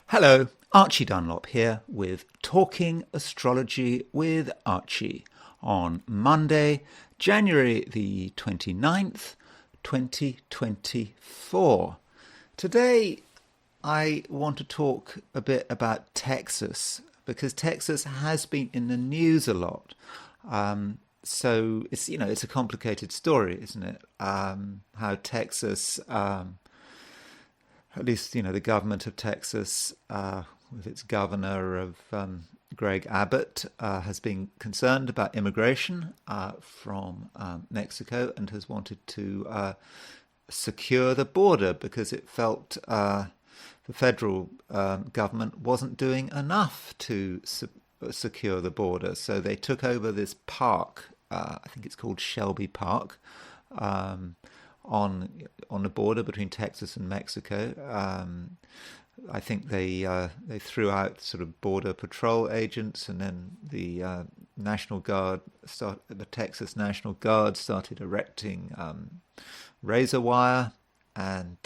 Hello, Archie Dunlop here with Talking Astrology with Archie on Monday, January the 29th, 2024. Today I want to talk a bit about Texas because Texas has been in the news a lot. So it's a complicated story, isn't it? How Texas at least the government of Texas, with its governor of Greg Abbott, has been concerned about immigration from Mexico and has wanted to secure the border because it felt the federal government wasn't doing enough to secure the border. So they took over this park. I think it's called Shelby Park. On the border between Texas and Mexico. I think they threw out sort of border patrol agents, and then the National Guard, the Texas National Guard, started erecting razor wire, and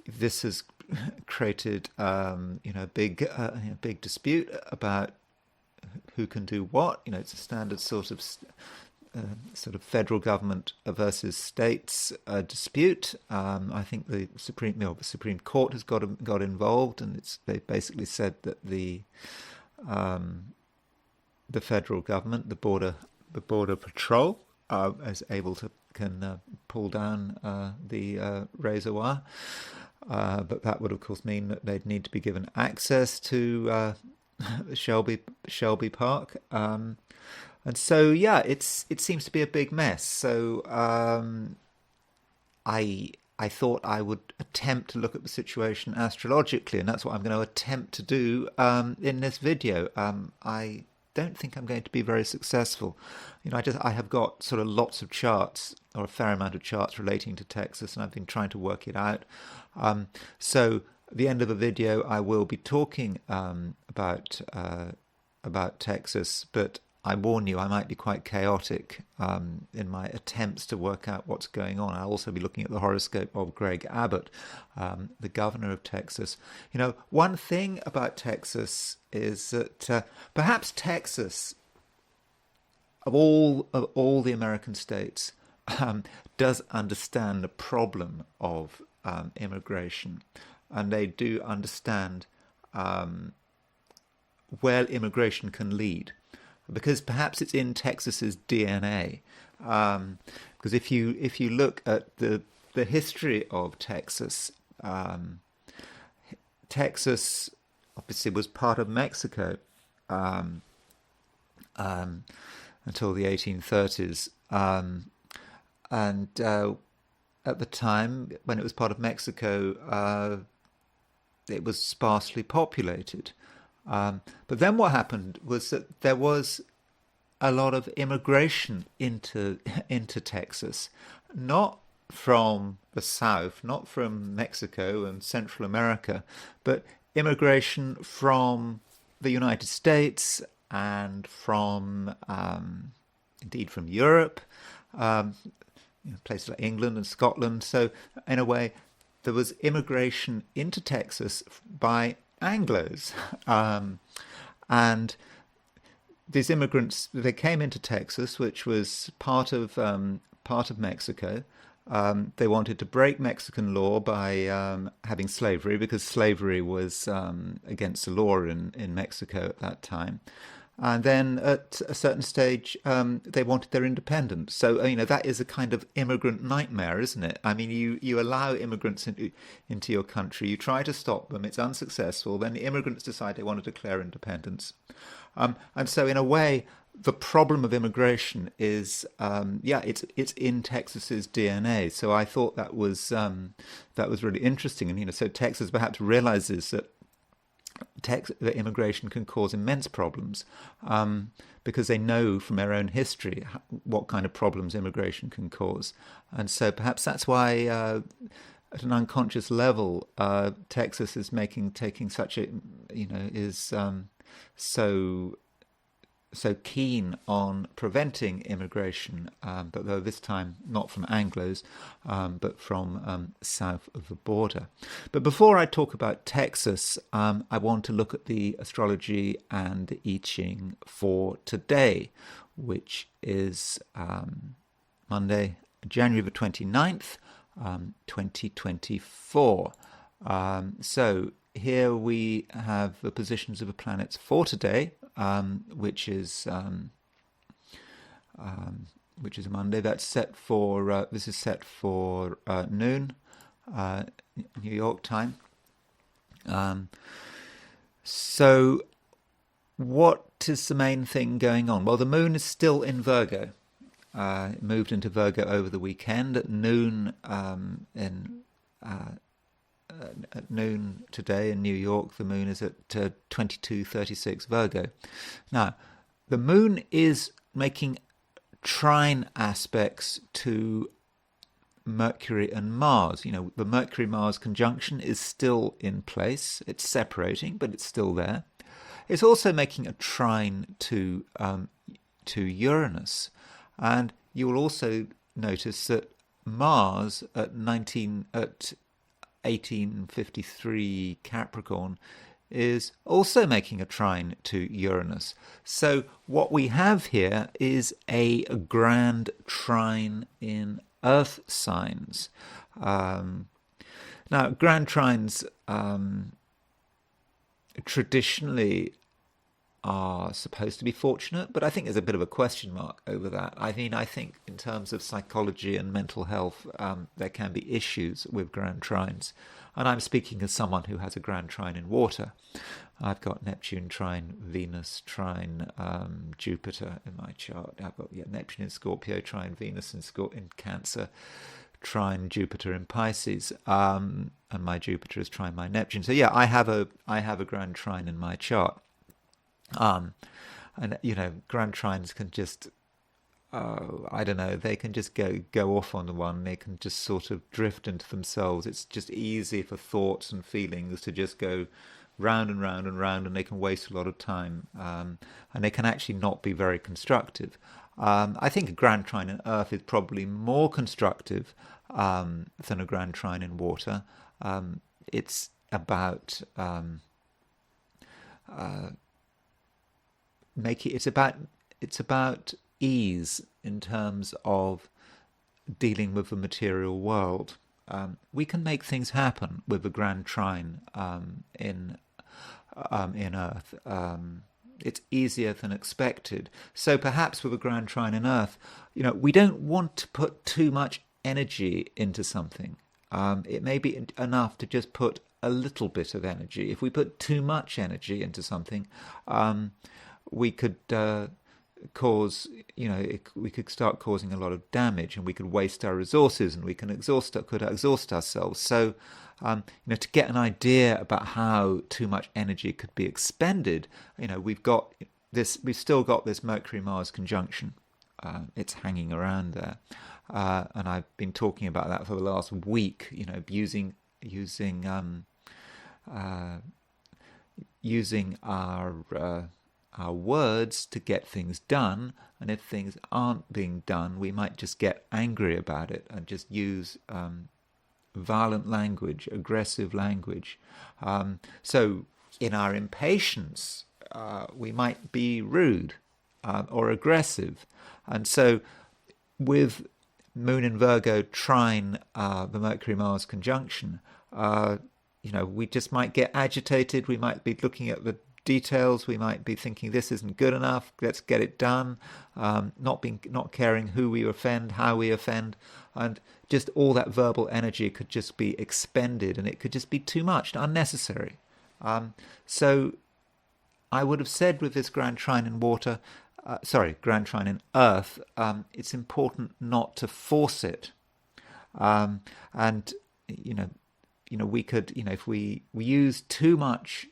this has created big dispute about who can do what. It's a standard sort of federal government versus states dispute. I think the Supreme Court has got involved, and they basically said that the federal government, the border patrol, is able to can pull down the razor wire, but that would of course mean that they'd need to be given access to Shelby Park. And so, yeah, it seems to be a big mess. So I thought I would attempt to look at the situation astrologically, and that's what I'm going to attempt to do in this video. I don't think I'm going to be very successful. I have got sort of lots of charts, or a fair amount of charts relating to Texas, and I've been trying to work it out. So at the end of the video, I will be talking about Texas, but I warn you, I might be quite chaotic in my attempts to work out what's going on. I'll also be looking at the horoscope of Greg Abbott, the governor of Texas. One thing about Texas is that perhaps Texas, of all the American states, does understand the problem of immigration, and they do understand where immigration can lead, because perhaps it's in Texas's DNA. Because if you look at the history of Texas, Texas obviously was part of Mexico until the 1830s, and at the time when it was part of Mexico, it was sparsely populated. But then what happened was that there was a lot of immigration into Texas, not from the south, not from Mexico and Central America, but immigration from the United States and from indeed from Europe, places like England and Scotland. So in a way, there was immigration into Texas by Anglos, and these immigrants, they came into Texas, which was part of Mexico. They wanted to break Mexican law by having slavery, because slavery was against the law in Mexico at that time. And then at a certain stage, they wanted their independence. So, that is a kind of immigrant nightmare, isn't it? I mean, you allow immigrants into your country, you try to stop them, it's unsuccessful, then the immigrants decide they want to declare independence. And so, in a way, the problem of immigration is, it's in Texas's DNA. So I thought that was really interesting. And, so Texas perhaps realizes that immigration can cause immense problems, because they know from their own history what kind of problems immigration can cause. And so perhaps that's why, at an unconscious level, Texas is taking such a, is so so keen on preventing immigration, but though this time not from Anglos, but from south of the border. But before I talk about Texas, I want to look at the astrology and the I Ching for today, which is Monday, January the 29th, 2024. So here we have the positions of the planets for today, which is a Monday. That's set for this is set for noon, New York time. So, what is the main thing going on? Well, the moon is still in Virgo. It moved into Virgo over the weekend at noon at noon today in New York. The moon is at 22:36 Virgo. Now, the moon is making trine aspects to Mercury and Mars. You know, the Mercury-Mars conjunction is still in place. It's separating, but it's still there. It's also making a trine to Uranus, and you will also notice that Mars at 1853 Capricorn is also making a trine to Uranus. So what we have here is a grand trine in Earth signs. Now, grand trines traditionally are supposed to be fortunate, but I think there's a bit of a question mark over that. I mean, I think in terms of psychology and mental health, there can be issues with grand trines. And I'm speaking as someone who has a grand trine in water. I've got Neptune trine, Venus trine, Jupiter in my chart. I've got Neptune in Scorpio, trine Venus in Cancer, trine Jupiter in Pisces, and my Jupiter is trine my Neptune. So yeah, I have a grand trine in my chart. And you know, grand trines can just I don't know, they can just go off on the one. They can just sort of drift into themselves. It's just easy for thoughts and feelings to just go round and round and round, and they can waste a lot of time, and they can actually not be very constructive. I think a grand trine in Earth is probably more constructive than a grand trine in water. It's about it's about ease in terms of dealing with the material world. We can make things happen with a grand trine in Earth. It's easier than expected. So perhaps with a grand trine in Earth, you know, we don't want to put too much energy into something. It may be enough to just put a little bit of energy. If we put too much energy into something, we could cause, you know, we could start causing a lot of damage, and we could waste our resources, and we can exhaust ourselves. So, you know, to get an idea about how too much energy could be expended, you know, we've still got this Mercury-Mars conjunction. It's hanging around there, and I've been talking about that for the last week. You know, using our words to get things done, and if things aren't being done, we might just get angry about it and just use violent language, aggressive language. So in our impatience, we might be rude or aggressive. And so with Moon in Virgo trine the Mercury-Mars conjunction, you know, we just might get agitated. We might be looking at the details. We might be thinking this isn't good enough. Let's get it done. Not caring who we offend, how we offend, and just all that verbal energy could just be expended, and it could just be too much, unnecessary. So I would have said with this grand trine in water, grand trine in Earth, it's important not to force it, and you know, we could, you know, if we use too much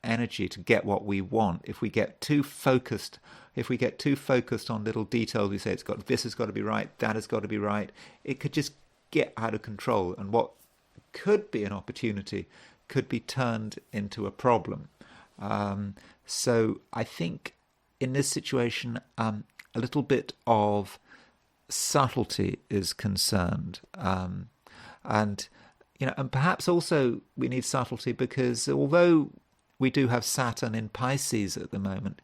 energy to get what we want, if we get too focused on little details, we say this has got to be right, that has got to be right, it could just get out of control, and what could be an opportunity could be turned into a problem. So I think in this situation, a little bit of subtlety is concerned, and and perhaps also we need subtlety because although we do have Saturn in Pisces at the moment,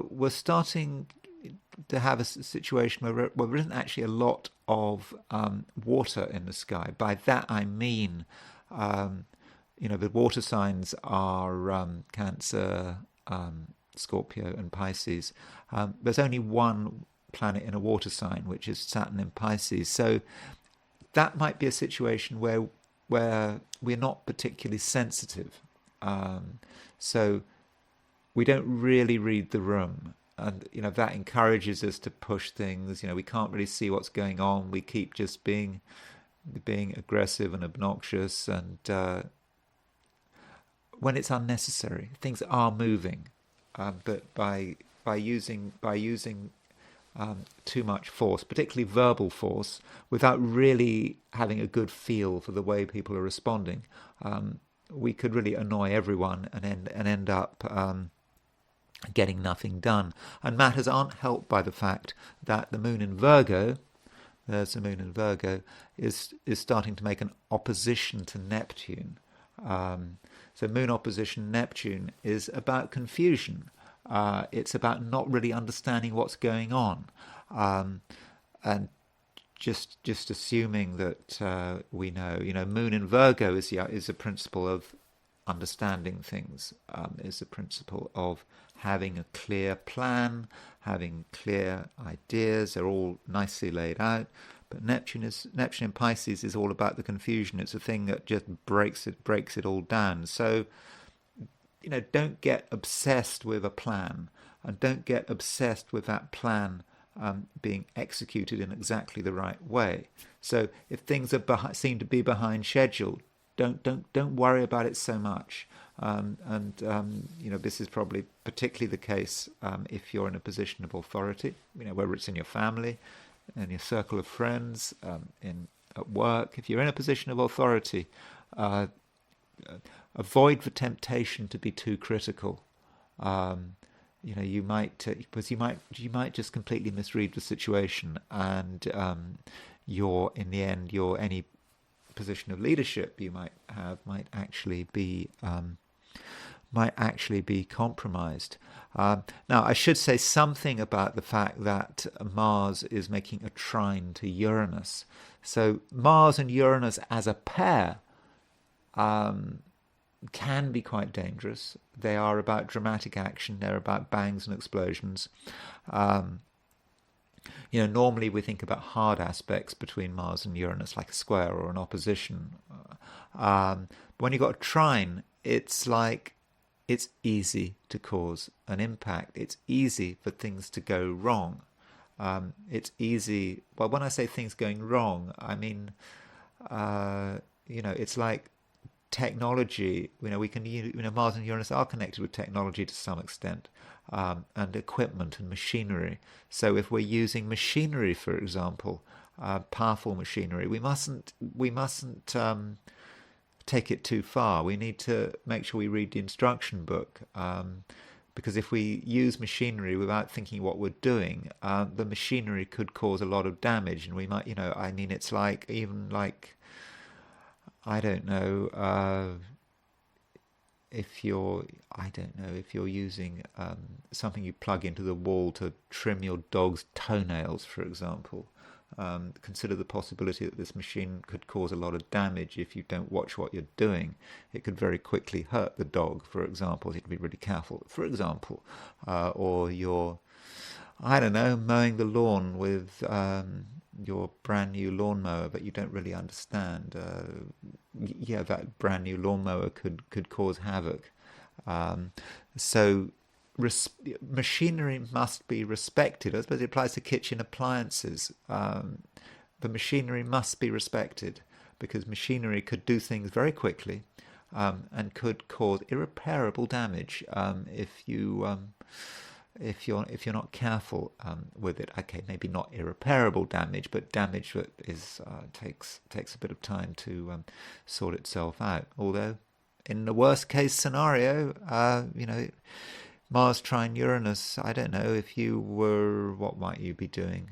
we're starting to have a situation where there isn't actually a lot of water in the sky. By that I mean, the water signs are Cancer, Scorpio, and Pisces. There's only one planet in a water sign, which is Saturn in Pisces. So that might be a situation where we're not particularly sensitive. So we don't really read the room. And, that encourages us to push things. We can't really see what's going on. We keep just being aggressive and obnoxious. And when it's unnecessary, things are moving. But by using too much force, particularly verbal force, without really having a good feel for the way people are responding, we could really annoy everyone and end up getting nothing done. And matters aren't helped by the fact that the moon in Virgo, there's the moon in Virgo, is starting to make an opposition to Neptune. So moon opposition Neptune is about confusion. It's about not really understanding what's going on, and just assuming that we know. Moon in Virgo is a principle of understanding things. Is a principle of having a clear plan, having clear ideas. They're all nicely laid out. But Neptune in Pisces is all about the confusion. It's a thing that just breaks it all down. So, don't get obsessed with a plan, and don't get obsessed with that plan being executed in exactly the right way. So if things seem to be behind schedule, don't worry about it so much. This is probably particularly the case if you're in a position of authority. Whether it's in your family, in your circle of friends, at work. If you're in a position of authority, avoid the temptation to be too critical. You might just completely misread the situation, and you're any position of leadership you might have might actually be compromised. Now, I should say something about the fact that Mars is making a trine to Uranus. So Mars and Uranus as a pair can be quite dangerous. They are about dramatic action. They're about bangs and explosions. Normally we think about hard aspects between Mars and Uranus, like a square or an opposition. But when you've got a trine, it's easy to cause an impact. It's easy for things to go wrong. It's easy. Well, when I say things going wrong, I mean, it's like technology. We can use, Mars and Uranus are connected with technology to some extent, and equipment and machinery. So if we're using machinery, for example, powerful machinery, we mustn't take it too far. We need to make sure we read the instruction book, because if we use machinery without thinking what we're doing, the machinery could cause a lot of damage, and we might, it's like, even like, I don't know, if you're using something you plug into the wall to trim your dog's toenails, for example. Consider the possibility that this machine could cause a lot of damage if you don't watch what you're doing. It could very quickly hurt the dog, for example. You have to be really careful, for example. Or you're, mowing the lawn with your brand new lawnmower that you don't really understand. That brand new lawnmower could cause havoc. So machinery must be respected. I suppose it applies to kitchen appliances. The machinery must be respected, because machinery could do things very quickly, and could cause irreparable damage if you're not careful with it. Okay, maybe not irreparable damage, but damage that takes a bit of time to sort itself out. Although, in the worst case scenario, Mars trine Uranus. I don't know if you were. What might you be doing?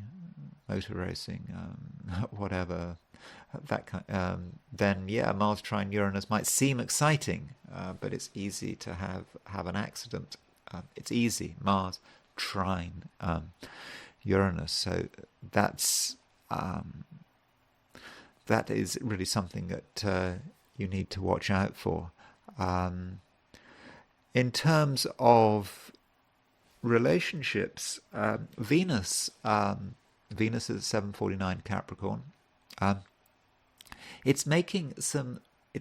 Motor racing, whatever. That kind. Then yeah, Mars trine Uranus might seem exciting, but it's easy to have an accident. It's easy. Mars trine Uranus. So that's that is really something that you need to watch out for. In terms of relationships, Venus is at 749 Capricorn. It's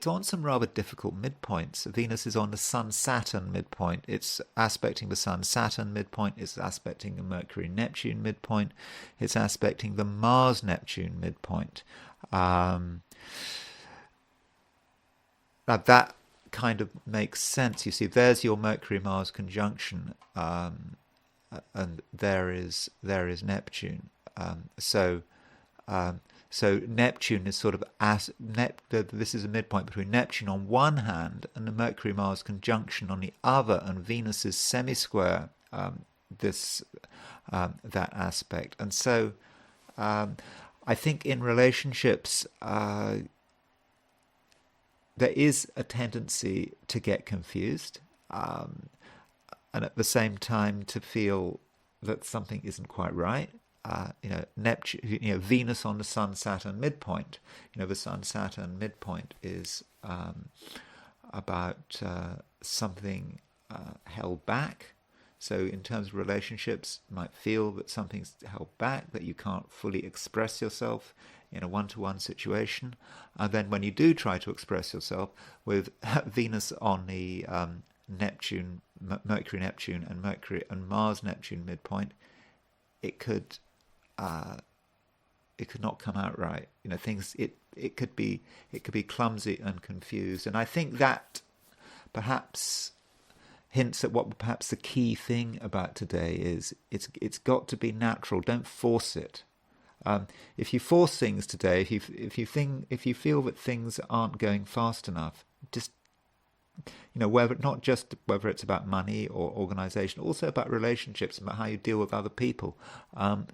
on some rather difficult midpoints. Venus is on the Sun-Saturn midpoint. It's aspecting the Sun-Saturn midpoint. It's aspecting the Mercury-Neptune midpoint. It's aspecting the Mars-Neptune midpoint. Now that kind of makes sense. You see, there's your Mercury-Mars conjunction, and there is Neptune. So Neptune is sort of this is a midpoint between Neptune on one hand and the Mercury-Mars conjunction on the other, and Venus's semi-square that aspect. And so I think in relationships there is a tendency to get confused, and at the same time to feel that something isn't quite right. Neptune, Venus on the Sun-Saturn midpoint. The Sun-Saturn midpoint is about something held back. So in terms of relationships, you might feel that something's held back, that you can't fully express yourself in a one-to-one situation. And then when you do try to express yourself with Venus on the Mercury-Neptune and Mercury and Mars-Neptune midpoint, it could not come out right. It could be clumsy and confused. And I think that perhaps hints at what perhaps the key thing about today is. It's got to be natural. Don't force it. If you force things today, if you feel that things aren't going fast enough, just not just whether it's about money or organization, also about relationships, about how you deal with other people.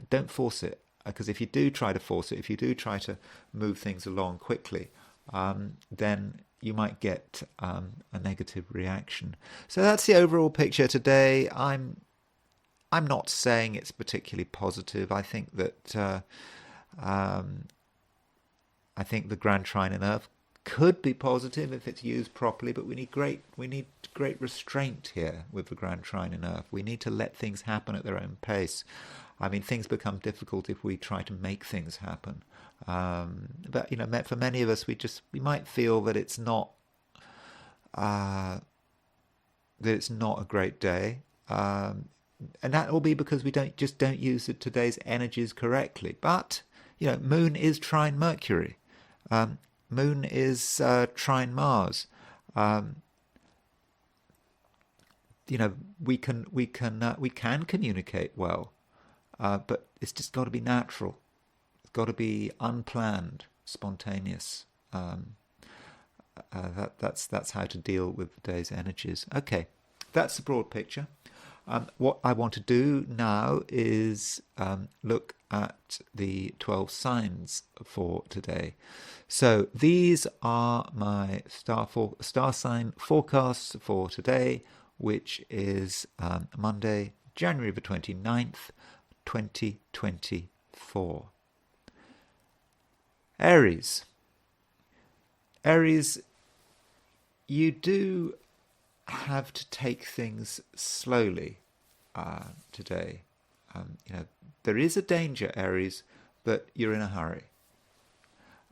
Don't force it, because if you do try to force it, if you do try to move things along quickly, then you might get a negative reaction. So that's the overall picture today. I'm not saying it's particularly positive. I think that the Grand Trine in Earth could be positive if it's used properly, but we need great restraint here with the Grand Trine in Earth. We need to let things happen at their own pace. I mean, things become difficult if we try to make things happen. But for many of us, we might feel that it's not a great day, and that will be because we don't use today's energies correctly. But Moon is trine Mercury. Moon is trine Mars. We can communicate well, but it's just got to be natural. It's got to be unplanned, spontaneous. That's how to deal with today's energies. Okay, that's the broad picture. What I want to do now is look at the 12 signs for today. So these are my star sign forecasts for today, which is Monday, January the 29th, 2024. Aries. Aries, you do have to take things slowly today. There is a danger, Aries, that you're in a hurry.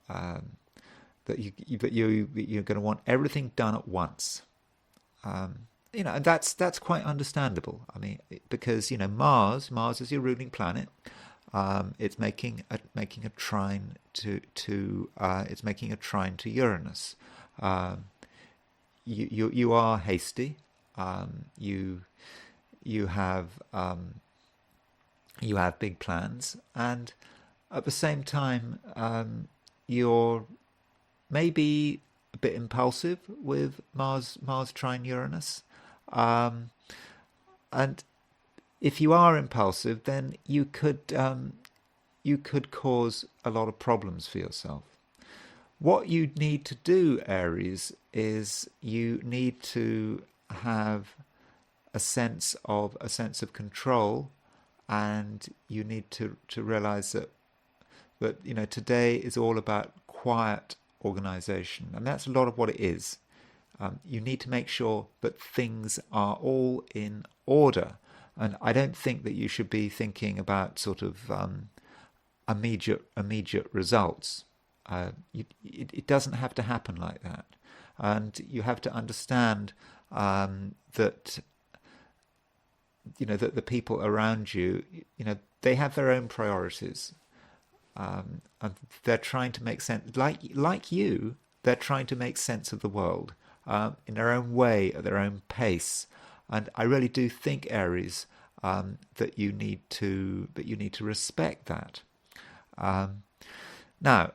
That you're going to want everything done at once. And that's quite understandable. I mean, because Mars is your ruling planet. It's making a trine to Uranus. You are hasty. You have big plans, and at the same time, you're maybe a bit impulsive with Mars trine Uranus. and if you are impulsive, then you could cause a lot of problems for yourself. What you need to do, Aries, is you need to have a sense of control, and you need to realize that today is all about quiet organization, and that's a lot of what it is. You need to make sure that things are all in order, and I don't think that you should be thinking about sort of immediate results. It doesn't have to happen like that, and you have to understand that that the people around you, they have their own priorities, and they're trying to make sense, like you. They're trying to make sense of the world in their own way, at their own pace, and I really do think, Aries, that you need to respect that. Now,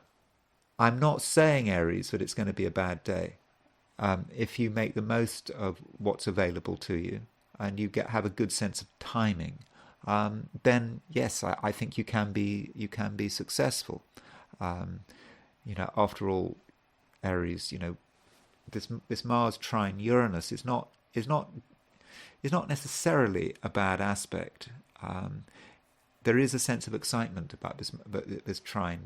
I'm not saying, Aries, that it's going to be a bad day. If you make the most of what's available to you and you have a good sense of timing, then yes, I think you can be successful. After all, Aries, this Mars trine Uranus is not necessarily a bad aspect. There is a sense of excitement about this trine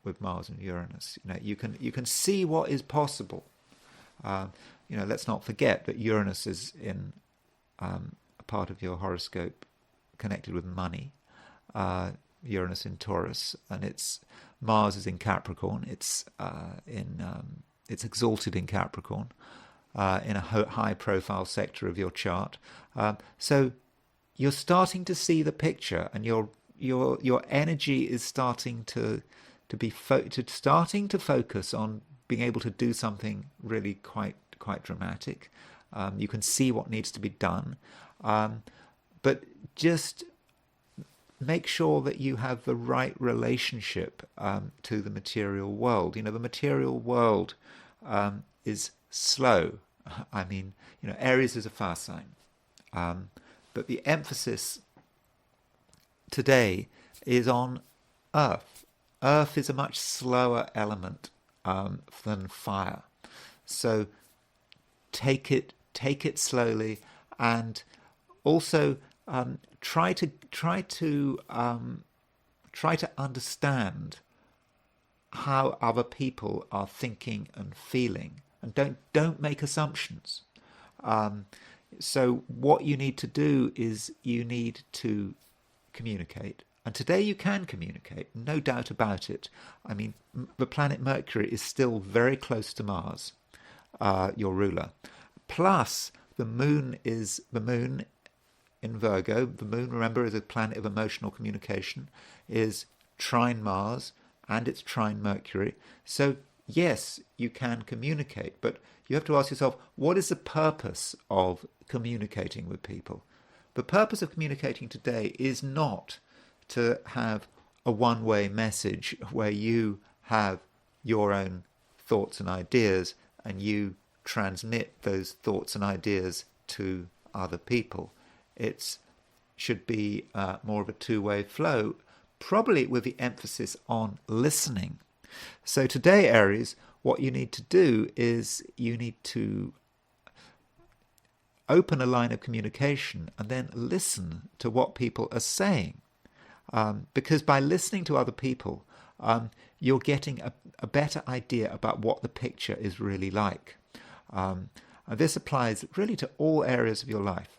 with Mars and Uranus. You can see what is possible. Let's not forget that Uranus is in a part of your horoscope connected with money. Uranus in Taurus, and Mars is in Capricorn. It's exalted in Capricorn, in a high-profile sector of your chart. So you're starting to see the picture, and your energy is starting to focus on being able to do something really quite dramatic. You can see what needs to be done, but just make sure that you have the right relationship to the material world. The material world is slow. I mean, Aries is a fire sign. But the emphasis today is on Earth. Earth is a much slower element than fire. So take it slowly, and also try to understand how other people are thinking and feeling, and don't make assumptions. So what you need to do is you need to communicate. And today you can communicate, no doubt about it. I mean, the planet Mercury is still very close to Mars, your ruler. Plus, the moon in Virgo. The moon, remember, is a planet of emotional communication, is trine Mars, and it's trine Mercury. So yes, you can communicate, but you have to ask yourself, what is the purpose of communicating with people? The purpose of communicating today is not to have a one-way message where you have your own thoughts and ideas and you transmit those thoughts and ideas to other people. It should be more of a two-way flow, probably with the emphasis on listening. So today, Aries, what you need to do is you need to open a line of communication and then listen to what people are saying. Because by listening to other people, you're getting a better idea about what the picture is really like. And this applies really to all areas of your life.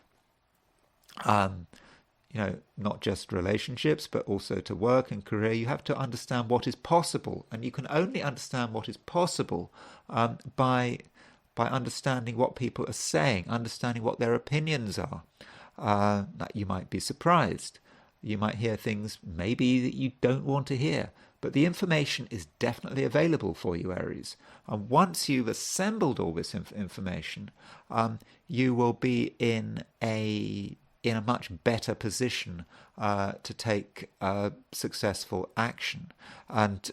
Not just relationships, but also to work and career. You have to understand what is possible, and you can only understand what is possible by understanding what people are saying, understanding what their opinions are. You might be surprised. You might hear things maybe that you don't want to hear, but the information is definitely available for you, Aries. And once you've assembled all this information, you will be in a much better position to take successful action. And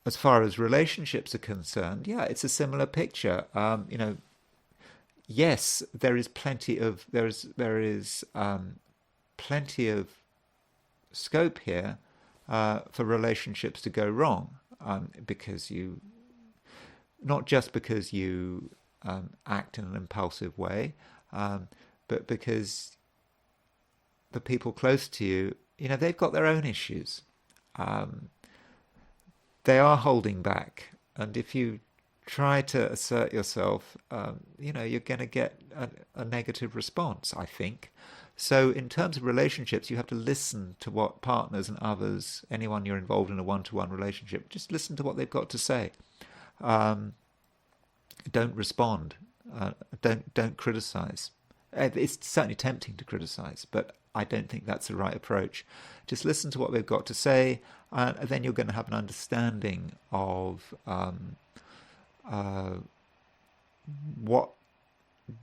as far as relationships are concerned, yeah, it's a similar picture. yes, there is plenty of scope here for relationships to go wrong, because you not just because you act in an impulsive way, but because the people close to you, they've got their own issues. Um, they are holding back, and if you try to assert yourself, you're going to get a negative response, I think. So in terms of relationships, you have to listen to what partners and others, anyone you're involved in a one-to-one relationship, just listen to what they've got to say. Um, don't respond. Don't criticize. It's certainly tempting to criticize, but I don't think that's the right approach. Just listen to what they've got to say, and then you're going to have an understanding of uh, what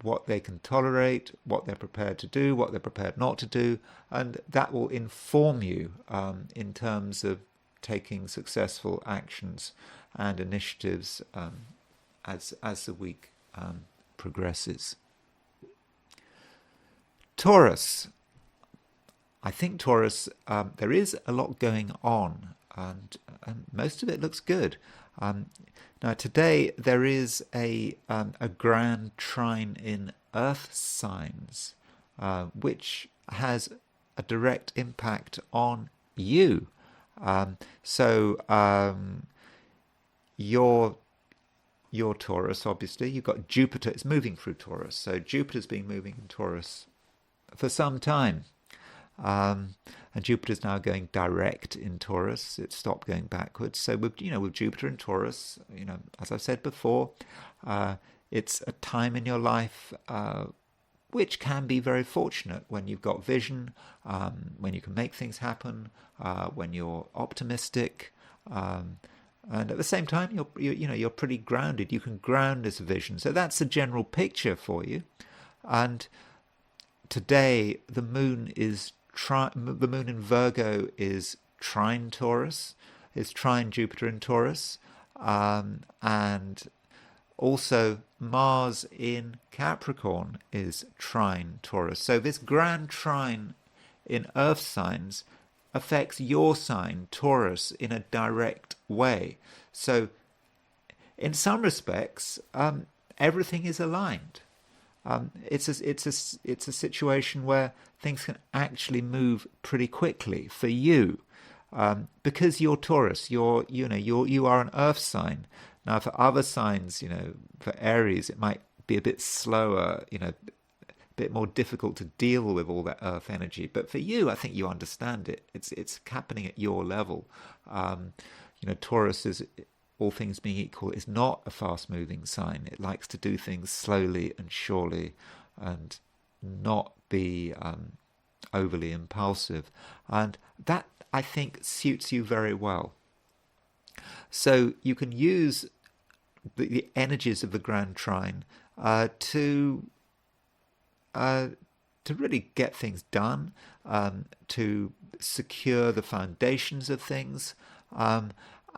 what they can tolerate, what they're prepared to do, what they're prepared not to do, and that will inform you in terms of taking successful actions and initiatives as the week progresses. Taurus. I think Taurus, there is a lot going on, and most of it looks good. Um, Now today there is a Grand Trine in Earth signs, which has a direct impact on you. So your Taurus, obviously, you've got Jupiter. It's moving through Taurus, so Jupiter's been moving in Taurus for some time. Um, and Jupiter's now going direct in Taurus. It stopped going backwards. So with Jupiter in Taurus, as I've said before, it's a time in your life which can be very fortunate when you've got vision, when you can make things happen, when you're optimistic, and at the same time you're pretty grounded. You can ground this vision. So that's the general picture for you. And today the moon in Virgo is trine Taurus, is trine Jupiter in Taurus, and also Mars in Capricorn is trine Taurus. So this Grand Trine in Earth signs affects your sign, Taurus, in a direct way. So in some respects, everything is aligned. It's a situation where things can actually move pretty quickly for you, because you're Taurus. You are an Earth sign. Now, for other signs, for Aries, it might be a bit slower, a bit more difficult to deal with all that Earth energy. But for you, I think you understand it. It's happening at your level. Taurus is, all things being equal, is not a fast-moving sign. It likes to do things slowly and surely, and not be overly impulsive. And that, I think, suits you very well. So you can use the energies of the Grand Trine to really get things done, to secure the foundations of things.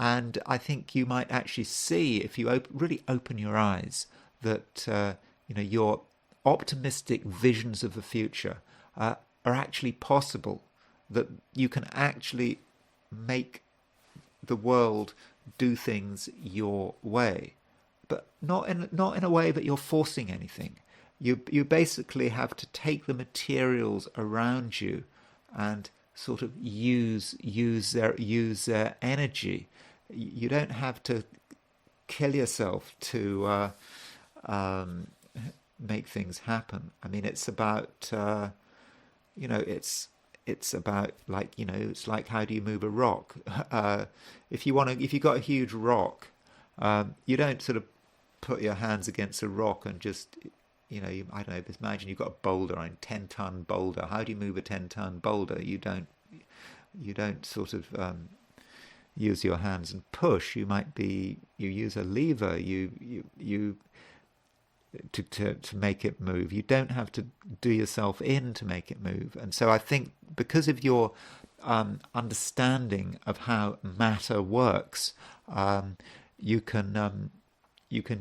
And I think you might actually see, if you really open your eyes, that your optimistic visions of the future are actually possible. That you can actually make the world do things your way, but not in a way that you're forcing anything. You basically have to take the materials around you and sort of use their energy. You don't have to kill yourself to make things happen. I mean, it's about it's about, like, it's like, how do you move a rock? If you got a huge rock, you don't sort of put your hands against a rock and just, I don't know, imagine you've got a boulder, a 10-ton boulder. How do you move a 10-ton boulder? You don't sort of use your hands and push. You use a lever. You to make it move. You don't have to do yourself in to make it move. And so I think, because of your understanding of how matter works, you can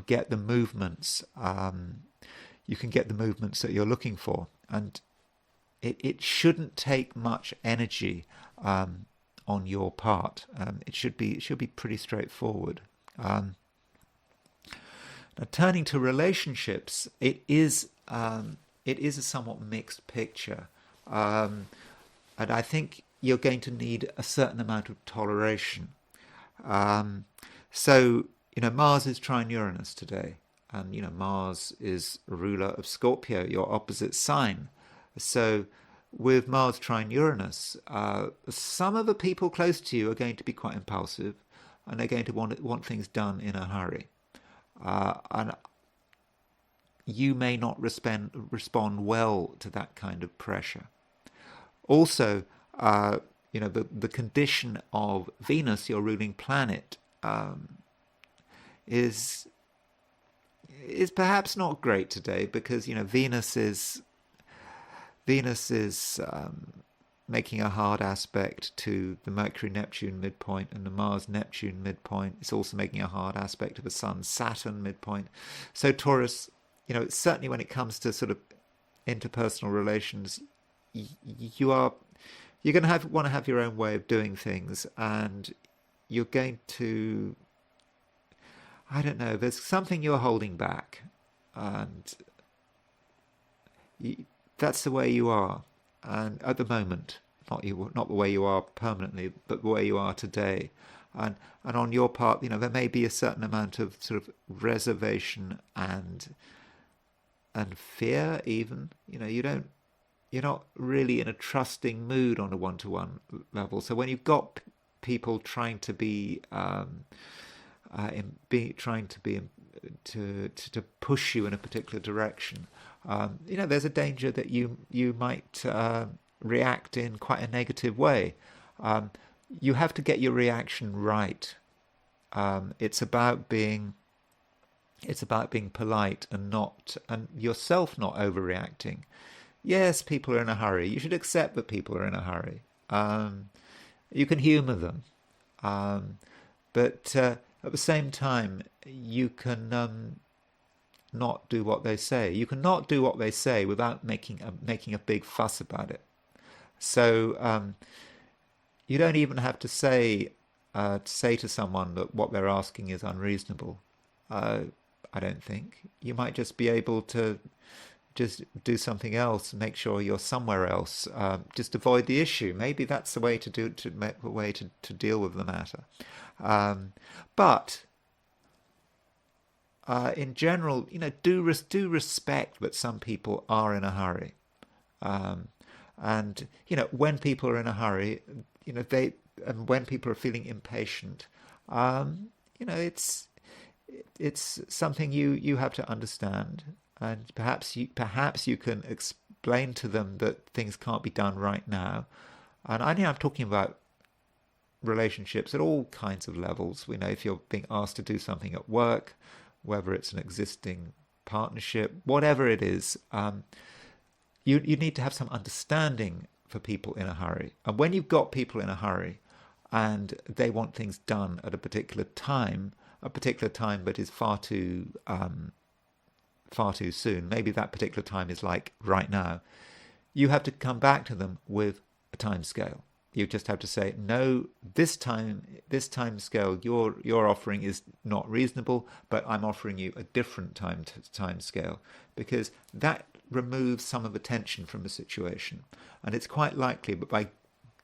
get the movements. you can get the movements that you're looking for. And it shouldn't take much energy on your part. It should be pretty straightforward. Now, turning to relationships, it is a somewhat mixed picture, and I think you're going to need a certain amount of toleration. So, Mars is trine Uranus today, and Mars is a ruler of Scorpio, your opposite sign. So with Mars trine Uranus, some of the people close to you are going to be quite impulsive, and they're going to want things done in a hurry. And you may not respond well to that kind of pressure. Also, the condition of Venus, your ruling planet, is perhaps not great today, because Venus is making a hard aspect to the Mercury-Neptune midpoint and the Mars-Neptune midpoint. It's also making a hard aspect to the Sun-Saturn midpoint. So Taurus, certainly when it comes to sort of interpersonal relations, you're going to want to have your own way of doing things, and you're going to, I don't know, there's something you're holding back, and that's the way you are. And at the moment, not the way you are permanently, but the way you are today. And on your part, there may be a certain amount of sort of reservation and fear even. You're not really in a trusting mood on a one-to-one level. So when you've got people trying to to push you in a particular direction, there's a danger that you might react in quite a negative way. You have to get your reaction right. It's about being polite and yourself not overreacting. Yes, people are in a hurry. You should accept that people are in a hurry. You can humour them, but at the same time, you can not do what they say. You cannot do what they say without making a big fuss about it. So you don't even have to say to someone that what they're asking is unreasonable. I don't think. You might just be able to just do something else, make sure you're somewhere else, just avoid the issue. Maybe that's the way to deal with the matter. But in general, do respect that some people are in a hurry, and when people are in a hurry, and when people are feeling impatient, it's something you have to understand, and perhaps you can explain to them that things can't be done right now. And I'm talking about relationships at all kinds of levels. If you're being asked to do something at work, whether it's an existing partnership, whatever it is, you need to have some understanding for people in a hurry. And when you've got people in a hurry and they want things done at a particular time that is far too soon, maybe that particular time is like right now, you have to come back to them with a time scale. You just have to say, no, this time scale you're offering is not reasonable, but I'm offering you a different time scale, because that removes some of the tension from the situation. And it's quite likely that by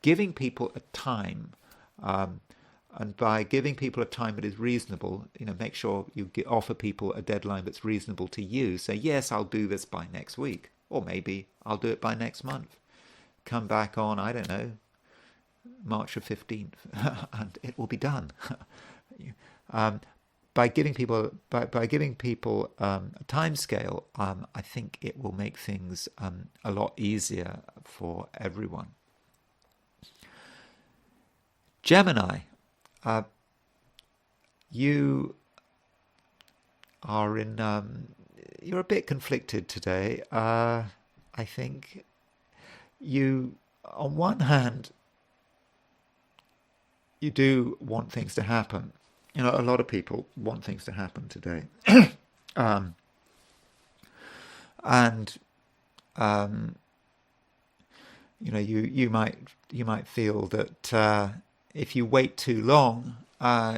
giving people a time, and by giving people a time that is reasonable, make sure you offer people a deadline that's reasonable to you. Say, yes, I'll do this by next week, or maybe I'll do it by next month. Come back on, I don't know, March the 15th, and it will be done. By giving people a time scale, I think it will make things a lot easier for everyone. Gemini, you are you're a bit conflicted today. I think you, on one hand, you do want things to happen. A lot of people want things to happen today. And you might feel that if you wait too long,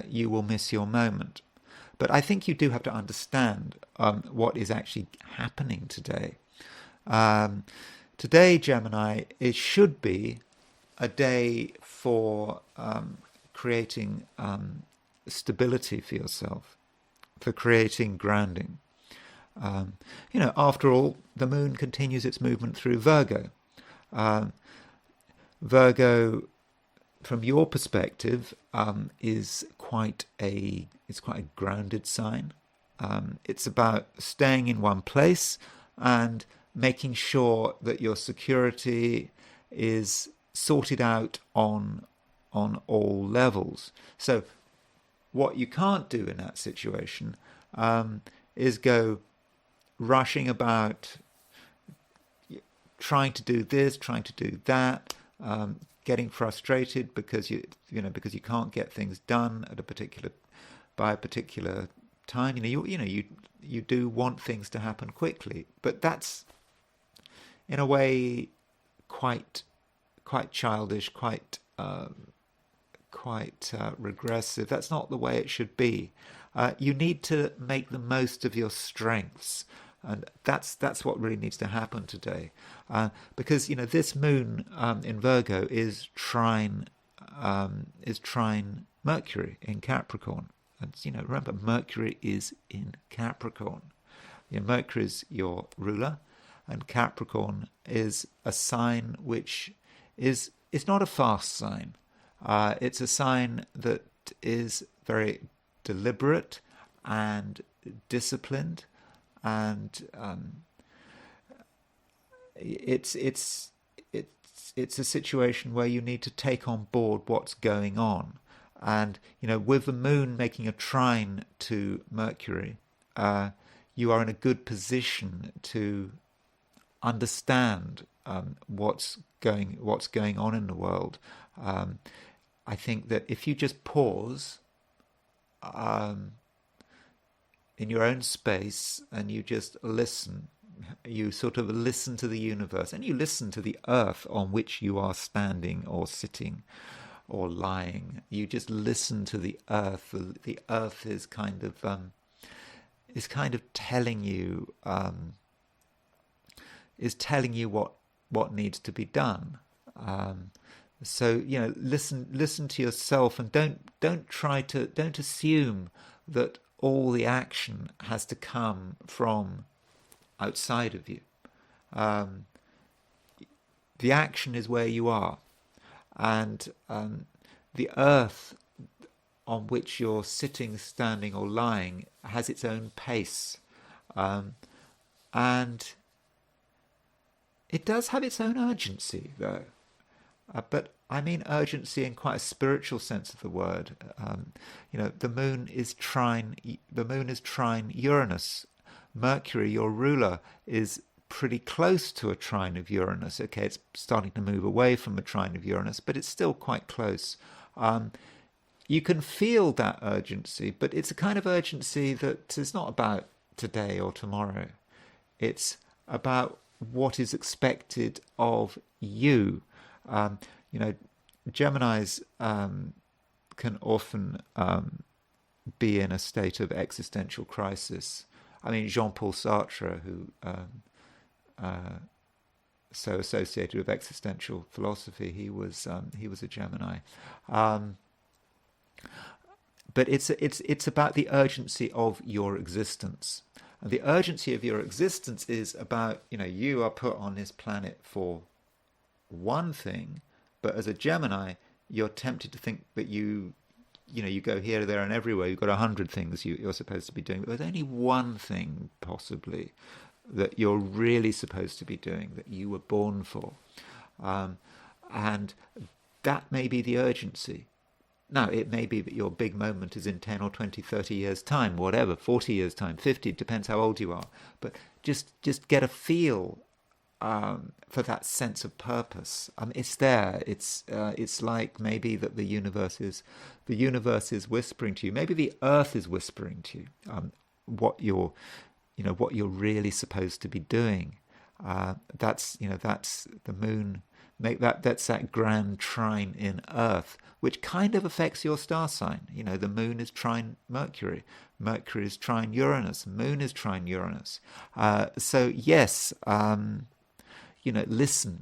you will miss your moment. But I think you do have to understand what is actually happening today. Today, Gemini, it should be a day for creating stability for yourself, for creating grounding. After all, the moon continues its movement through Virgo. Virgo, from your perspective, is quite a grounded sign. It's about staying in one place and making sure that your security is sorted out on all levels. So what you can't do in that situation is go rushing about, trying to do this, trying to do that, getting frustrated because you can't get things done by a particular time. You do want things to happen quickly, but that's in a way quite childish, quite regressive. That's not the way it should be. You need to make the most of your strengths, and that's what really needs to happen today, because this moon in Virgo is trine Mercury in Capricorn, and remember, Mercury is in Capricorn. Mercury is your ruler, and Capricorn is a sign which is not a fast sign. It's a sign that is very deliberate and disciplined, and it's a situation where you need to take on board what's going on. And with the moon making a trine to Mercury, you are in a good position to understand what's going on in the world. I think that if you just pause in your own space and you just listen, you sort of listen to the universe, and you listen to the earth on which you are standing or sitting or lying. You just listen to the earth. The earth is kind of telling you what needs to be done. So listen to yourself, and don't assume that all the action has to come from outside of you. The action is where you are, and the earth on which you're sitting, standing, or lying has its own pace, and it does have its own urgency, though. But I mean urgency in quite a spiritual sense of the word. The moon is trine Uranus. Mercury, your ruler, is pretty close to a trine of Uranus. Okay, it's starting to move away from a trine of Uranus, but it's still quite close. You can feel that urgency, but it's a kind of urgency that is not about today or tomorrow. It's about what is expected of you. Geminis can often be in a state of existential crisis. I mean, Jean-Paul Sartre, who so associated with existential philosophy, he was a Gemini. But it's about the urgency of your existence. And the urgency of your existence is about, you are put on this planet for one thing, but as a Gemini, you're tempted to think that you go here, there, and everywhere. You've got 100 things you're supposed to be doing, but there's only one thing possibly that you're really supposed to be doing, that you were born for, and that may be the urgency. Now, it may be that your big moment is in 10 or 20, 30 years' time, whatever, 40 years' time, 50, depends how old you are. But just get a feel for that sense of purpose. It's there. It's like maybe that the universe is whispering to you. Maybe the earth is whispering to you what you're what you're really supposed to be doing. That's the moon. That's that Grand Trine in Earth, which kind of affects your star sign. The moon is trine Mercury, Mercury is trine Uranus, moon is trine Uranus. So yes, listen,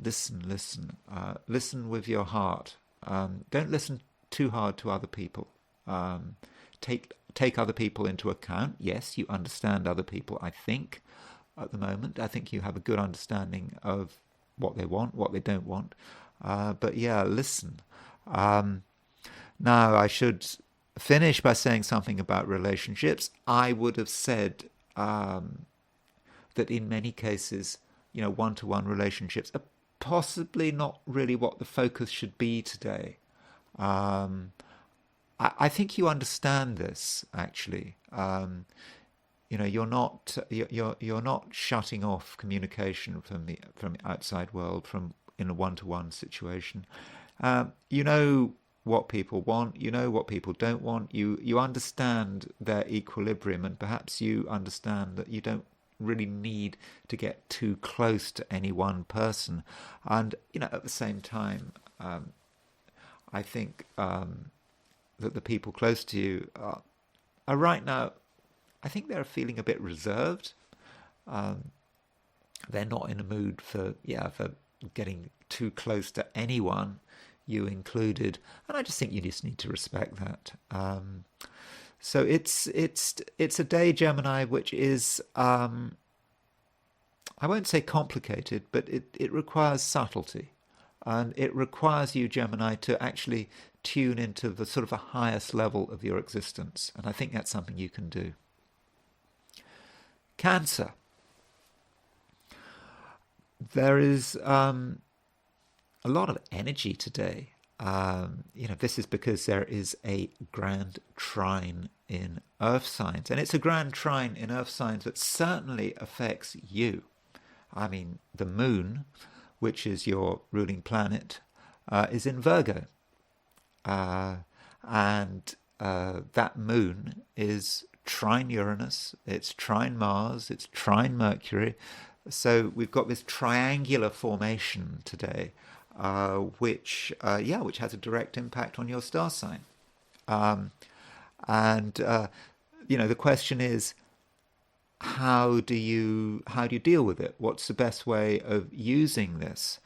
listen with your heart. Don't listen too hard to other people. Take other people into account. Yes, you understand other people, I think, at the moment. I think you have a good understanding of what they want, what they don't want. But yeah, listen. Now, I should finish by saying something about relationships. I would have said that in many cases, one-to-one relationships are possibly not really what the focus should be today. I think you understand this, actually. You're not shutting off communication from the outside world in a one-to-one situation. You know what people want. You know what people don't want. You understand their equilibrium, and perhaps you understand that you don't really need to get too close to any one person. And at the same time, I think that the people close to you are right now, I think they're feeling a bit reserved. They're not in a mood for getting too close to anyone, you included. And I just think you just need to respect that. So it's a day, Gemini, which is, I won't say complicated, but it requires subtlety. And it requires you, Gemini, to actually tune into the sort of the highest level of your existence. And I think that's something you can do. Cancer. There is a lot of energy today. This is because there is a Grand Trine in Earth signs. And it's a Grand Trine in Earth signs that certainly affects you. I mean, the moon, which is your ruling planet, is in Virgo. And that moon is trine Uranus, it's trine Mars, it's trine Mercury. So we've got this triangular formation today, which has a direct impact on your star sign. The question is, how do you deal with it? What's the best way of using this?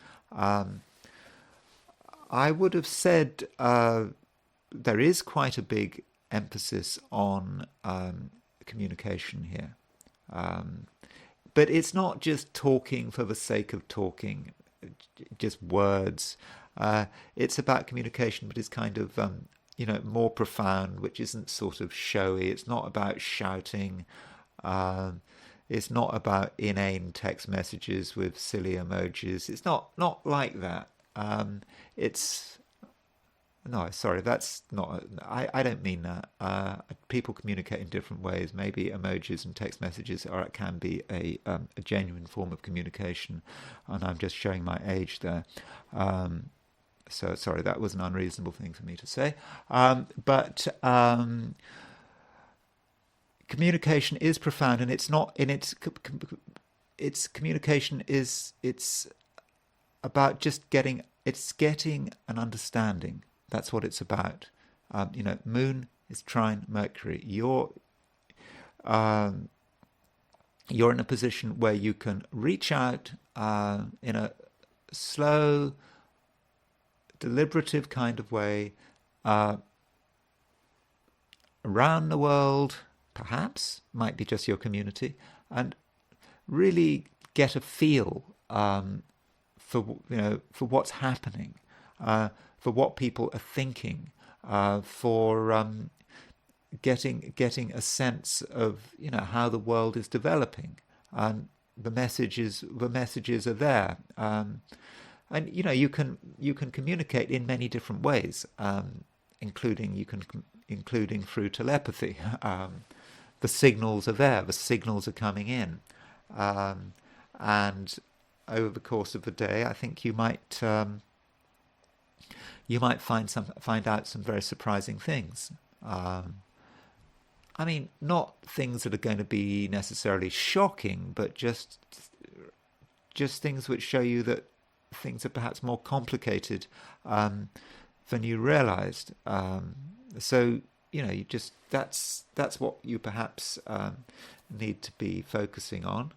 I would have said there is quite a big emphasis on communication here. But it's not just talking for the sake of talking, just words. It's about communication, but it's kind of, more profound, which isn't sort of showy. It's not about shouting. It's not about inane text messages with silly emojis. It's not like that. No, sorry, that's not. I don't mean that. People communicate in different ways. Maybe emojis and text messages can be a genuine form of communication, and I'm just showing my age there. So sorry, that was an unreasonable thing for me to say. But communication is profound, and it's not in its communication is it's about just getting an understanding. That's what it's about. Moon is trine Mercury. You're in a position where you can reach out in a slow, deliberative kind of way around the world, perhaps, might be just your community, and really get a feel for what's happening, for what people are thinking, for getting a sense of how the world is developing, and the messages are there, and you can communicate in many different ways, including through telepathy. The signals are there, the signals are coming in, and over the course of the day, I think you might find out some very surprising things. I mean, not things that are going to be necessarily shocking, but just things which show you that things are perhaps more complicated than you realized. So, you just that's what you perhaps need to be focusing on.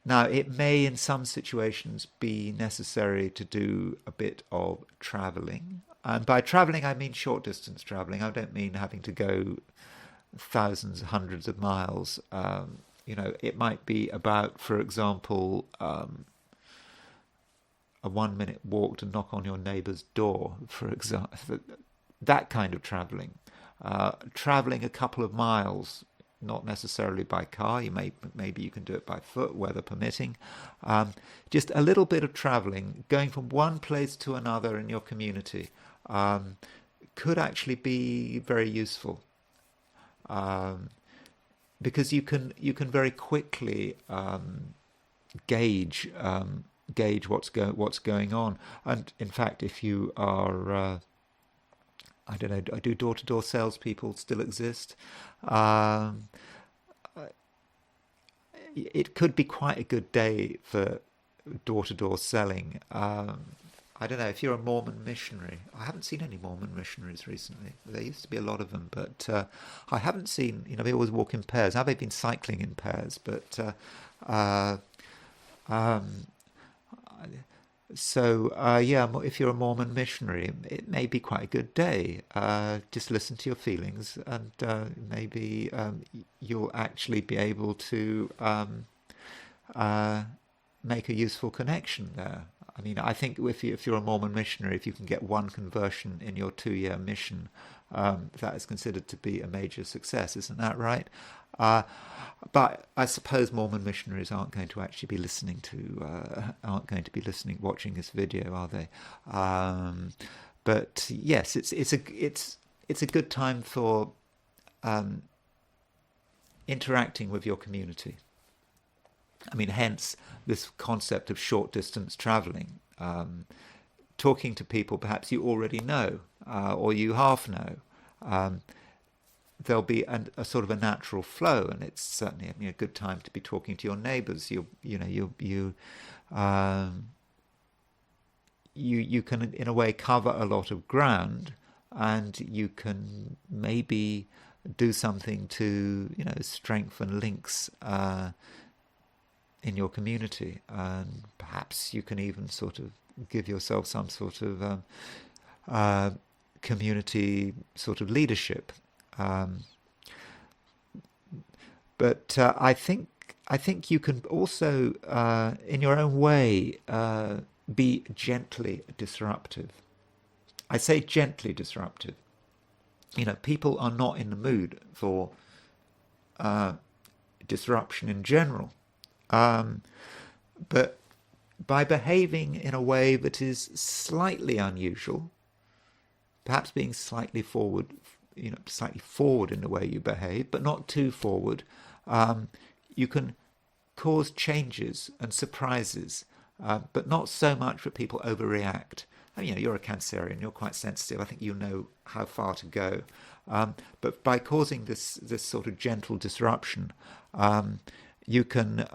Now, it may in some situations be necessary to do a bit of traveling. And by traveling, I mean short distance traveling. I don't mean having to go thousands, hundreds of miles. It might be about, for example, a 1 minute walk to knock on your neighbour's door, for example. That kind of traveling. Traveling a couple of miles, not necessarily by car. Maybe you can do it by foot, weather permitting. Just a little bit of traveling, going from one place to another in your community, could actually be very useful, because you can very quickly gauge what's going on. And in fact, if you are I don't know, do door-to-door salespeople still exist? It could be quite a good day for door-to-door selling. I don't know, if you're a Mormon missionary. I haven't seen any Mormon missionaries recently. There used to be a lot of them, but I haven't seen, they always walk in pairs. Now they've been cycling in pairs, but if you're a Mormon missionary, it may be quite a good day. Just listen to your feelings, and maybe you'll actually be able to make a useful connection there. I mean, I think if you're a Mormon missionary, if you can get one conversion in your 2-year mission, that is considered to be a major success. Isn't that right? But I suppose Mormon missionaries aren't going to actually be watching this video, are they? But yes, it's a good time for interacting with your community. I mean, hence this concept of short distance traveling, talking to people perhaps you already know, or you half know. There'll be a sort of a natural flow, and it's certainly a good time to be talking to your neighbours. You can in a way cover a lot of ground, and you can maybe do something to strengthen links in your community, and perhaps you can even sort of give yourself some sort of community sort of leadership. But I think you can also, in your own way, be gently disruptive. I say gently disruptive. People are not in the mood for disruption in general. But by behaving in a way that is slightly unusual, perhaps being slightly forward in the way you behave, but not too forward, you can cause changes and surprises, but not so much that people overreact. I mean, you're a Cancerian, you're quite sensitive. I think you know how far to go. But by causing this sort of gentle disruption, you can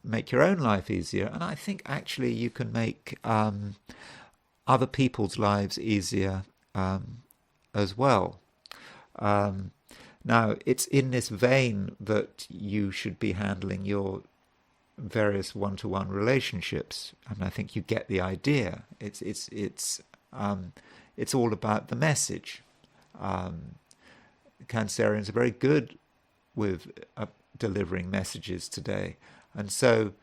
make your own life easier, and I think actually you can make other people's lives easier as well. Now, it's in this vein that you should be handling your various one-to-one relationships. I mean, I think you get the idea. It's all about the message. Cancerians are very good with delivering messages today, and so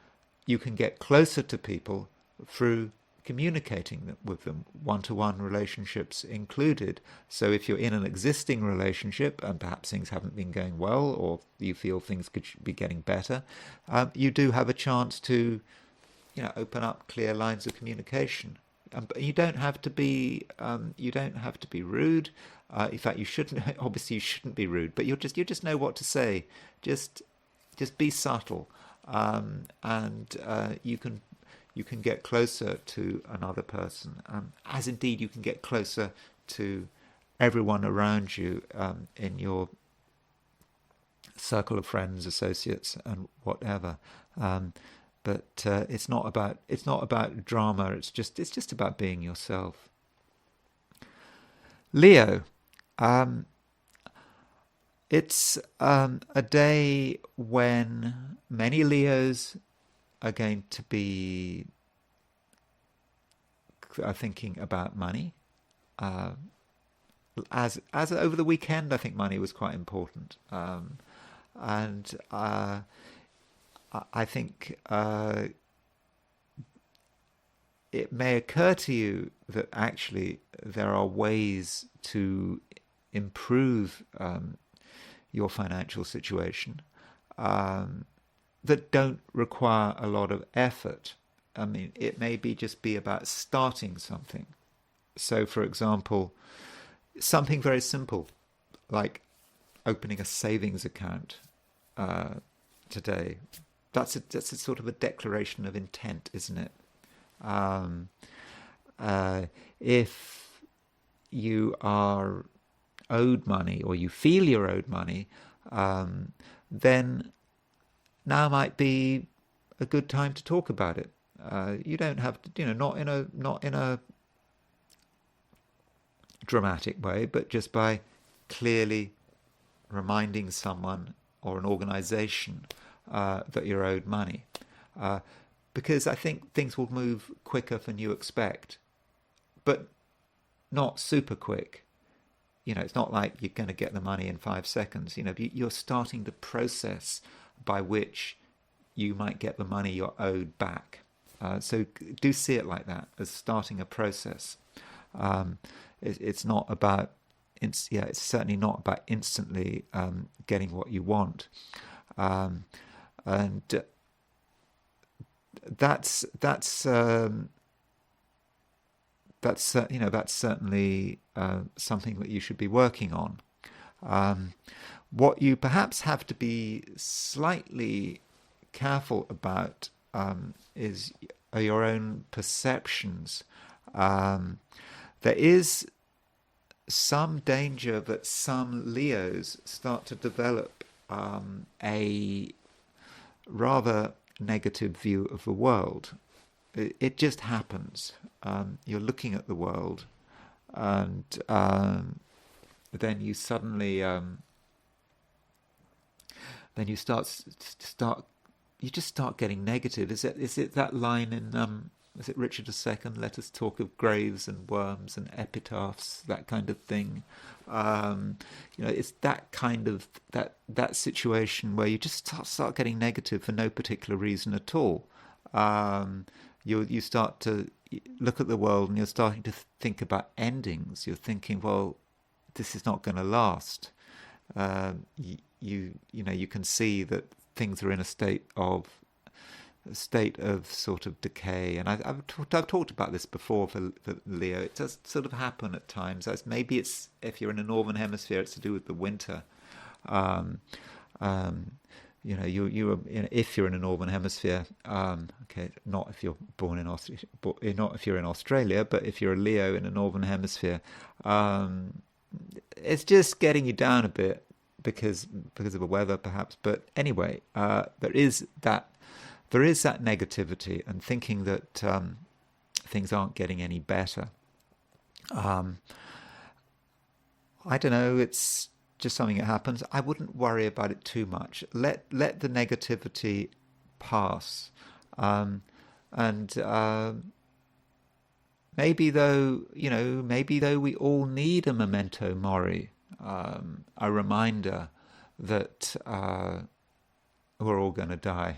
you can get closer to people through communicating with them, one-to-one relationships included. So if you're in an existing relationship and perhaps things haven't been going well, or you feel things could be getting better, you do have a chance to open up clear lines of communication. But you don't have to be rude. In fact, you shouldn't. Obviously, you shouldn't be rude. But you just know what to say. Just be subtle, and you can get closer to another person, as indeed you can get closer to everyone around you, in your circle of friends, associates, and whatever. But it's not about drama. It's just about being yourself. Leo. It's a day when many Leos are going to be thinking about money. As over the weekend, I think money was quite important, and I think it may occur to you that actually there are ways to improve your financial situation that don't require a lot of effort. I mean, it may just be about starting something. So, for example, something very simple like opening a savings account today. That's a sort of a declaration of intent, isn't it? If you are owed money, or you feel you're owed money, then now might be a good time to talk about it. You don't have to, not in a dramatic way, but just by clearly reminding someone or an organization that you're owed money. Because I think things will move quicker than you expect, but not super quick. It's not like you're going to get the money in 5 seconds. You're starting the process by which you might get the money you're owed back. So do see it like that, as starting a process. It's not about, it's certainly not about instantly getting what you want, and that's certainly something that you should be working on. What you perhaps have to be slightly careful about is your own perceptions. There is some danger that some Leos start to develop a rather negative view of the world. It just happens. You're looking at the world, and then you suddenly, then you you just start getting negative. Is it that line in is it Richard II? Let us talk of graves and worms and epitaphs, that kind of thing. It's that kind of that situation where you just start getting negative for no particular reason at all. You start to look at the world and you're starting to think about endings. You're thinking, well, this is not going to last. You can see that things are in a state of sort of decay, and I've talked about this before for Leo. It does sort of happen at times. As maybe it's, if you're in the northern hemisphere, it's to do with the winter. If you're in the northern hemisphere, okay, not if you're born in Australia, not if you're in Australia, but if you're a Leo in the northern hemisphere, it's just getting you down a bit because of the weather, perhaps. But anyway, there is that negativity and thinking that things aren't getting any better. I don't know. It's just something that happens. I wouldn't worry about it too much. Let the negativity pass, and maybe though we all need a memento mori, a reminder that we're all going to die.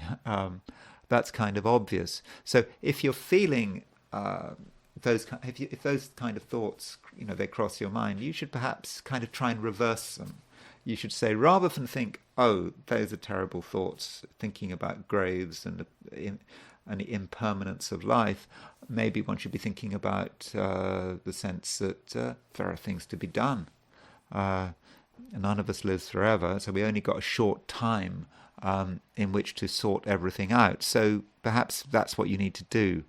That's kind of obvious. So if you're feeling if those kind of thoughts, they cross your mind, you should perhaps kind of try and reverse them. You should say, rather than think, oh, those are terrible thoughts, thinking about graves and the impermanence of life, maybe one should be thinking about the sense that there are things to be done. None of us lives forever, so we only got a short time in which to sort everything out. So perhaps that's what you need to do.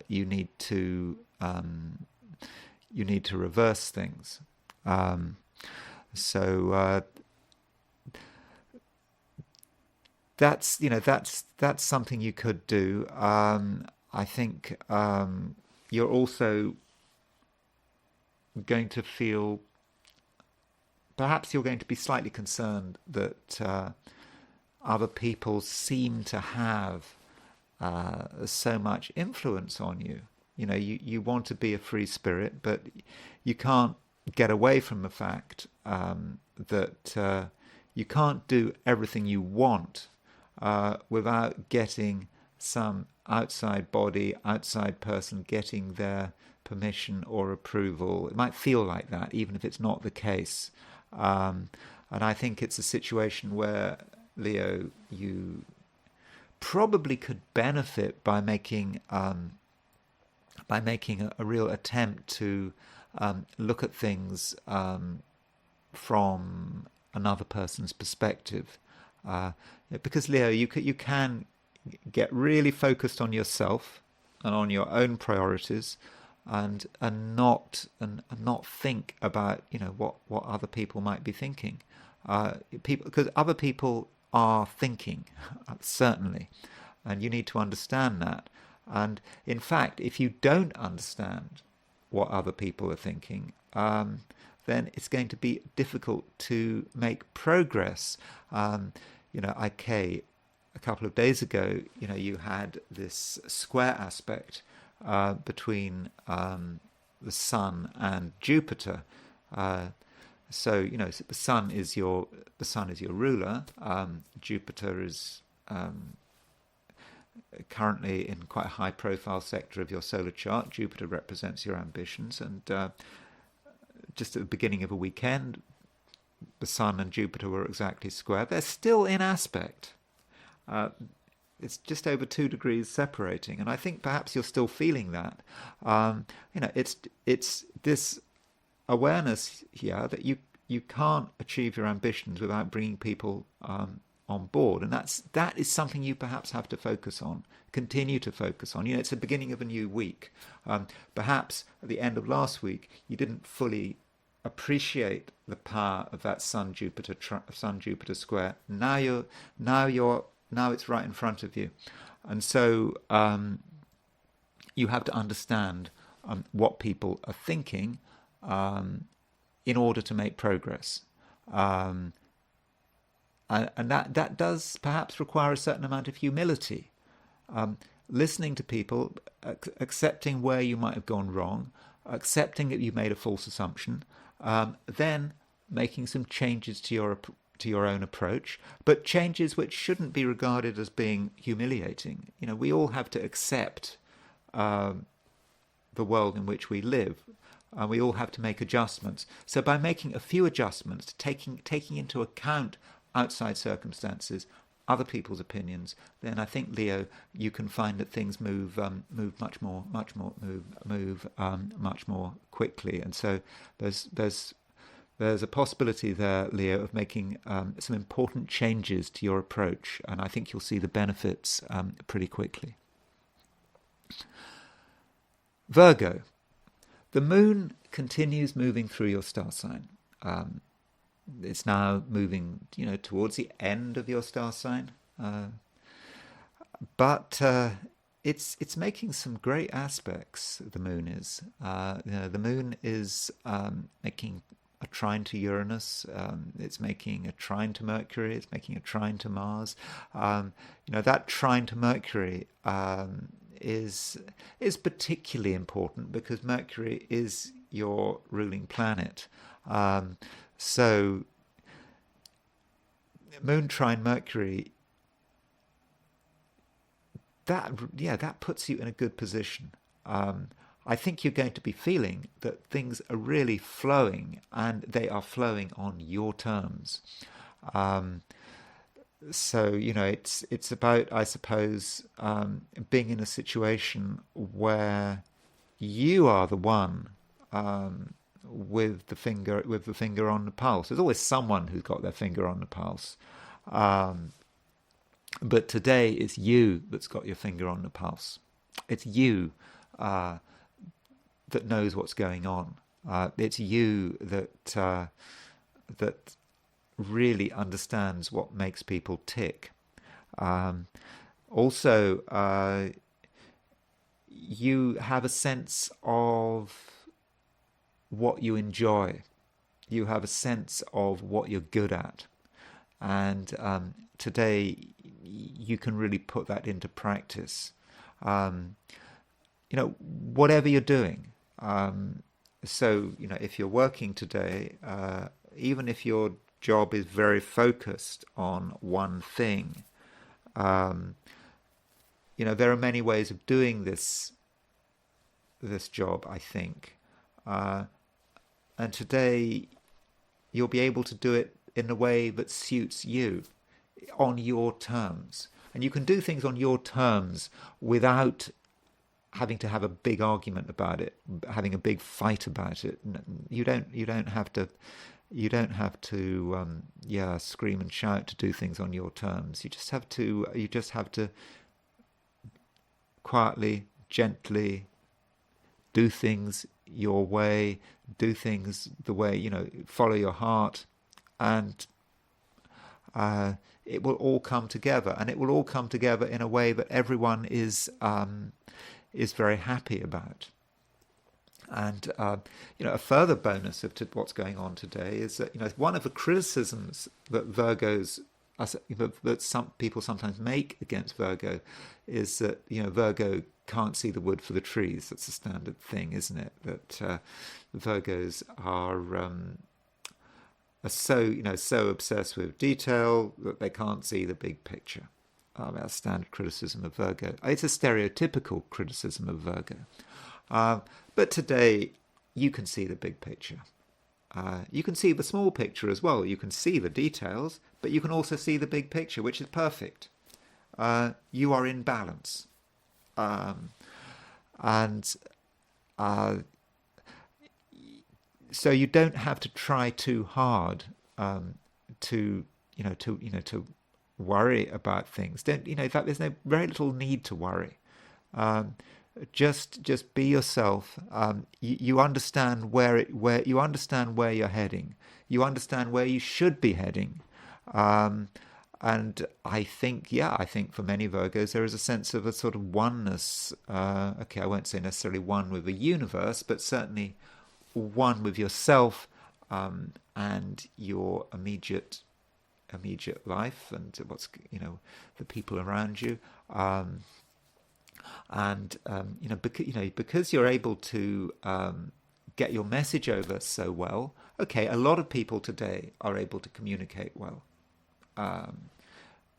You need to reverse things. So that's something you could do. I think you're also going to feel, perhaps you're going to be slightly concerned that other people seem to have so much influence on you. You want to be a free spirit, but you can't get away from the fact that you can't do everything you want without getting some outside body, outside person getting their permission or approval. It might feel like that, even if it's not the case. And I think it's a situation where, Leo, you probably could benefit by making a real attempt to look at things from another person's perspective. Because, Leo, you can get really focused on yourself and on your own priorities, and not think about what other people might be thinking. Because other people are thinking, certainly, and you need to understand that. And in fact, if you don't understand what other people are thinking, then it's going to be difficult to make progress. A couple of days ago, you had this square aspect between the Sun and Jupiter. So the Sun is your ruler. Jupiter is currently in quite a high-profile sector of your solar chart. Jupiter represents your ambitions, and just at the beginning of a weekend, the Sun and Jupiter were exactly square. They're still in aspect. It's just over 2 degrees separating, and I think perhaps you're still feeling that. It's this awareness here that you can't achieve your ambitions without bringing people on board, and that is something you perhaps have to focus on, continue to focus on. It's the beginning of a new week. Perhaps at the end of last week you didn't fully appreciate the power of that Sun Jupiter square. Now it's right in front of you, and so you have to understand what people are thinking in order to make progress. And that does perhaps require a certain amount of humility. Listening to people, accepting where you might have gone wrong, accepting that you made a false assumption, then making some changes to your own approach, but changes which shouldn't be regarded as being humiliating. We all have to accept the world in which we live. We all have to make adjustments. So by making a few adjustments, taking into account outside circumstances, other people's opinions, then I think, Leo, you can find that things move much more quickly. And so there's a possibility there, Leo, of making some important changes to your approach, and I think you'll see the benefits pretty quickly. Virgo. The moon continues moving through your star sign. It's now moving, towards the end of your star sign, but it's making some great aspects. The moon is. The moon is making a trine to Uranus. It's making a trine to Mercury. It's making a trine to Mars. That trine to Mercury is particularly important because Mercury is your ruling planet. So moon trine Mercury, that puts you in a good position. I think you're going to be feeling that things are really flowing, and they are flowing on your terms. So it's about, I suppose, being in a situation where you are the one with the finger on the pulse. There's always someone who's got their finger on the pulse, but today it's you that's got your finger on the pulse. It's you that knows what's going on. It's you that really understands what makes people tick. Also, you have a sense of what you enjoy. You have a sense of what you're good at. And today, you can really put that into practice. Whatever you're doing. So, if you're working today, even if your job is very focused on one thing, there are many ways of doing this job, I think. And today, you'll be able to do it in a way that suits you, on your terms. And you can do things on your terms without having to have a big argument about it, having a big fight about it. You don't have to scream and shout to do things on your terms. You just have to quietly, gently do things your way, do things the way, follow your heart, and it will all come together, and it will all come together in a way that everyone is very happy about. And a further bonus of what's going on today is that one of the criticisms that that some people sometimes make against Virgo is that Virgo can't see the wood for the trees. That's a standard thing, isn't it? That Virgos are so obsessed with detail that they can't see the big picture. That's standard criticism of Virgo. It's a stereotypical criticism of Virgo. But today, you can see the big picture. You can see the small picture as well. You can see the details, but you can also see the big picture, which is perfect. You are in balance. So you don't have to try too hard to worry about things. In fact, there's very little need to worry. Just be yourself. You understand where you understand where you're heading. You understand where you should be heading. And I think for many Virgos there is a sense of a sort of oneness. I won't say necessarily one with the universe, but certainly one with yourself and your immediate life and what's the people around you. Because you're able to get your message over so well. Okay, a lot of people today are able to communicate well,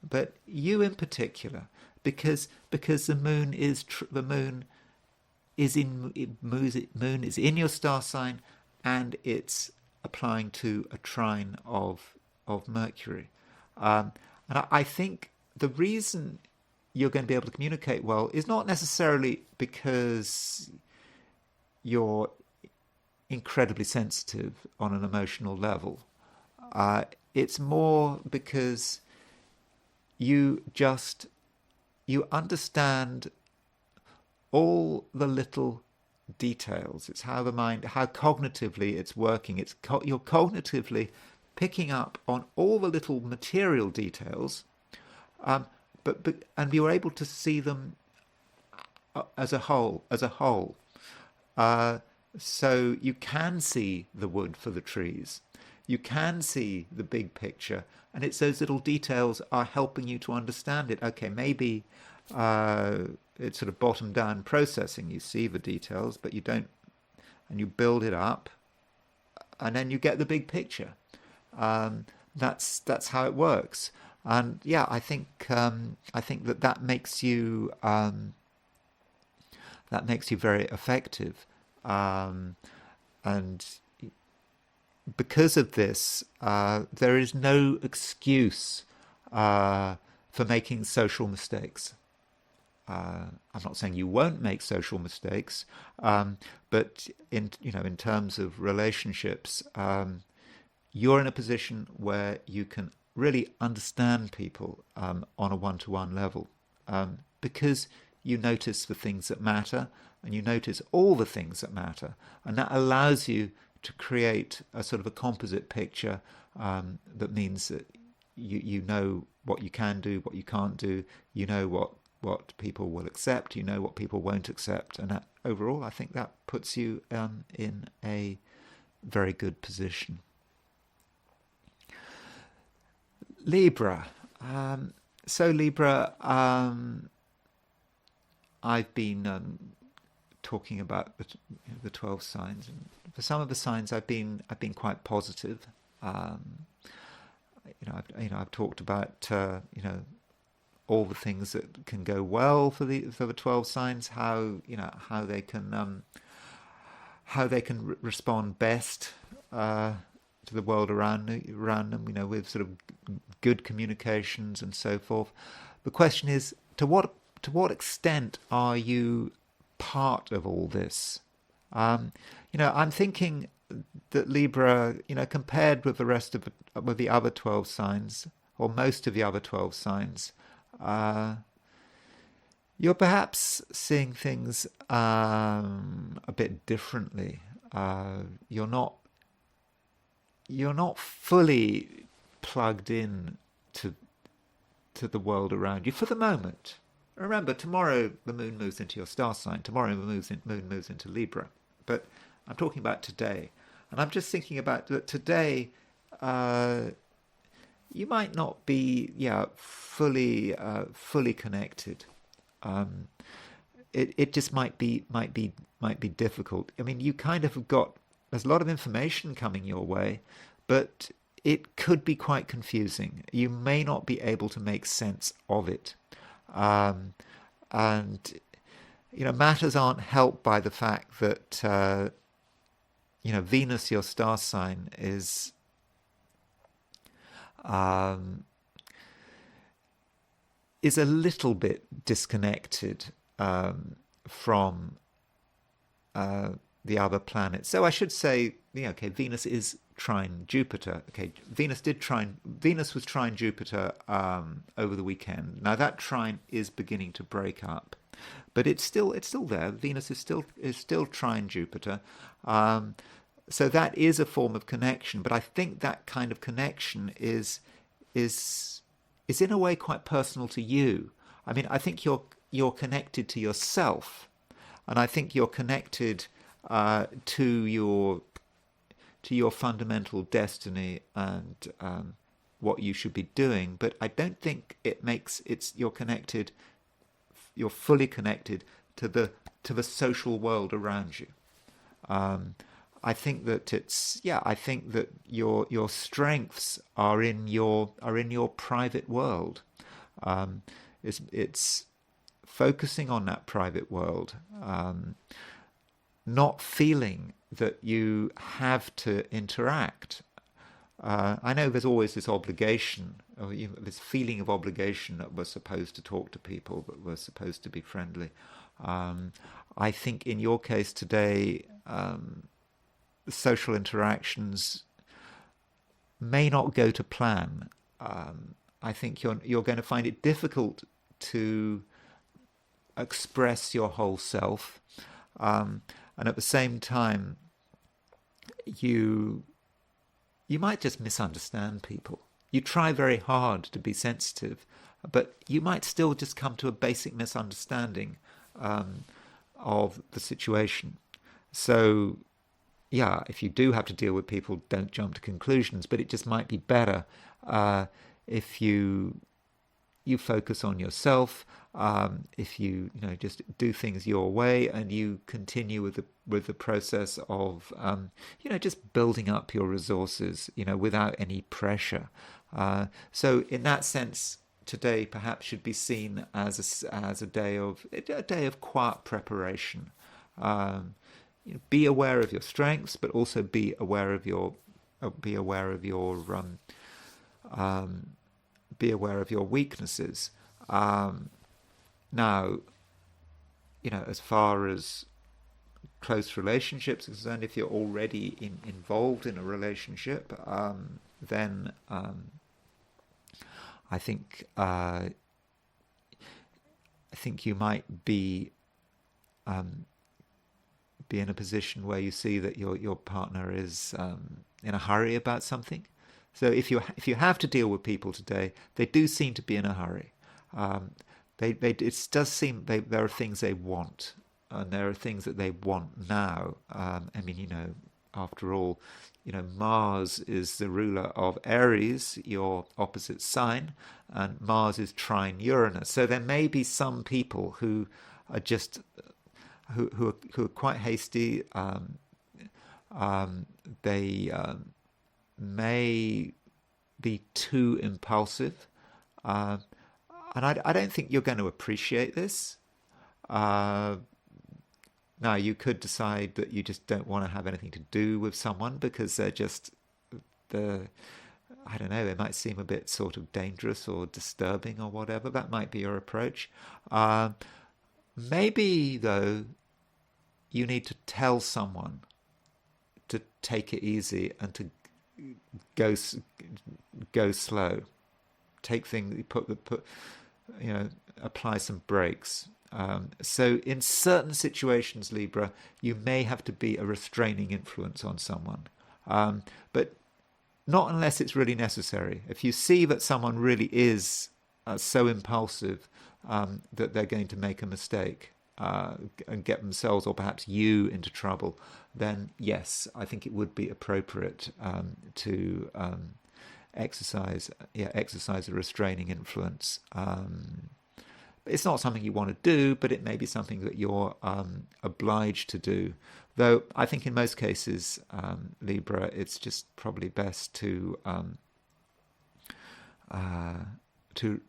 but you in particular, because the moon is in your star sign, and it's applying to a trine of Mercury, and I think the reason you're going to be able to communicate well is not necessarily because you're incredibly sensitive on an emotional level. It's more because you understand all the little details. It's how the mind, how cognitively it's working. You're cognitively picking up on all the little material details, and you're able to see them as a whole. So you can see the wood for the trees. You can see the big picture, and it's those little details are helping you to understand it. Okay, maybe it's sort of bottom down processing. You see the details, but you don't, and you build it up, and then you get the big picture. That's how it works. And yeah, I think that makes you very effective, and because of this, there is no excuse for making social mistakes. I'm not saying you won't make social mistakes, but in terms of relationships, you're in a position where you can really understand people on a one-to-one level, because you notice the things that matter, and you notice all the things that matter, and that allows you to create a sort of a composite picture that means that you know what you can do, what you can't do, you know what people will accept, you know what people won't accept, and that, overall, I think that puts you in a very good position. Libra. So Libra, I've been talking about the 12 signs, and for some of the signs, I've been quite positive. I've talked about all the things that can go well for the 12 signs, how they can respond best to the world around them, with sort of good communications and so forth. The question is, to what extent are you part of all this? I'm thinking that Libra, compared with the rest of with the other 12 signs, or most of the other 12 signs, you're perhaps seeing things a bit differently. You're not fully plugged in to the world around you for the moment. Remember, tomorrow the moon moves into your star sign. Tomorrow the moon moves into Libra. But I'm talking about today. And I'm just thinking about that today, you might not be fully connected. It just might be difficult. I mean, you kind of have got, there's a lot of information coming your way, but it could be quite confusing. You may not be able to make sense of it. And matters aren't helped by the fact that Venus, your star sign, is a little bit disconnected from the other planets. So I should say, Venus is trine Jupiter. Okay, Venus was trine Jupiter over the weekend. Now that trine is beginning to break up, but it's still there. Venus is still trine Jupiter. So that is a form of connection, but I think that kind of connection is in a way quite personal to you. I mean, I think you're connected to yourself, and I think you're connected to your fundamental destiny and what you should be doing. But I don't think you're fully connected to the social world around you. I think that your strengths are in your private world. It's focusing on that private world, not feeling that you have to interact. I know there's always this obligation, or this feeling of obligation that we're supposed to talk to people, that we're supposed to be friendly. I think in your case today, social interactions may not go to plan. I think you're going to find it difficult to express your whole self, and at the same time, you might just misunderstand people. You try very hard to be sensitive, but you might still just come to a basic misunderstanding of the situation. So, if you do have to deal with people, don't jump to conclusions, but it just might be better if you focus on yourself, if you just do things your way, and you continue with the process of just building up your resources, without any pressure. So in that sense, today perhaps should be seen as a day of quiet preparation. Be aware of your strengths, but also be aware of your weaknesses. Now, as far as close relationships are concerned, if you're already involved in a relationship, then I think you might be be in a position where you see that your partner is in a hurry about something. So if you have to deal with people today, they do seem to be in a hurry. It does seem there are things they want, and there are things that they want now. I mean, after all, Mars is the ruler of Aries, your opposite sign, and Mars is trine Uranus. So there may be some people who are just who are quite hasty. They may be too impulsive, and I don't think you're going to appreciate this. Now, you could decide that you just don't want to have anything to do with someone because they're just I don't know, it might seem a bit sort of dangerous or disturbing or whatever. That might be your approach. Maybe, though, you need to tell someone to take it easy and to go slow. Take things, apply some brakes. So in certain situations, Libra, you may have to be a restraining influence on someone, but not unless it's really necessary. If you see that someone really is so impulsive that they're going to make a mistake and get themselves or perhaps you into trouble, then yes, I think it would be appropriate to exercise a restraining influence. It's not something you want to do, but it may be something that you're obliged to do. Though I think in most cases, Libra, it's just probably best to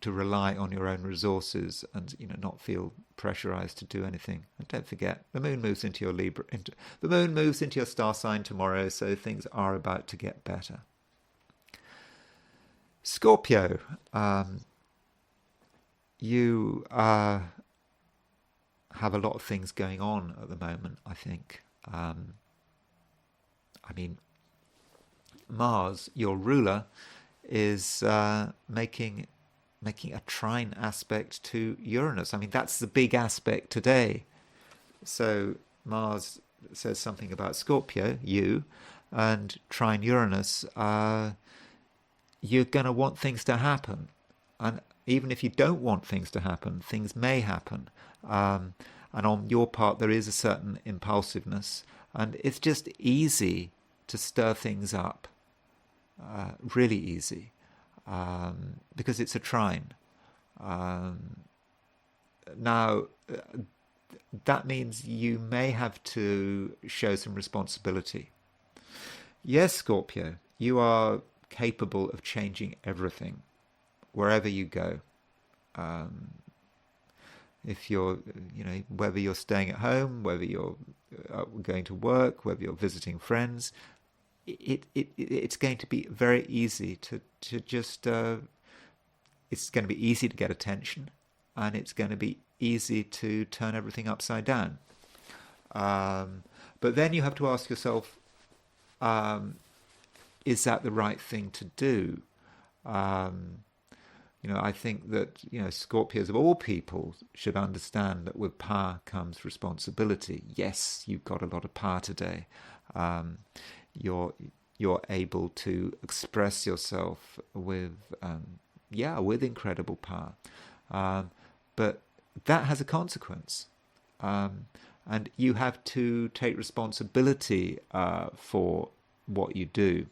rely on your own resources and not feel pressurized to do anything. And don't forget, the moon moves into your the moon moves into your star sign tomorrow, so things are about to get better. Scorpio. You have a lot of things going on at the moment, I think. I mean, Mars, your ruler, is making a trine aspect to Uranus. I mean, that's the big aspect today. So Mars says something about Scorpio, you, and trine Uranus. You're going to want things to happen. And even if you don't want things to happen, things may happen. And on your part, there is a certain impulsiveness. And it's just easy to stir things up. Really easy. Because it's a trine. Now, that means you may have to show some responsibility. Yes, Scorpio, you are capable of changing everything. Wherever you go, if you're, whether you're staying at home, whether you're going to work, whether you're visiting friends, it's going to be very easy to just. It's going to be easy to get attention, and it's going to be easy to turn everything upside down. But then you have to ask yourself, is that the right thing to do? I think that, Scorpios of all people should understand that with power comes responsibility. Yes, you've got a lot of power today. You're able to express yourself with incredible power. But that has a consequence. And you have to take responsibility for what you do.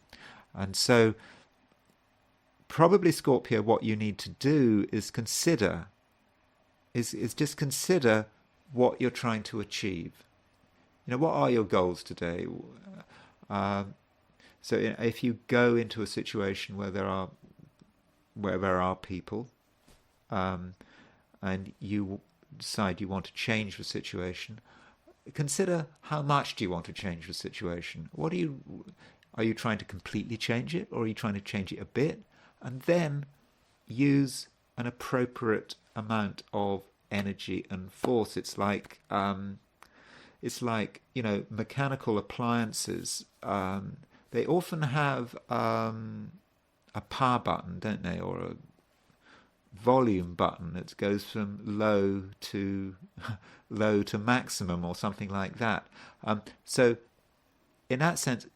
And so probably, Scorpio, what you need to do is just consider what you're trying to achieve. What are your goals today? So if you go into a situation where there are people, and you decide you want to change the situation, consider how much do you want to change the situation. Are you trying to completely change it, or are you trying to change it a bit? And then use an appropriate amount of energy and force. It's like mechanical appliances. They often have a power button, don't they, or volume button that goes from low to low to maximum or something like that. So in that sense,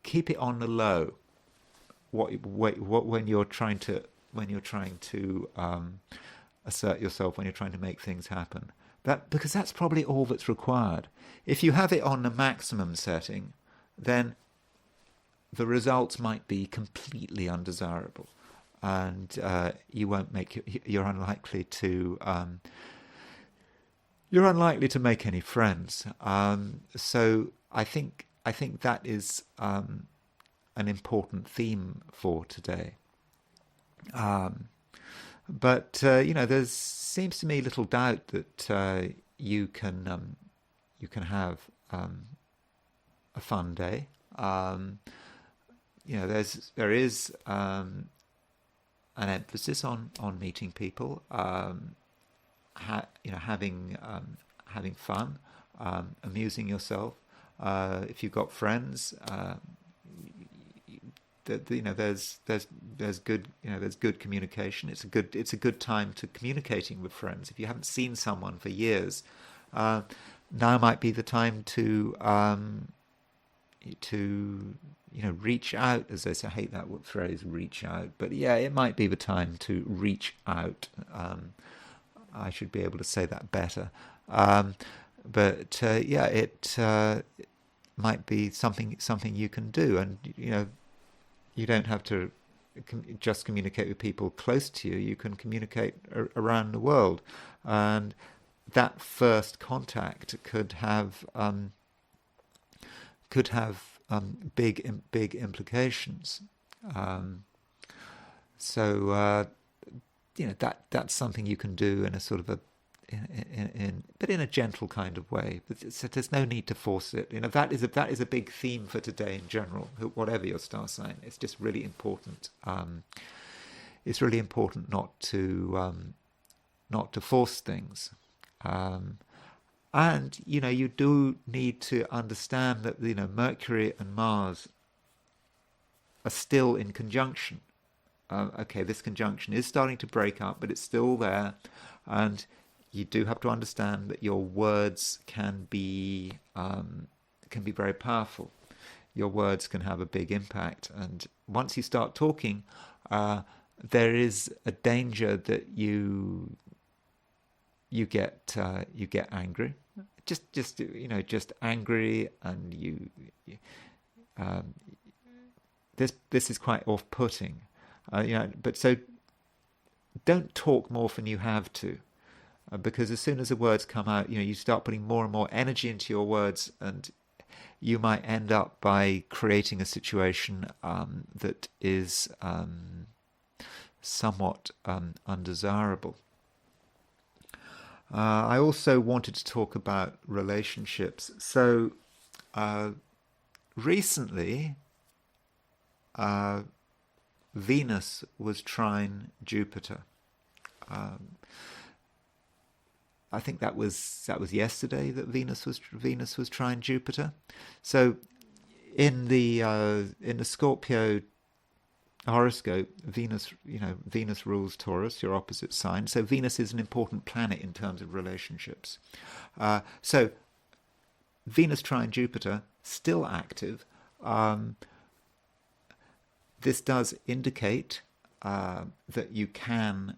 keep it on the low. When you're trying to assert yourself, when you're trying to make things happen, because that's probably all that's required. If you have it on the maximum setting, then the results might be completely undesirable, and you're unlikely to make any friends. So I think that is an important theme for today. But there seems to me little doubt that you can have a fun day. There is an emphasis on meeting people, having fun, amusing yourself. If you've got friends, there's good communication. It's a good time to communicating with friends. If you haven't seen someone for years, now might be the time to reach out, as they say. I hate that phrase, reach out, but yeah, it might be the time to reach out. I should be able to say that better. It might be something you can do, and you don't have to just communicate with people close to you. You can communicate around the world, and that first contact could have big implications. That's something you can do in a sort of but in a gentle kind of way. So there's no need to force it. That is a big theme for today in general. Whatever your star sign, it's just really important. It's really important not to force things. And you do need to understand that Mercury and Mars are still in conjunction. Okay, this conjunction is starting to break up, but it's still there, and you do have to understand that your words can be very powerful. Your words can have a big impact, and once you start talking, there is a danger that you get angry, just angry, and this is quite off-putting, But so don't talk more than you have to. Because as soon as the words come out, you start putting more and more energy into your words, and you might end up by creating a situation that is somewhat undesirable. I also wanted to talk about relationships. So recently, Venus was trine Jupiter. I think that was yesterday that Venus was trine Jupiter. So in the Scorpio horoscope, Venus rules Taurus, your opposite sign. So Venus is an important planet in terms of relationships. So Venus trine Jupiter, still active. This does indicate that you can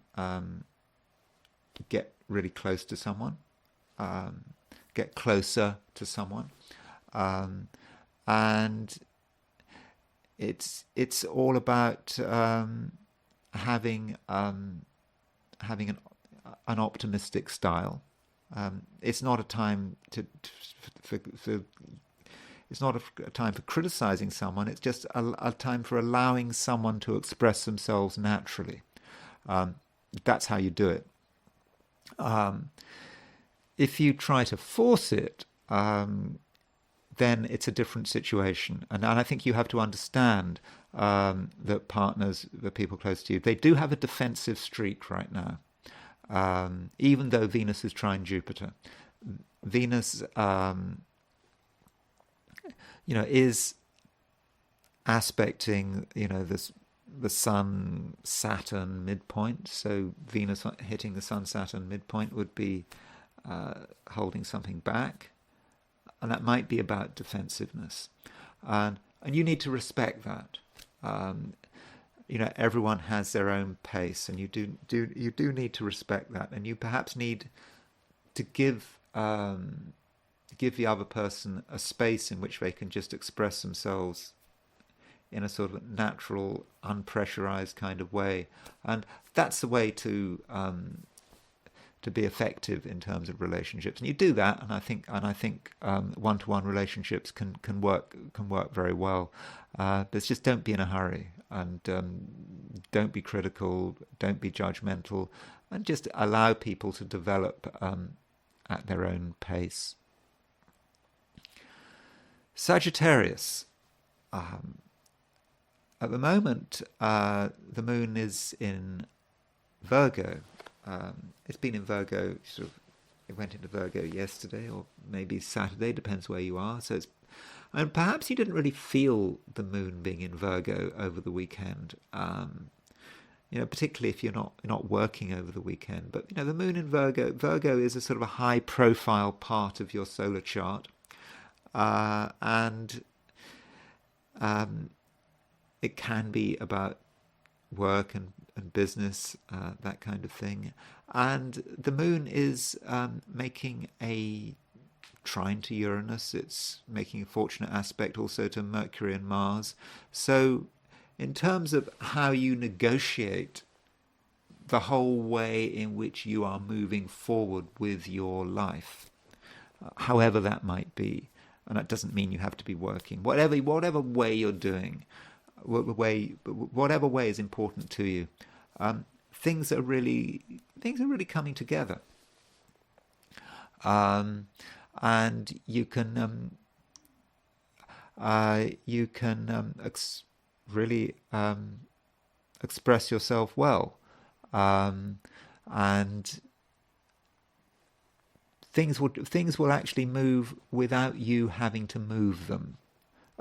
get really close to someone, get closer to someone, and it's all about having an optimistic style. It's not a time it's not a time for criticizing someone. It's just a time for allowing someone to express themselves naturally. That's how you do it. If you try to force it, then it's a different situation. And I think you have to understand that partners, the people close to you, they do have a defensive streak right now. Even though Venus is trine Jupiter. Venus, is aspecting, this the Sun Saturn midpoint. So Venus hitting the Sun Saturn midpoint would be holding something back, and that might be about defensiveness, and you need to respect that. Everyone has their own pace, and you do need to respect that, and you perhaps need to give the other person a space in which they can just express themselves in a sort of natural, unpressurized kind of way, and that's the way to be effective in terms of relationships. And you do that, and I think one-to-one relationships can work very well. But just don't be in a hurry, and don't be critical, don't be judgmental, and just allow people to develop at their own pace. Sagittarius. At the moment, the moon is in Virgo. It's been in Virgo, it went into Virgo yesterday or maybe Saturday, depends where you are. And perhaps you didn't really feel the moon being in Virgo over the weekend, particularly if you're not working over the weekend. But, the moon in Virgo is a sort of a high-profile part of your solar chart. And it can be about work and business, that kind of thing. And the moon is making a trine to Uranus. It's making a fortunate aspect also to Mercury and Mars. So in terms of how you negotiate the whole way in which you are moving forward with your life, however that might be, and that doesn't mean you have to be working, whatever way you're doing, whatever way is important to you, things are really coming together, and you can really express yourself well, and things will actually move without you having to move them.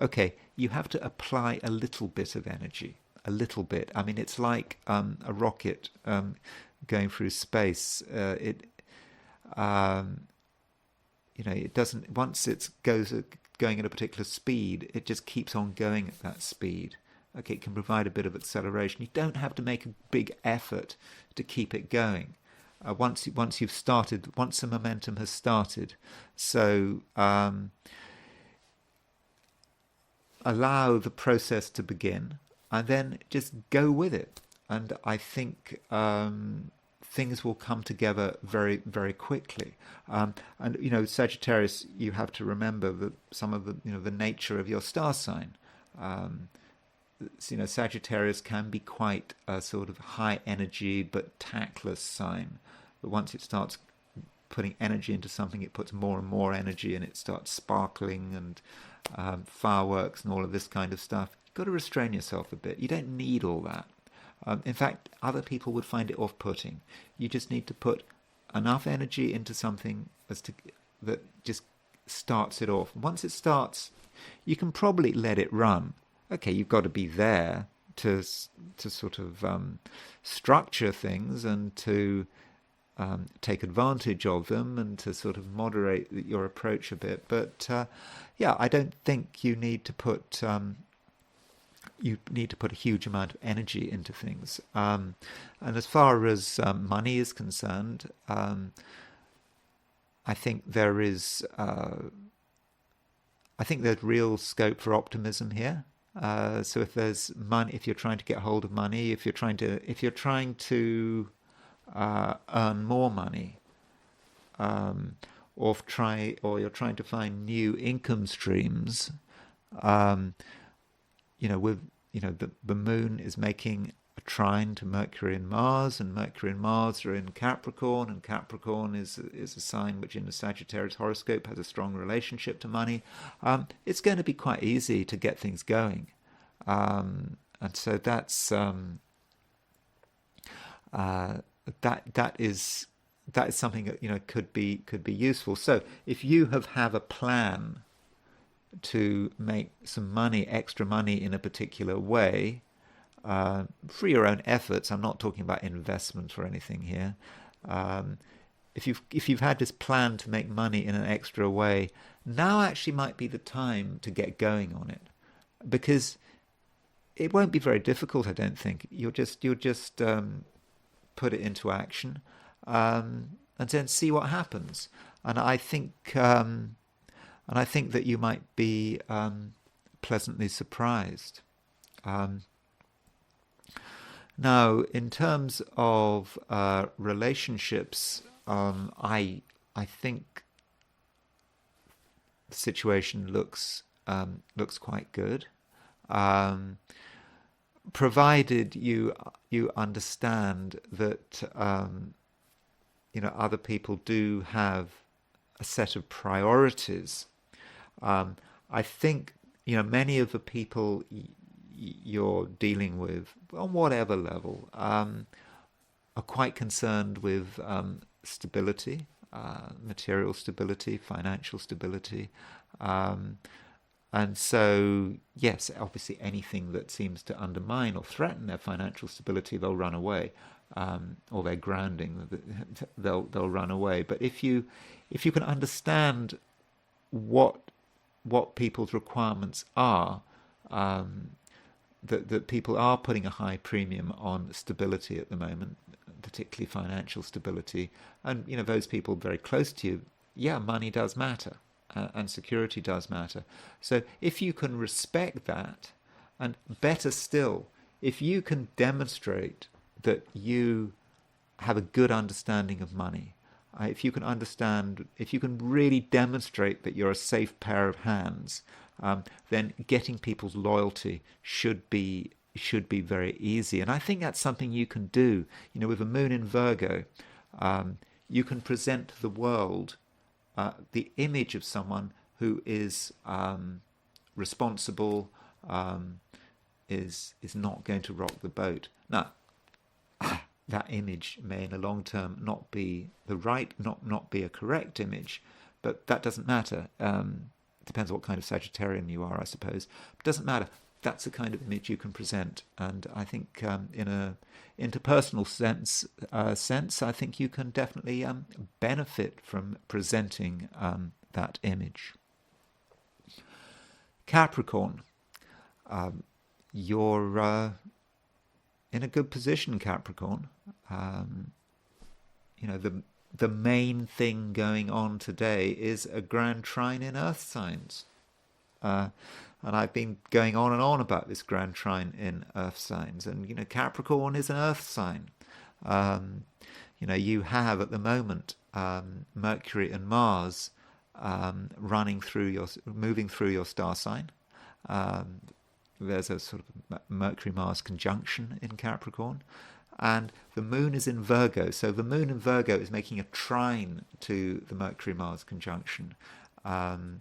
Okay, you have to apply a little bit of energy, a little bit. I mean, it's like a rocket going through space. It doesn't, once it goes going at a particular speed, it just keeps on going at that speed. Okay, it can provide a bit of acceleration. You don't have to make a big effort to keep it going. Once you've started, once the momentum has started, so allow the process to begin, and then just go with it. And I think things will come together very, very quickly. And Sagittarius, you have to remember that some of the nature of your star sign. Sagittarius can be quite a sort of high energy but tactless sign. But once it starts putting energy into something, it puts more and more energy, and it starts sparkling and fireworks and all of this kind of stuff. You've got to restrain yourself a bit. You don't need all that. In fact, other people would find it off-putting. You just need to put enough energy into something that just starts it off. Once it starts, you can probably let it run. Okay, you've got to be there to sort of structure things and to take advantage of them and to sort of moderate your approach a bit. But I don't think you need to put a huge amount of energy into things. And as far as money is concerned, I think there's real scope for optimism here. So if there's money, if you're trying to get hold of money, if you're trying to earn more money, or you're trying to find new income streams, the moon is making a trine to Mercury and Mars are in Capricorn, and Capricorn is a sign which in the Sagittarius horoscope has a strong relationship to money. It's going to be quite easy to get things going, and so that's that is something that could be useful. So if you have a plan to make some money, extra money in a particular way, for your own efforts. I'm not talking about investment or anything here. Um, if you've had this plan to make money in an extra way, now actually might be the time to get going on it, because it won't be very difficult. I don't think you'll just put it into action, and then see what happens. And I think that you might be pleasantly surprised. Um, Now, in terms of relationships, I think the situation looks quite good, um, provided you understand that other people do have a set of priorities. I think many of the people you're dealing with on whatever level are quite concerned with stability, material stability, financial stability. Um, and so, yes, obviously anything that seems to undermine or threaten their financial stability, they'll run away, or their grounding, they'll run away. But if you can understand what people's requirements are, um, that people are putting a high premium on stability at the moment, particularly financial stability, and those people very close to you, yeah, money does matter, and security does matter. So if you can respect that, and better still, if you can demonstrate that you have a good understanding of money, if you can really demonstrate that you're a safe pair of hands, then getting people's loyalty should be very easy. And I think that's something you can do. With a moon in Virgo, you can present to the world the image of someone who is responsible, is not going to rock the boat. Now, that image may in the long term not be not be a correct image, but that doesn't matter. Depends what kind of Sagittarian you are, I suppose. It doesn't matter. That's the kind of image you can present, and I think in a interpersonal sense, I think you can definitely benefit from presenting that image. Capricorn, you're in a good position, Capricorn. The main thing going on today is a Grand Trine in Earth signs. And I've been going on and on about this Grand Trine in Earth signs. And, Capricorn is an Earth sign. You have at the moment Mercury and Mars moving through your star sign. There's a sort of Mercury-Mars conjunction in Capricorn. And the moon is in Virgo. So the moon in Virgo is making a trine to the Mercury-Mars conjunction. And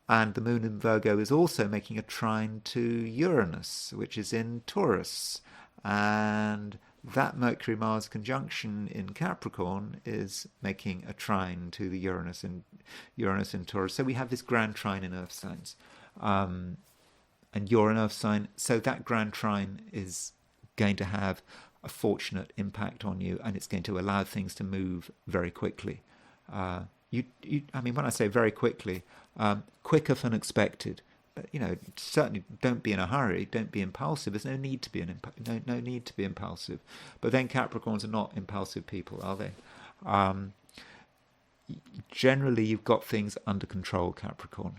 the moon in Virgo is also making a trine to Uranus, which is in Taurus. And that Mercury-Mars conjunction in Capricorn is making a trine to the Uranus in Taurus. So we have this Grand Trine in Earth signs. And you're an Earth sign. So that Grand Trine is going to have a fortunate impact on you, and it's going to allow things to move very quickly. I mean, when I say very quickly, quicker than expected. But certainly don't be in a hurry. Don't be impulsive. There's no need to be no need to be impulsive. But then Capricorns are not impulsive people, are they? Generally, you've got things under control, Capricorn,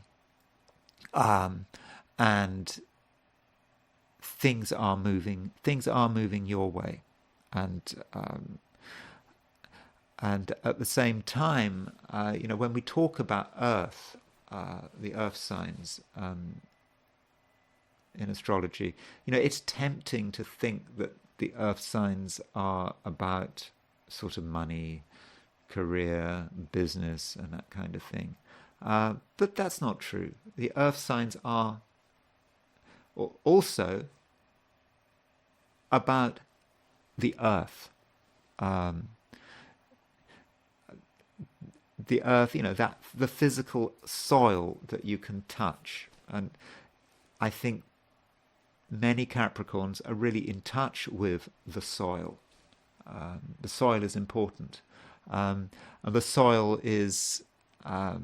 and things are moving your way, and at the same time, when we talk about Earth, the Earth signs in astrology, it's tempting to think that the Earth signs are about sort of money, career, business, and that kind of thing. But that's not true. The Earth signs are also about the Earth. The Earth, that the physical soil that you can touch. And I think many Capricorns are really in touch with the soil. The soil is important, and the soil is the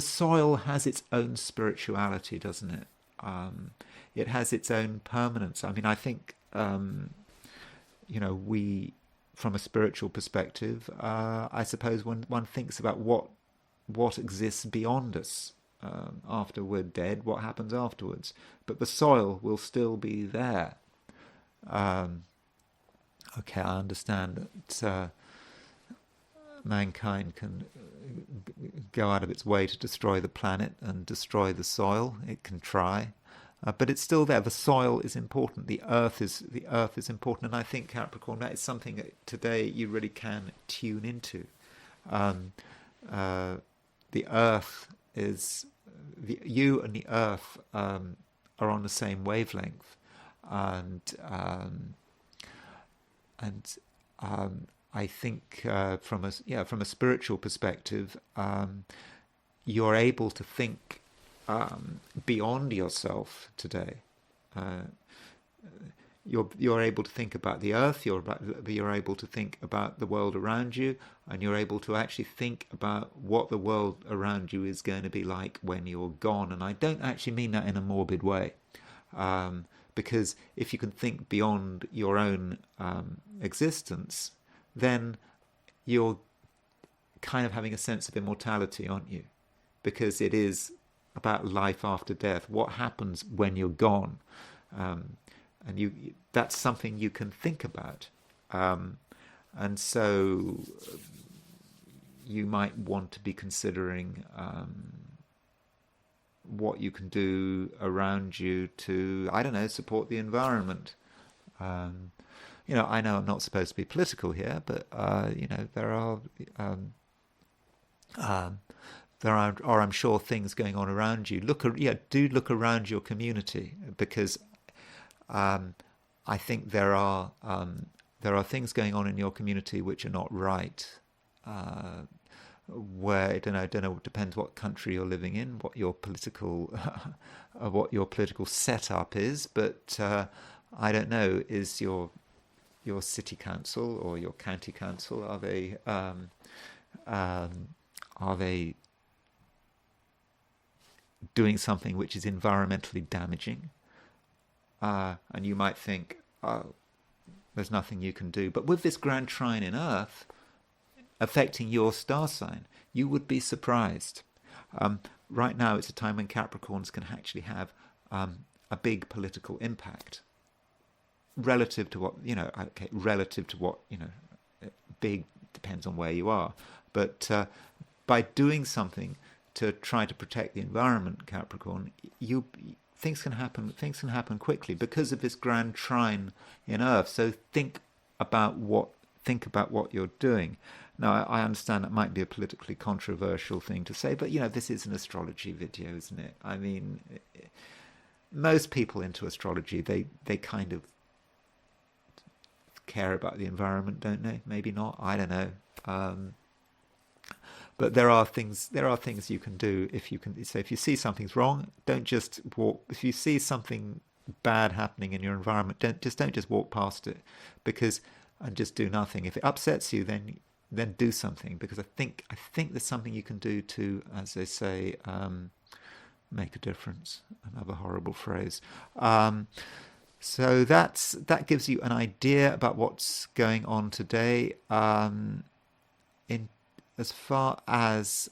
soil has its own spirituality, doesn't it? It has its own permanence. I mean, I think we, from a spiritual perspective, I suppose when one thinks about what exists beyond us after we're dead, what happens afterwards, but the soil will still be there. Okay, I understand that mankind can go out of its way to destroy the planet and destroy the soil. It can try, but it's still there. The soil is important. The earth is important, and I think Capricorn, that is something that today you really can tune into. The earth is you and the earth are on the same wavelength, and I think from a spiritual perspective, you're able to think beyond yourself today. You're able to think about the earth. You're able to think about the world around you, and you're able to actually think about what the world around you is going to be like when you're gone. And I don't actually mean that in a morbid way, because if you can think beyond your own existence, then you're kind of having a sense of immortality, aren't you? Because it is about life after death. What happens when you're gone? And that's something you can think about. And so you might want to be considering what you can do around you to, I don't know, support the environment. I know I'm not supposed to be political here, but there are I'm sure, things going on around you. Do look around your community, because I think there are things going on in your community which are not right. Where I don't know. It depends what country you're living in, what your political setup is. But I don't know. Is your city council or your county council, are they doing something which is environmentally damaging? And you might think, oh, there's nothing you can do. But with this Grand Trine in Earth affecting your star sign, you would be surprised. Right now, it's a time when Capricorns can actually have a big political impact relative to what, big depends on where you are. But by doing something to try to protect the environment, Capricorn, things can happen quickly because of this Grand Trine in Earth. So think about what you're doing. Now, I understand that might be a politically controversial thing to say, but this is an astrology video, isn't it? I mean, most people into astrology, they kind of care about the environment, don't they? Maybe not. I don't know. But there are things you can do if you can. So if you see something's wrong, don't just walk. If you see something bad happening in your environment, don't just walk past it, and just do nothing. If it upsets you, then do something, because I think there's something you can do to, as they say, make a difference. Another horrible phrase. So that gives you an idea about what's going on today. As far as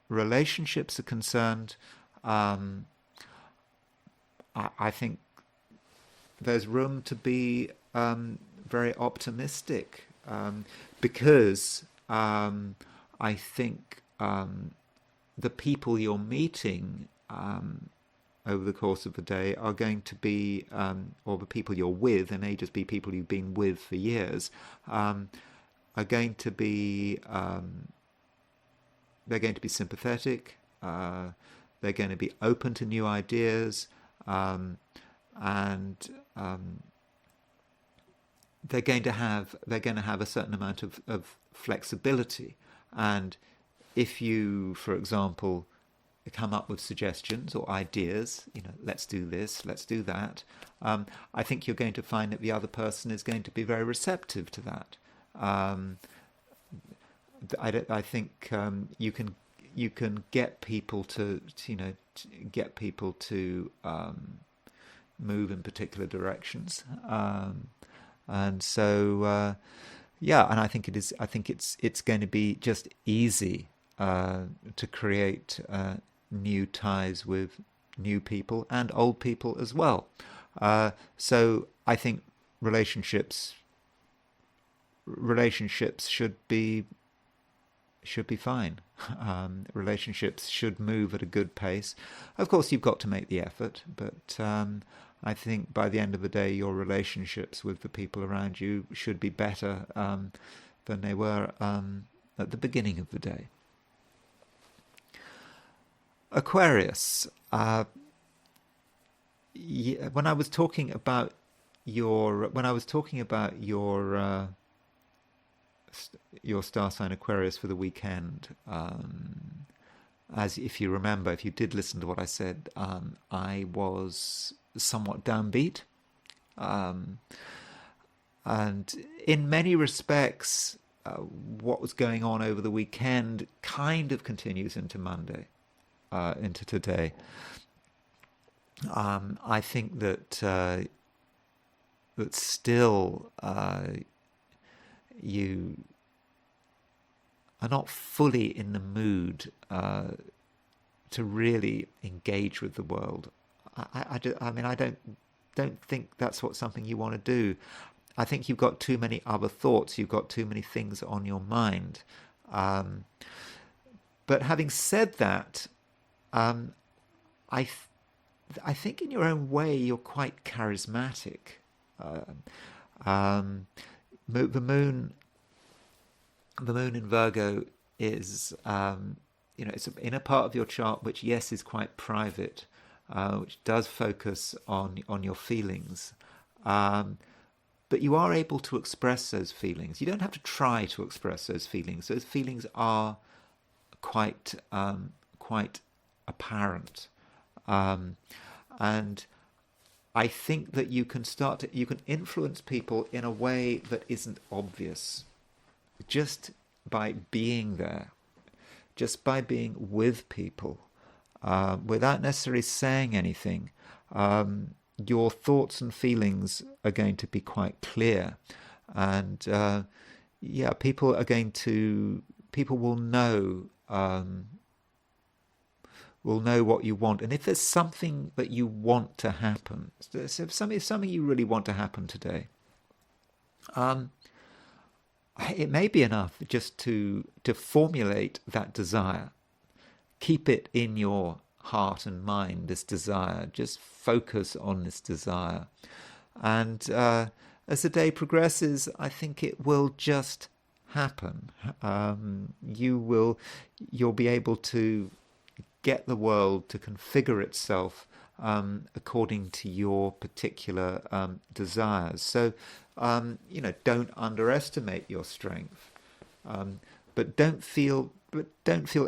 relationships are concerned, I think there's room to be very optimistic, because I think the people you're meeting over the course of the day are going to be, or the people you're with, they may just be people you've been with for years, are going to be, they're going to be sympathetic, they're going to be open to new ideas, and they're going to have a certain amount of flexibility. And if you, for example, come up with suggestions or ideas. Let's do this, let's do that. I think you're going to find that the other person is going to be very receptive to that. I think you can get people to move in particular directions, and so and I think it's going to be just easy to create new ties with new people and old people as well. So I think relationships should be fine. Relationships should move at a good pace. Of course, you've got to make the effort, but I think by the end of the day, your relationships with the people around you should be better than they were at the beginning of the day. Aquarius. When I was talking about your star sign Aquarius for the weekend, as if you remember, if you did listen to what I said, I was somewhat downbeat, and in many respects, what was going on over the weekend kind of continues into Monday, into today. I think that still you are not fully in the mood to really engage with the world. I don't think that's something you want to do. I think you've got too many other thoughts. You've got too many things on your mind. But having said that, I think in your own way you're quite charismatic. The moon in Virgo is, it's in a part of your chart which, yes, is quite private, which does focus on your feelings. But you are able to express those feelings. You don't have to try to express those feelings. Those feelings are quite apparent. And I think that you can influence people in a way that isn't obvious, just by being there, just by being with people, without necessarily saying anything. Your thoughts and feelings are going to be quite clear, and people will know. Will know what you want, and if there's something that you want to happen, so if something you really want to happen today, it may be enough just to formulate that desire, keep it in your heart and mind. This desire, just focus on this desire, and as the day progresses, I think it will just happen. You'll be able to get the world to configure itself according to your particular desires. So, don't underestimate your strength, but don't feel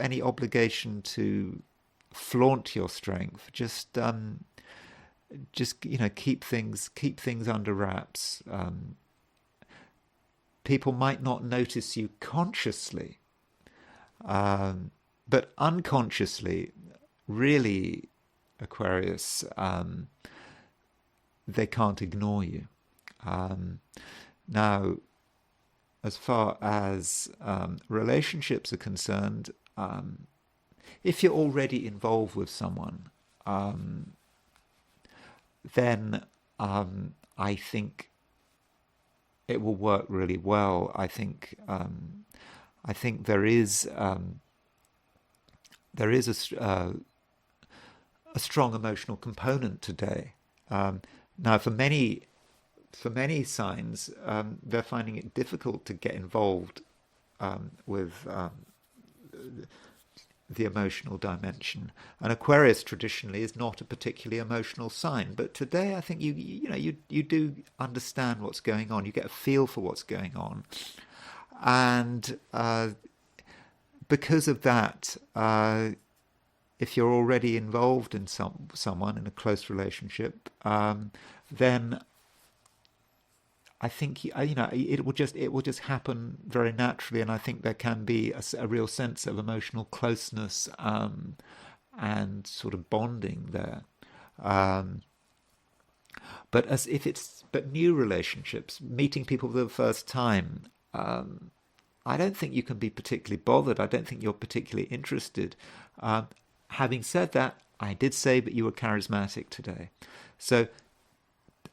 any obligation to flaunt your strength. Just keep things under wraps. People might not notice you consciously. But unconsciously, really, Aquarius, they can't ignore you. Now, as far as relationships are concerned, if you're already involved with someone, then I think it will work really well. I think there is a strong emotional component today. Now, for many signs, they're finding it difficult to get involved with the emotional dimension. And Aquarius traditionally is not a particularly emotional sign, but today I think you do understand what's going on. You get a feel for what's going on, and because of that, if you're already involved in someone in a close relationship, then I think it will just happen very naturally, and I think there can be a real sense of emotional closeness and sort of bonding there. Um, but new relationships, meeting people for the first time, I don't think you can be particularly bothered. I don't think you're particularly interested. Having said that, I did say that you were charismatic today. So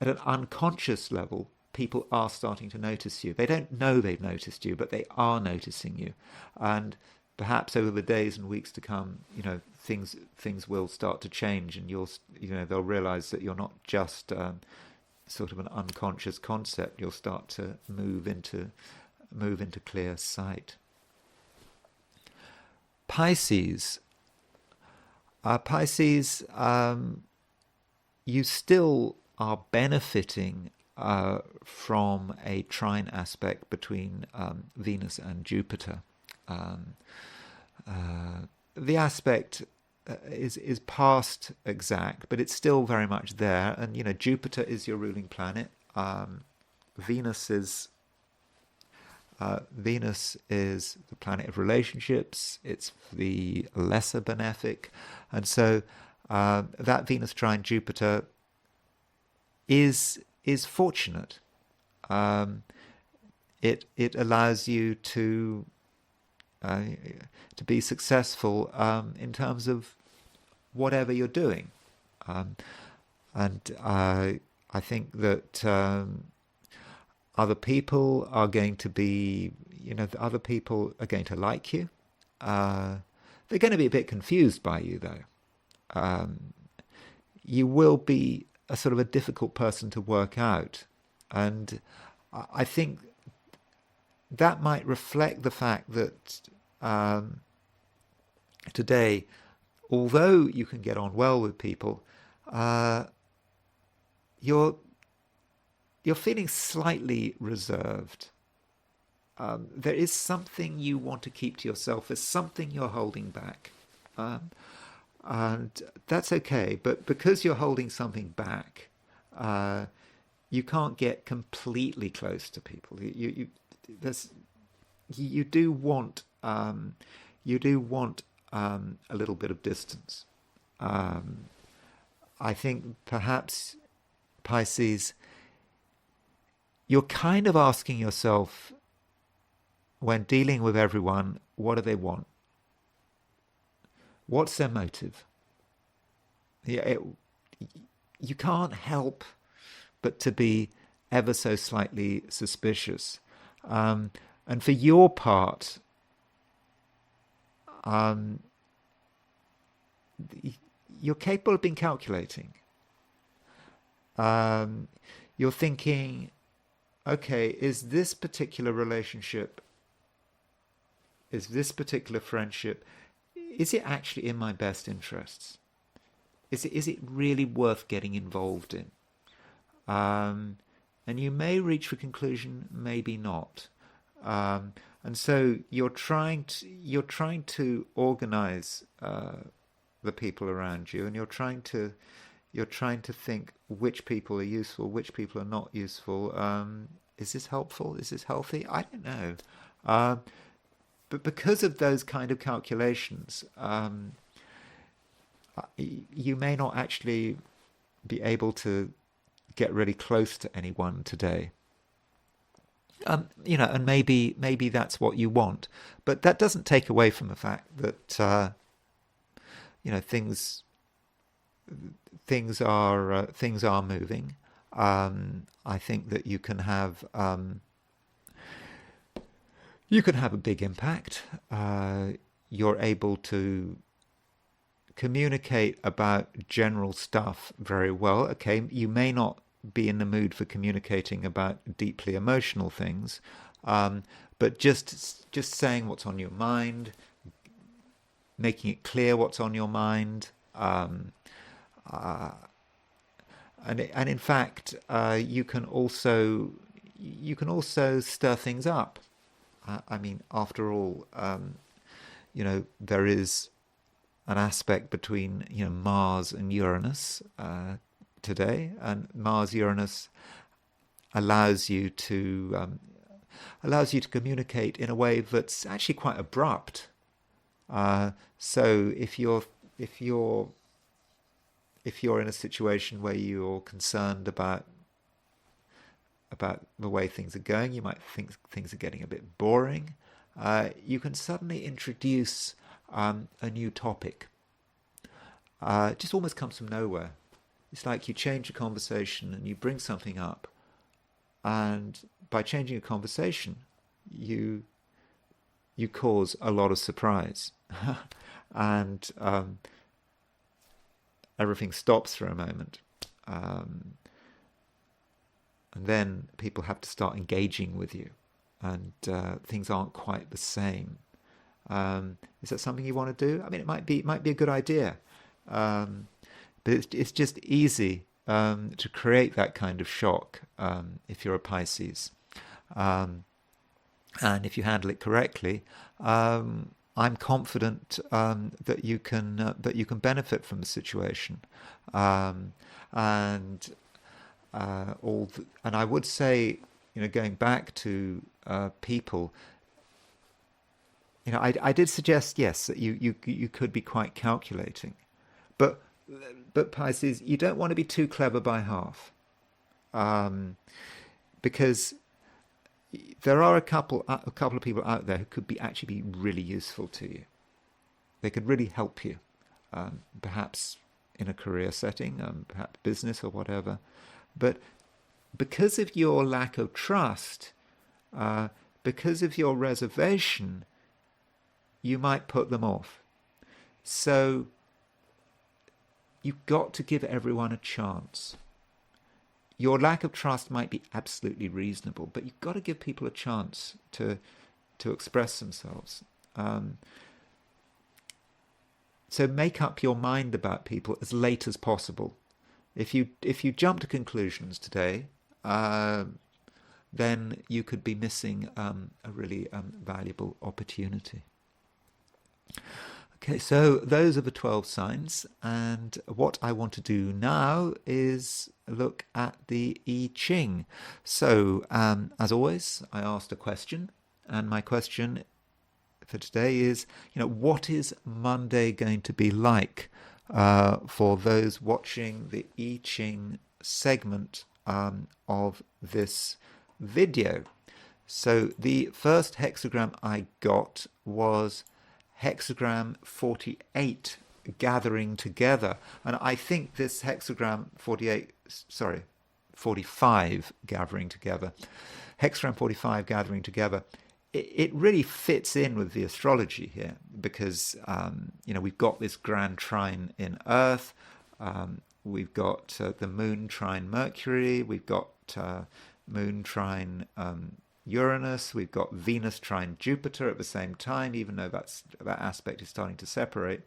at an unconscious level, people are starting to notice you. They don't know they've noticed you, but they are noticing you. And perhaps over the days and weeks to come, things will start to change, and they'll realize that you're not just sort of an unconscious concept. You'll start to move into clear sight. Pisces. Pisces, you still are benefiting from a trine aspect between Venus and Jupiter. The aspect is past exact, but it's still very much there. And Jupiter is your ruling planet. Venus is the planet of relationships. It's the lesser benefic, and so that Venus trine Jupiter is fortunate. It allows you to be successful in terms of whatever you're doing, and I think that other people are going to be, other people are going to like you. They're going to be a bit confused by you, though. You will be a sort of a difficult person to work out, and I think that might reflect the fact that today, although you can get on well with people, you're feeling slightly reserved. There is something you want to keep to yourself. There's something you're holding back. And that's okay. But because you're holding something back, you can't get completely close to people. You do want a little bit of distance. I think perhaps, Pisces, you're kind of asking yourself, when dealing with everyone, what do they want? What's their motive? You can't help but to be ever so slightly suspicious. And for your part, you're capable of being calculating. You're thinking, okay, is this particular relationship, is this particular friendship, is it actually in my best interests? Is it really worth getting involved in? And you may reach the conclusion, maybe not. And so you're trying to organize the people around you, and you're trying to think which people are useful, which people are not useful. Is this helpful? Is this healthy? I don't know. But because of those kind of calculations, you may not actually be able to get really close to anyone today. And maybe that's what you want, but that doesn't take away from the fact that things are moving. I think that you can have a big impact. You're able to communicate about general stuff very well. Okay, you may not be in the mood for communicating about deeply emotional things, but just saying what's on your mind, making it clear what's on your mind, and in fact, you can also stir things up. I mean, after all, there is an aspect between Mars and Uranus today, and Mars Uranus allows you to communicate in a way that's actually quite abrupt. So if you're in a situation where you're concerned about the way things are going, you might think things are getting a bit boring. You can suddenly introduce a new topic. It just almost comes from nowhere. It's like you change a conversation and you bring something up, and by changing a conversation, you cause a lot of surprise, and everything stops for a moment, and then people have to start engaging with you, and things aren't quite the same. Is that something you want to do? I mean, it might be a good idea, but it's just easy to create that kind of shock if you're a Pisces, and if you handle it correctly, I'm confident that you can benefit from the situation, and I would say, going back to people, I did suggest, yes, that you could be quite calculating, but Pisces, you don't want to be too clever by half, because there are a couple of people out there who could actually be really useful to you. They could really help you, perhaps in a career setting, perhaps business or whatever. But because of your lack of trust, because of your reservation, you might put them off. So you've got to give everyone a chance. Your lack of trust might be absolutely reasonable, but you've got to give people a chance to express themselves. So make up your mind about people as late as possible. If you jump to conclusions today, then you could be missing a really valuable opportunity. Okay, so those are the 12 signs, and what I want to do now is look at the I Ching. So, as always, I asked a question, and my question for today is, what is Monday going to be like for those watching the I Ching segment of this video? So the first hexagram I got was hexagram 48, gathering together, and I think this hexagram 45, gathering together, hexagram 45, gathering together, it really fits in with the astrology here, because we've got this Grand Trine in Earth, we've got the Moon Trine Mercury, we've got Moon Trine Uranus, we've got Venus trine Jupiter at the same time, even though that aspect is starting to separate.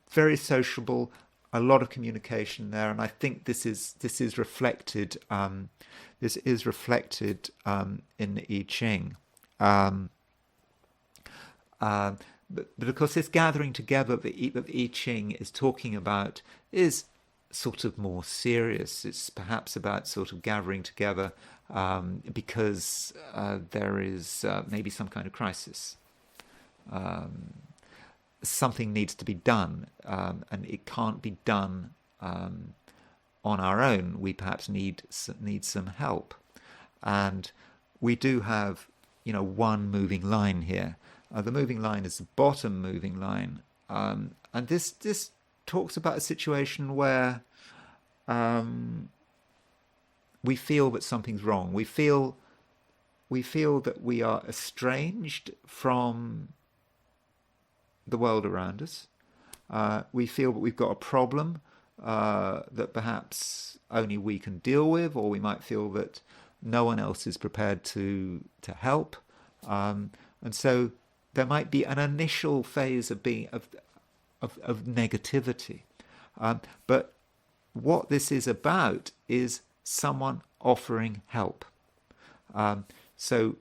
Very sociable, a lot of communication there, and I think this is reflected. This is reflected in the I Ching. But of course, this gathering together that the I Ching is talking about is sort of more serious. It's perhaps about sort of gathering together because there is maybe some kind of crisis. Something needs to be done, and it can't be done on our own. We perhaps need some help, and we do have one moving line here. The moving line is the bottom moving line, and this talks about a situation where we feel that something's wrong. We feel that we are estranged from the world around us. We feel that we've got a problem that perhaps only we can deal with, or we might feel that no one else is prepared to help, and so there might be an initial phase of negativity, but what this is about is someone offering help. So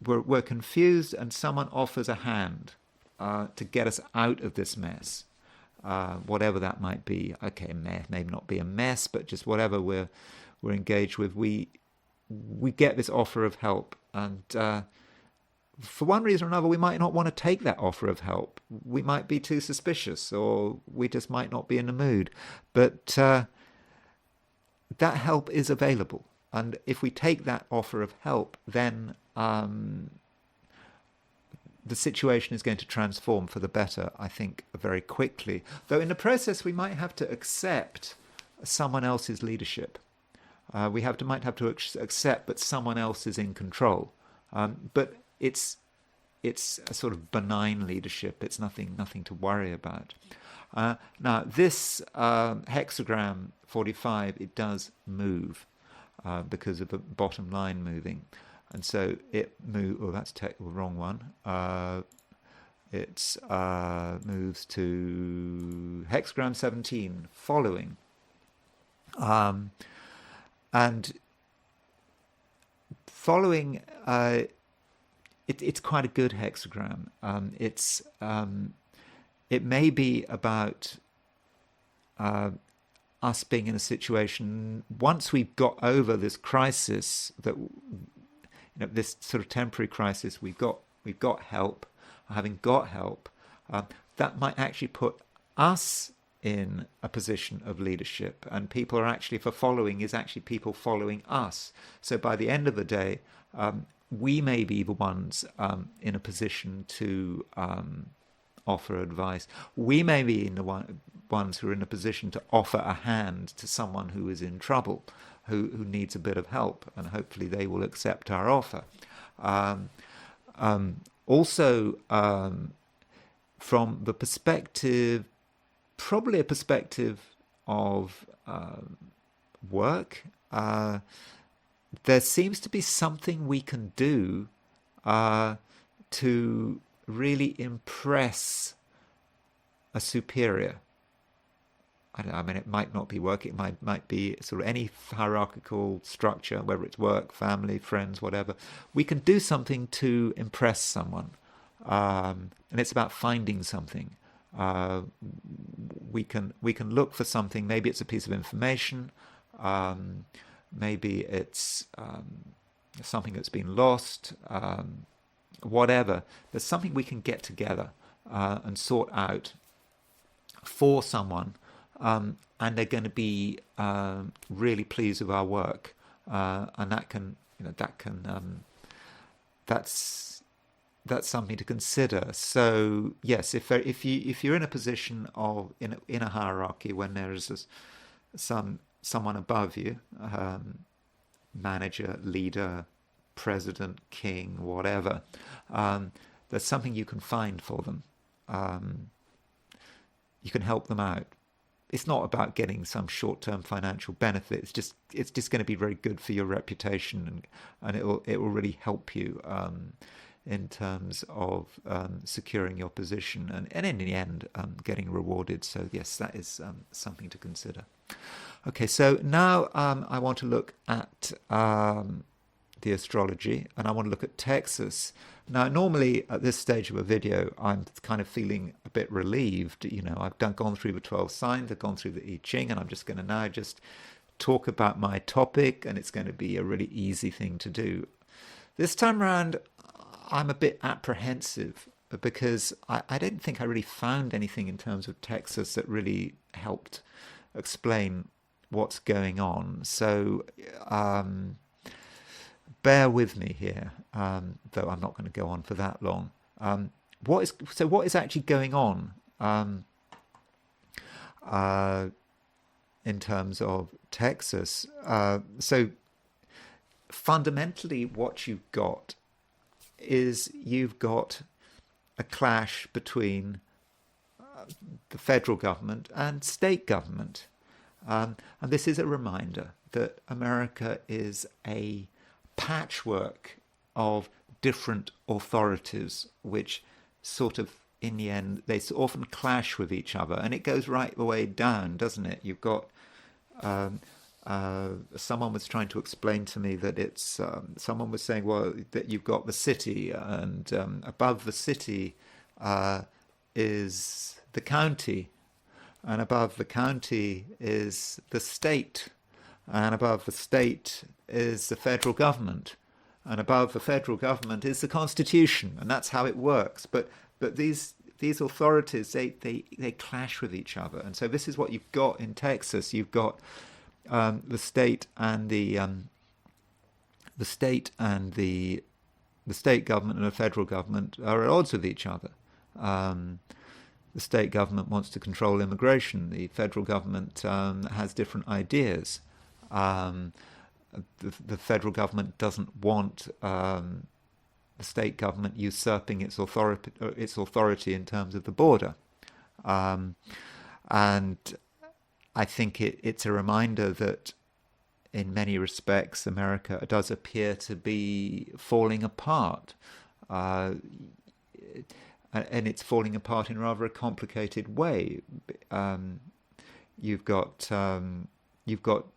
we're confused, and someone offers a hand. to get us out of this mess, whatever that might be. Okay, maybe not be a mess, but just whatever we're engaged with, we get this offer of help, and for one reason or another, we might not want to take that offer of help. We might be too suspicious, or we just might not be in the mood. But that help is available. And if we take that offer of help, then the situation is going to transform for the better, I think, very quickly. Though in the process, we might have to accept someone else's leadership. We might have to accept that someone else is in control. But it's a sort of benign leadership. It's nothing to worry about. Now, this hexagram 45, it does move because of the bottom line moving. And so it moves, oh, that's the wrong one. It moves to hexagram 17, following. And following, it's quite a good hexagram. It may be about us being in a situation, once we've got over this crisis, that this sort of temporary crisis, we've got help. Having got help, that might actually put us in a position of leadership, and people are actually, for following is actually people following us. So by the end of the day, we may be the ones in a position to offer advice. We may be in the ones who are in a position to offer a hand to someone who is in trouble, who needs a bit of help, and hopefully they will accept our offer. Also, from the perspective, probably a perspective of work, there seems to be something we can do to really impress a superior. I mean, it might not be work. It might be sort of any hierarchical structure, whether it's work, family, friends, whatever. We can do something to impress someone, and it's about finding something. We can look for something. Maybe it's a piece of information. Maybe it's something that's been lost. Whatever. There's something we can get together and sort out for someone. And they're going to be really pleased with our work, and that's something to consider. So yes, if you're in a position of in a hierarchy when there is someone above you, manager, leader, president, king, whatever, there's something you can find for them. You can help them out. It's not about getting some short-term financial benefit. It's just going to be very good for your reputation, and it will really help you in terms of securing your position, and in the end getting rewarded. So yes, that is something to consider. Okay, so now I want to look at the astrology, and I want to look at Texas. Now, normally at this stage of a video, I'm kind of feeling a bit relieved. I've gone through the 12 signs, I've gone through the I Ching, and I'm just going to now just talk about my topic, and it's going to be a really easy thing to do. This time around, I'm a bit apprehensive because I didn't think I really found anything in terms of Texas that really helped explain what's going on. So bear with me here, though I'm not going to go on for that long. What is actually going on in terms of Texas? So fundamentally, what you've got is you've got a clash between the federal government and state government. And this is a reminder that America is a patchwork of different authorities, which sort of, in the end, they often clash with each other. And it goes right the way down, doesn't it? You've got, someone was trying to explain to me that someone was saying, well, that you've got the city, and above the city, is the county, and above the county is the state, and above the state is the federal government, and above the federal government is the constitution, and that's how it works. But these authorities, they clash with each other, and so this is what you've got in Texas. You've got the state and the state and the state government and the federal government are at odds with each other. The state government wants to control immigration. The federal government has different ideas. The federal government doesn't want the state government usurping its authority in terms of the border. And I think it's a reminder that in many respects America does appear to be falling apart. And it's falling apart in rather a complicated way. You've got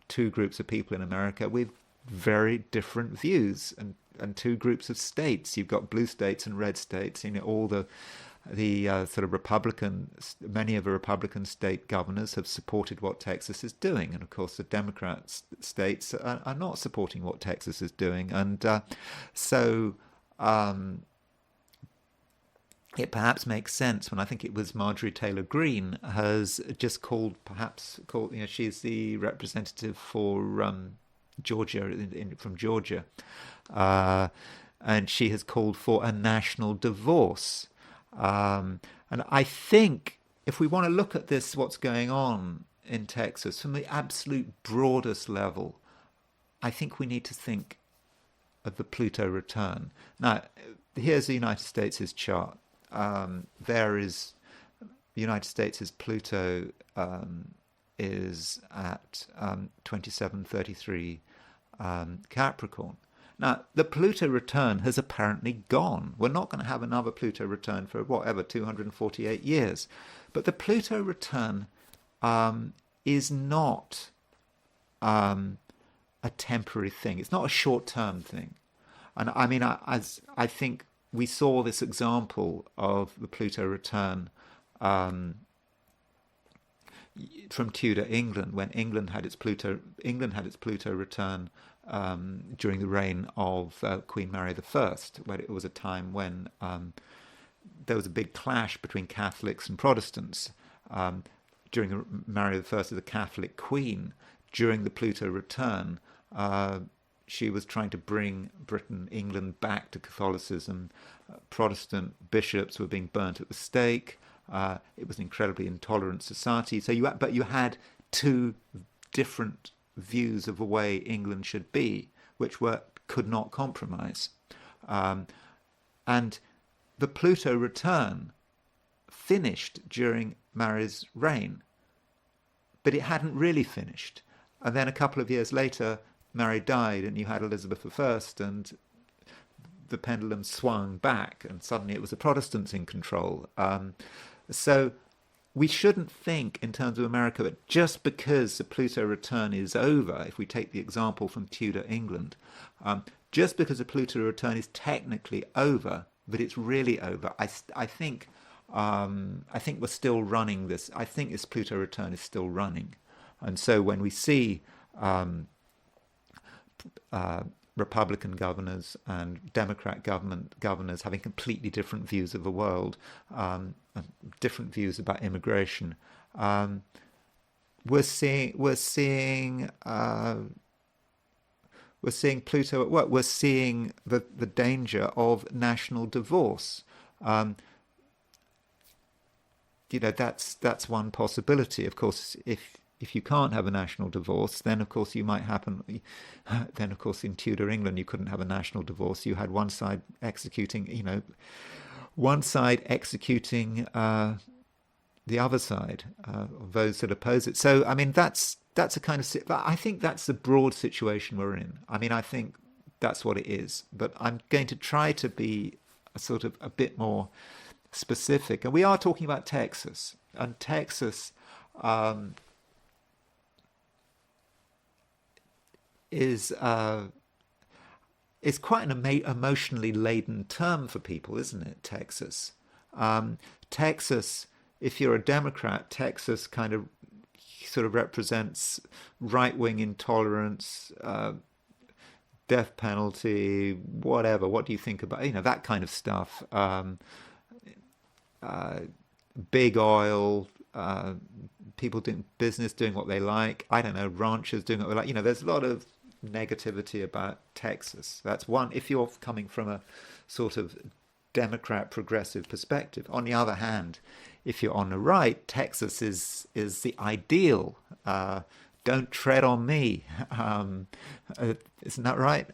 two groups of people in America with very different views, and two groups of states. You've got blue states and red states. All the sort of many of the Republican state governors have supported what Texas is doing, and of course the Democrat states are not supporting what Texas is doing, and so. It perhaps makes sense when I think it was Marjorie Taylor Greene has just called, she's the representative for Georgia, from Georgia, and she has called for a national divorce. And I think if we want to look at this, what's going on in Texas from the absolute broadest level, I think we need to think of the Pluto return. Now, here's the United States' chart. There is the United States' Pluto is at 2733 Capricorn. Now, the Pluto return has apparently gone. We're not going to have another Pluto return for 248 years. But the Pluto return is not a temporary thing. It's not a short-term thing. And I mean, I think we saw this example of the Pluto return from Tudor England, when England had its Pluto return during the reign of Queen Mary I, where it was a time when there was a big clash between Catholics and Protestants. During the Mary I as a Catholic queen, during the Pluto return, she was trying to bring England back to Catholicism. Protestant bishops were being burnt at the stake. It was an incredibly intolerant society. So you had two different views of the way England should be, which could not compromise. And the Pluto return finished during Mary's reign, but it hadn't really finished. And then a couple of years later, Mary died, and you had Elizabeth I, and the pendulum swung back, and suddenly it was the Protestants in control. So we shouldn't think in terms of America that just because the Pluto return is over, if we take the example from Tudor England, just because the Pluto return is technically over, that it's really over. I think we're still running this. I think this Pluto return is still running, and so when we see Republican governors and Democrat governors having completely different views of the world, and different views about immigration, we're seeing Pluto at work. We're seeing the danger of national divorce. That's one possibility. Of course, if you can't have a national divorce, then of course in Tudor England you couldn't have a national divorce. You had one side executing the other side, those that oppose it. So I mean that's a kind of, I think that's the broad situation we're in. I mean, I think that's what it is. But I'm going to try to be a bit more specific. And we are talking about Texas, and Texas is quite an emotionally laden term for people, isn't it? Texas. Texas, if you're a Democrat, Texas kind of sort of represents right-wing intolerance, death penalty, whatever. What do you think about, that kind of stuff? Big oil, people doing business, doing what they like. I don't know, ranchers doing what they like. There's a lot of negativity about Texas. That's one, if you're coming from a sort of Democrat progressive perspective. On the other hand, if you're on the right, Texas is the ideal. Don't tread on me. Isn't that right?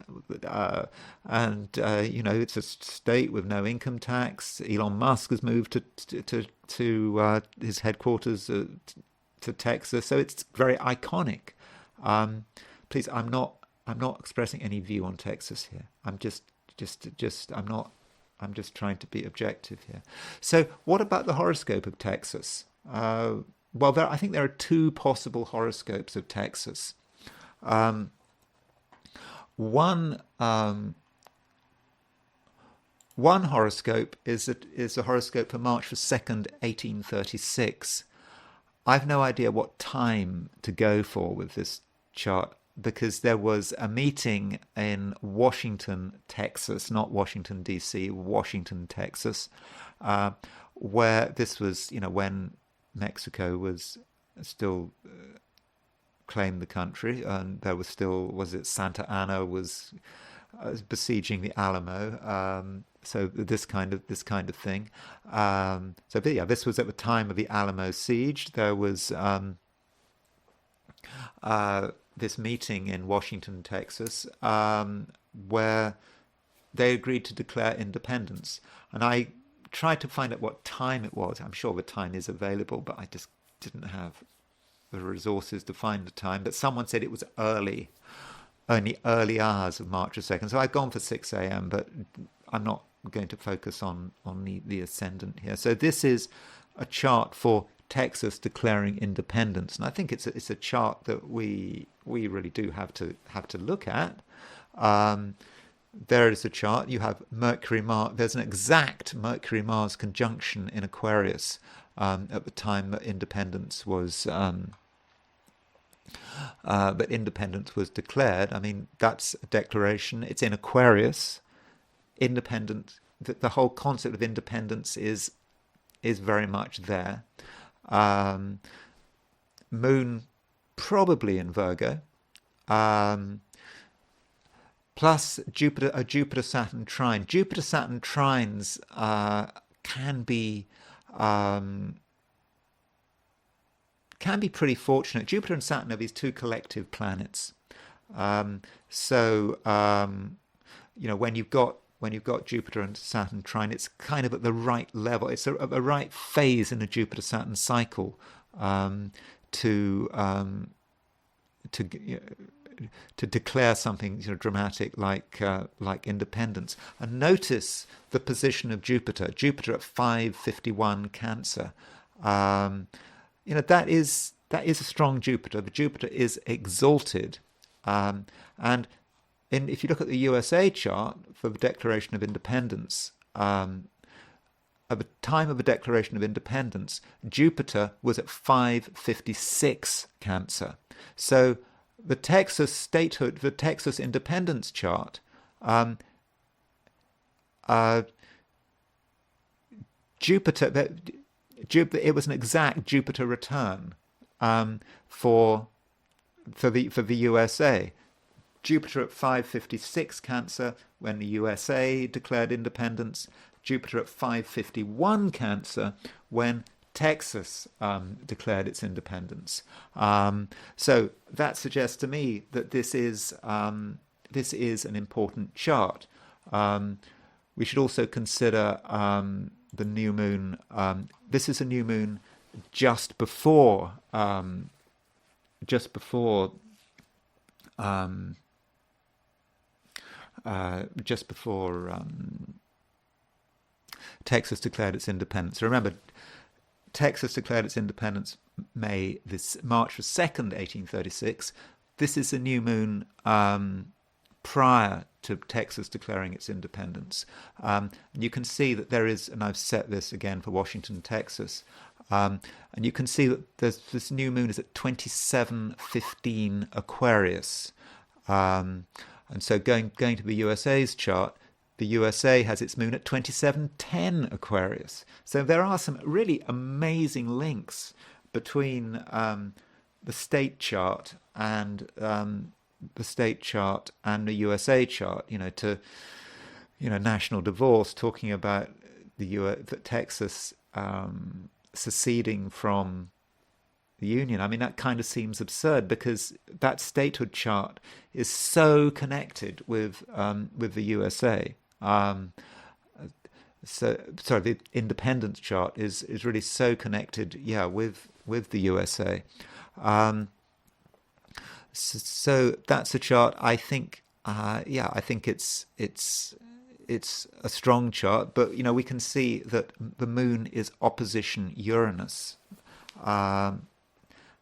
It's a state with no income tax. Elon Musk has moved to his headquarters to Texas, so it's very iconic. Please, I'm not expressing any view on Texas here. I'm just trying to be objective here. So, what about the horoscope of Texas? I think there are two possible horoscopes of Texas. One horoscope is a horoscope for March 2nd, 1836. I've no idea what time to go for with this chart, because there was a meeting in Washington, Texas, not Washington, D.C., Washington, Texas, where this was, when Mexico was still claimed the country, and there was still, Santa Anna was besieging the Alamo, so this kind of thing. This was at the time of the Alamo siege. There was this meeting in Washington, Texas, where they agreed to declare independence. And I tried to find out what time it was. I'm sure the time is available, but I just didn't have the resources to find the time. But someone said it was only early hours of March 2nd. So I've gone for 6 a.m., but I'm not going to focus on the ascendant here. So this is a chart for Texas declaring independence, and I think it's a chart that we really do have to look at. There is a chart. You have Mercury Mars. There's an exact Mercury Mars conjunction in Aquarius at the time that independence was declared. I mean, that's a declaration. It's in Aquarius. Independent. The whole concept of independence is very much there. Moon probably in Virgo, plus a Jupiter-Saturn trine. Jupiter-Saturn trines can be pretty fortunate. Jupiter and Saturn are these two collective planets. When you've got Jupiter and Saturn trine, it's kind of at the right level. It's at the right phase in the Jupiter-Saturn cycle to declare something dramatic like independence. And notice the position of Jupiter. Jupiter at 551 Cancer. That is a strong Jupiter. The Jupiter is exalted, and if you look at the USA chart for the Declaration of Independence, at the time of the Declaration of Independence, Jupiter was at 556 Cancer. So the Texas statehood, the Texas independence chart, Jupiter, it was an exact Jupiter return for the USA. Jupiter at 556 Cancer when the USA declared independence. Jupiter at 551 Cancer when Texas declared its independence. So that suggests to me that this is an important chart. We should also consider the new moon. This is a new moon just before Texas declared its independence. So remember, Texas declared its independence March 2nd, 1836. This is a new moon prior to Texas declaring its independence. And you can see that there is, and I've set this again for Washington, Texas, and you can see that this new moon is at 2715 Aquarius. And so going to the USA's chart, the USA has its moon at 2710 Aquarius. So there are some really amazing links between the state chart and the USA chart. To national divorce, talking about that Texas seceding from the Union. I mean, that kind of seems absurd because that statehood chart is so connected with the USA. The independence chart is really so connected, with the USA. So that's a chart. I think, I think it's a strong chart. But we can see that the moon is opposition Uranus.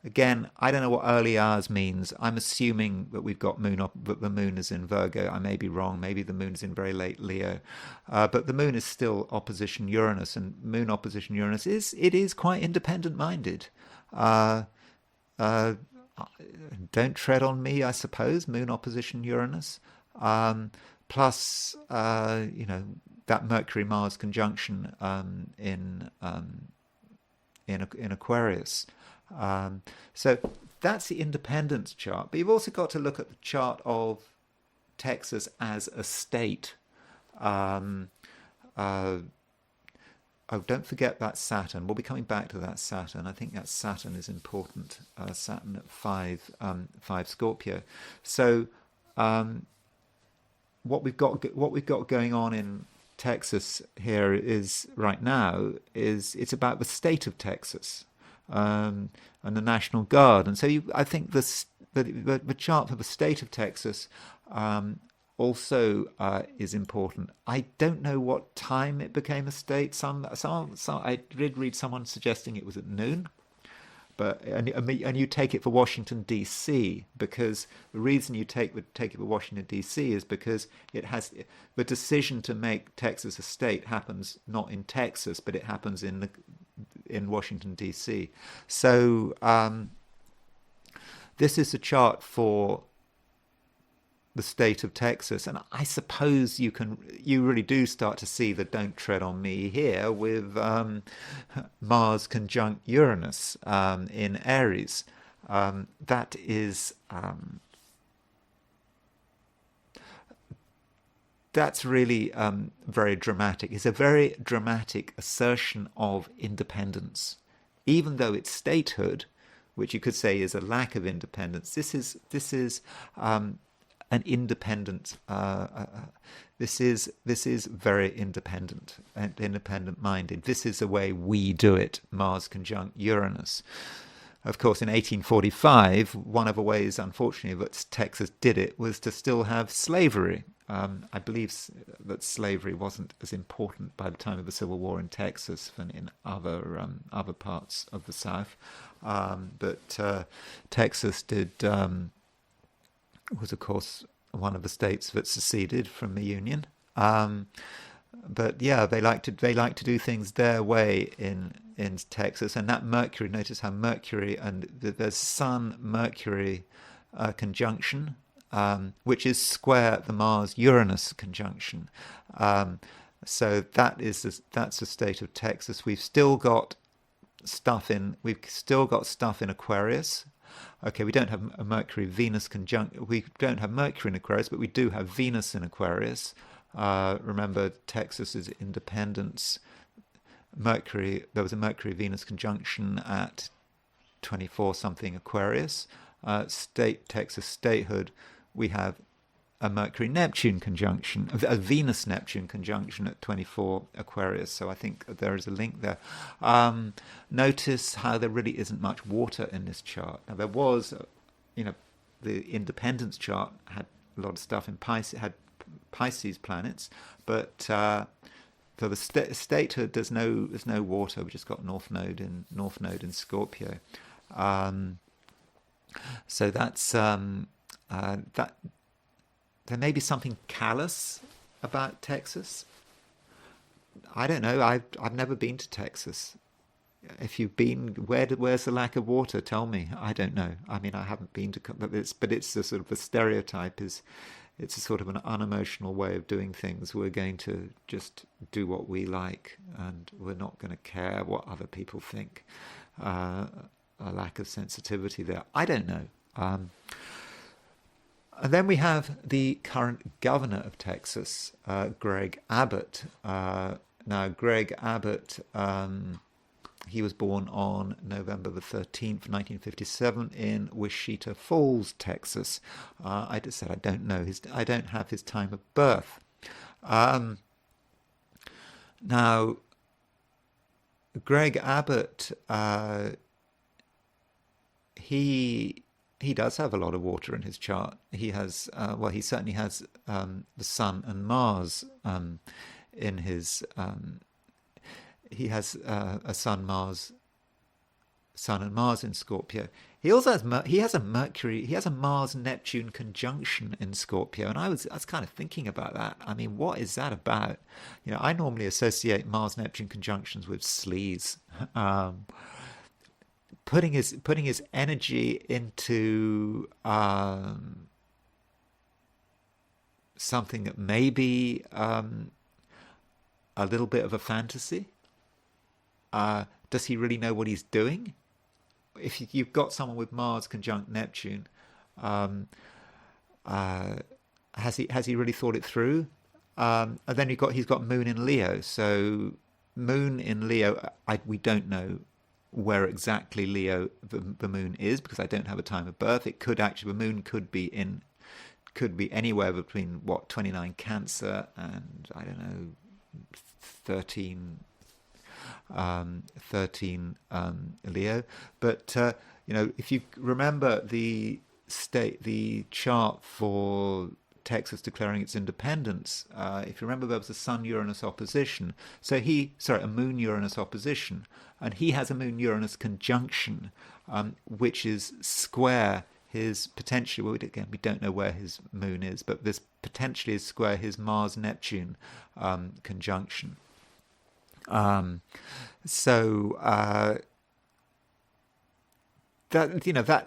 Again, I don't know what early hours means. I'm assuming that we've got that the moon is in Virgo. I may be wrong. Maybe the moon is in very late Leo. But the moon is still opposition Uranus, and moon opposition Uranus is quite independent-minded. Don't tread on me, I suppose. Moon opposition Uranus, plus that Mercury-Mars conjunction in Aquarius. So that's the independence chart. But you've also got to look at the chart of Texas as a state. Don't forget that Saturn. We'll be coming back to that Saturn. I think that Saturn is important. Saturn at 5 Scorpio. So what we've got going on in Texas here is right now it's about the state of Texas. And the National Guard, and so I think the chart for the state of Texas also is important. I don't know what time it became a state. Some I did read someone suggesting it was at noon, but and you take it for Washington D.C. because the reason you take it for Washington D.C. is because it has the decision to make Texas a state happens not in Texas, but it happens in Washington D.C. So this is a chart for the state of Texas, and I suppose you really do start to see the "don't tread on me" here with Mars conjunct Uranus in Aries. That is that's really very dramatic. It's a very dramatic assertion of independence, even though it's statehood, which you could say is a lack of independence. This is an independent. This is very independent and independent-minded. This is the way we do it. Mars conjunct Uranus. Of course, in 1845, one of the ways, unfortunately, that Texas did it was to still have slavery. I believe that slavery wasn't as important by the time of the Civil War in Texas than in other parts of the South. But Texas was, of course, one of the states that seceded from the Union. But yeah, they like to do things their way in Texas. And that Mercury, notice how Mercury and there's Sun Mercury conjunction, which is square the Mars Uranus conjunction. So that's the state of Texas. We've still got stuff in Aquarius. Okay, we don't have a Mercury Venus conjunct. We don't have Mercury in Aquarius, but we do have Venus in Aquarius. Remember Texas's independence. There was a Mercury Venus conjunction at 24 something Aquarius. Texas statehood, we have a Mercury Neptune conjunction, a Venus Neptune conjunction at 24 Aquarius. So I think there is a link there. Notice how there really isn't much water in this chart. Now there was, the independence chart had a lot of stuff in Pisces, had Pisces planets, but for the statehood, there's no water. We just got North Node in Scorpio. So that's that. there may be something callous about Texas. I don't know. I've never been to Texas. If you've been, where's the lack of water? Tell me. I don't know. I mean, I haven't been to, but it's a sort of a stereotype. It's a sort of an unemotional way of doing things. We're going to just do what we like, and we're not going to care what other people think. A lack of sensitivity there. I don't know. And then we have the current governor of Texas, Greg Abbott. Now, Greg Abbott, he was born on November the 13th, 1957, in Wichita Falls, Texas. I just said I don't know I don't have his time of birth. Now, Greg Abbott, he does have a lot of water in his chart. He has, he certainly has the Sun and Mars in his. He has a Sun and Mars in Scorpio. He also has a Mercury. He has a Mars Neptune conjunction in Scorpio, and I was kind of thinking about that. I mean, what is that about? I normally associate Mars Neptune conjunctions with sleaze. Putting his energy into something that may be a little bit of a fantasy. Does he really know what he's doing? If you've got someone with Mars conjunct Neptune, has he really thought it through? And then he's got Moon in Leo. So Moon in Leo, we don't know where exactly Leo the moon is, because I don't have a time of birth. It could actually, the moon could be anywhere between 29 Cancer and, I don't know, 13 Leo. But if you remember the chart for Texas declaring its independence, if you remember, there was a Sun-Uranus opposition. So a Moon-Uranus opposition, and he has a Moon-Uranus conjunction, which is square his potentially. Well, again, we don't know where his moon is, but this potentially is square his Mars-Neptune conjunction. That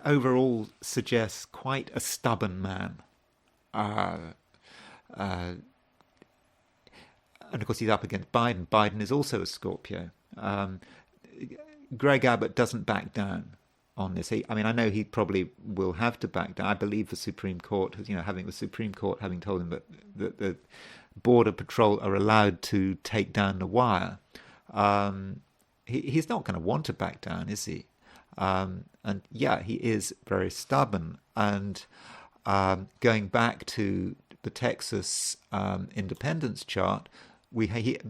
overall suggests quite a stubborn man. And of course he's up against Biden. Biden is also a Scorpio. Greg Abbott doesn't back down on this. I know he probably will have to back down. I believe the Supreme Court, having told him that the Border Patrol are allowed to take down the wire. He's not going to want to back down, is he? He is very stubborn. And going back to the Texas independence chart, the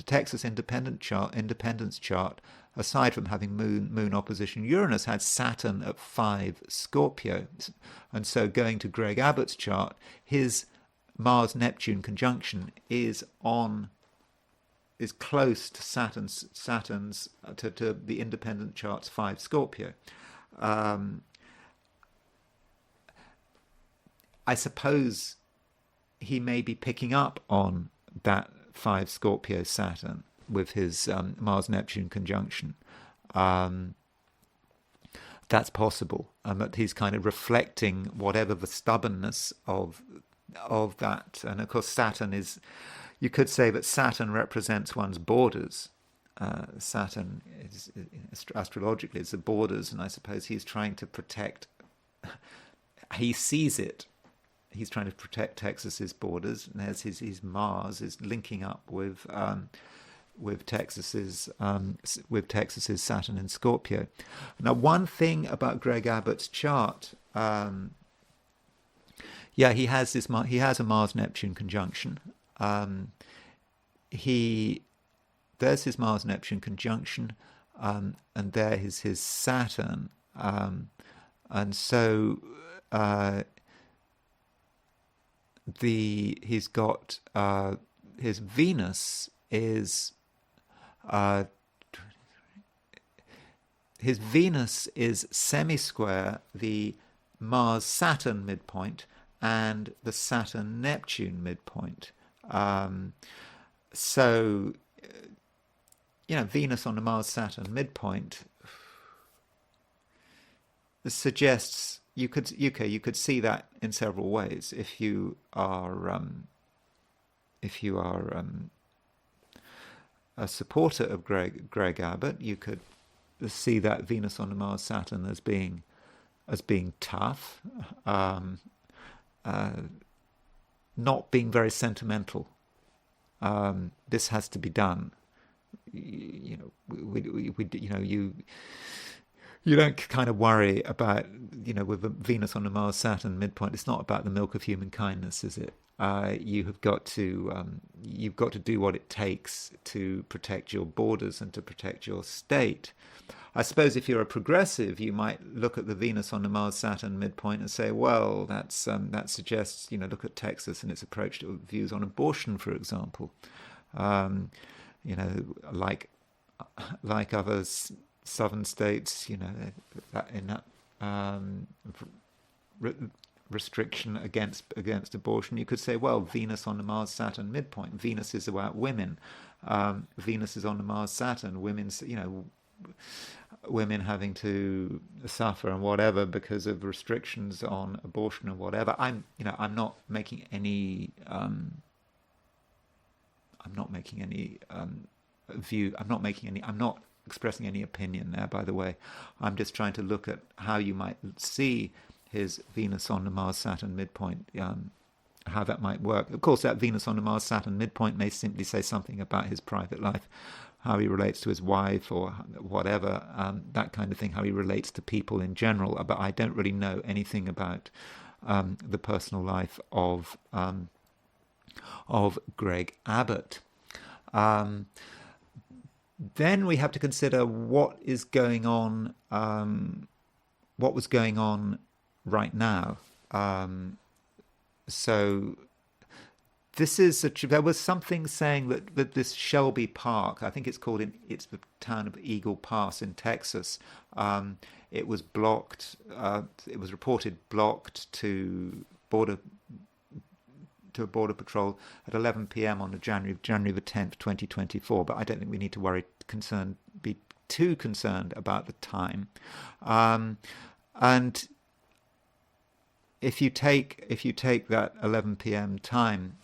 Texas independence chart, aside from having moon opposition Uranus, had Saturn at 5 Scorpio. And so going to Greg Abbott's chart, his Mars-Neptune conjunction is close to Saturn's to the independent chart's 5 Scorpio. I suppose he may be picking up on that 5 Scorpio Saturn with his Mars-Neptune conjunction. That's possible, and that he's kind of reflecting whatever the stubbornness of that. And of course, Saturn is. You could say that Saturn represents one's borders. Saturn is astrologically is the borders, and I suppose he's trying to protect. He sees it. He's trying to protect Texas's borders, and there's his Mars is linking up with Texas's Saturn in Scorpio. Now, one thing about Greg Abbott's chart, he has a Mars-Neptune conjunction. There's his Mars-Neptune conjunction, and there is his Saturn, and so he's got his Venus is semi-square the Mars-Saturn midpoint, and the Saturn-Neptune midpoint. So, Venus on the Mars-Saturn midpoint suggests you could see that in several ways. If you are a supporter of Greg Abbott, you could see that Venus on the Mars-Saturn as being tough, not being very sentimental. This has to be done. You don't kind of worry about, with Venus on the Mars-Saturn midpoint. It's not about the milk of human kindness, is it? You've got to do what it takes to protect your borders and to protect your state. I suppose if you're a progressive, you might look at the Venus on the Mars-Saturn midpoint and say, well, that suggests, look at Texas and its approach to views on abortion, for example. Like other southern states, in that restriction against abortion, you could say, well, Venus on the Mars-Saturn midpoint. Venus is about women. Venus is on the Mars-Saturn. Women having to suffer and whatever because of restrictions on abortion and whatever. I'm not making any I'm not expressing any opinion there, by the way. I'm just trying to look at how you might see his Venus on the Mars-Saturn midpoint, how that might work. Of course, that Venus on the Mars-Saturn midpoint may simply say something about his private life, how he relates to his wife or whatever, that kind of thing, how he relates to people in general. But I don't really know anything about the personal life of Greg Abbott. Then we have to consider what was going on right now. So there was something saying that this Shelby Park, I think it's the town of Eagle Pass in Texas, it was blocked. It was reported blocked to border patrol at 11 p.m. on January the 10th, 2024. But I don't think we need to be too concerned about the time. And if you take that 11 p.m. time,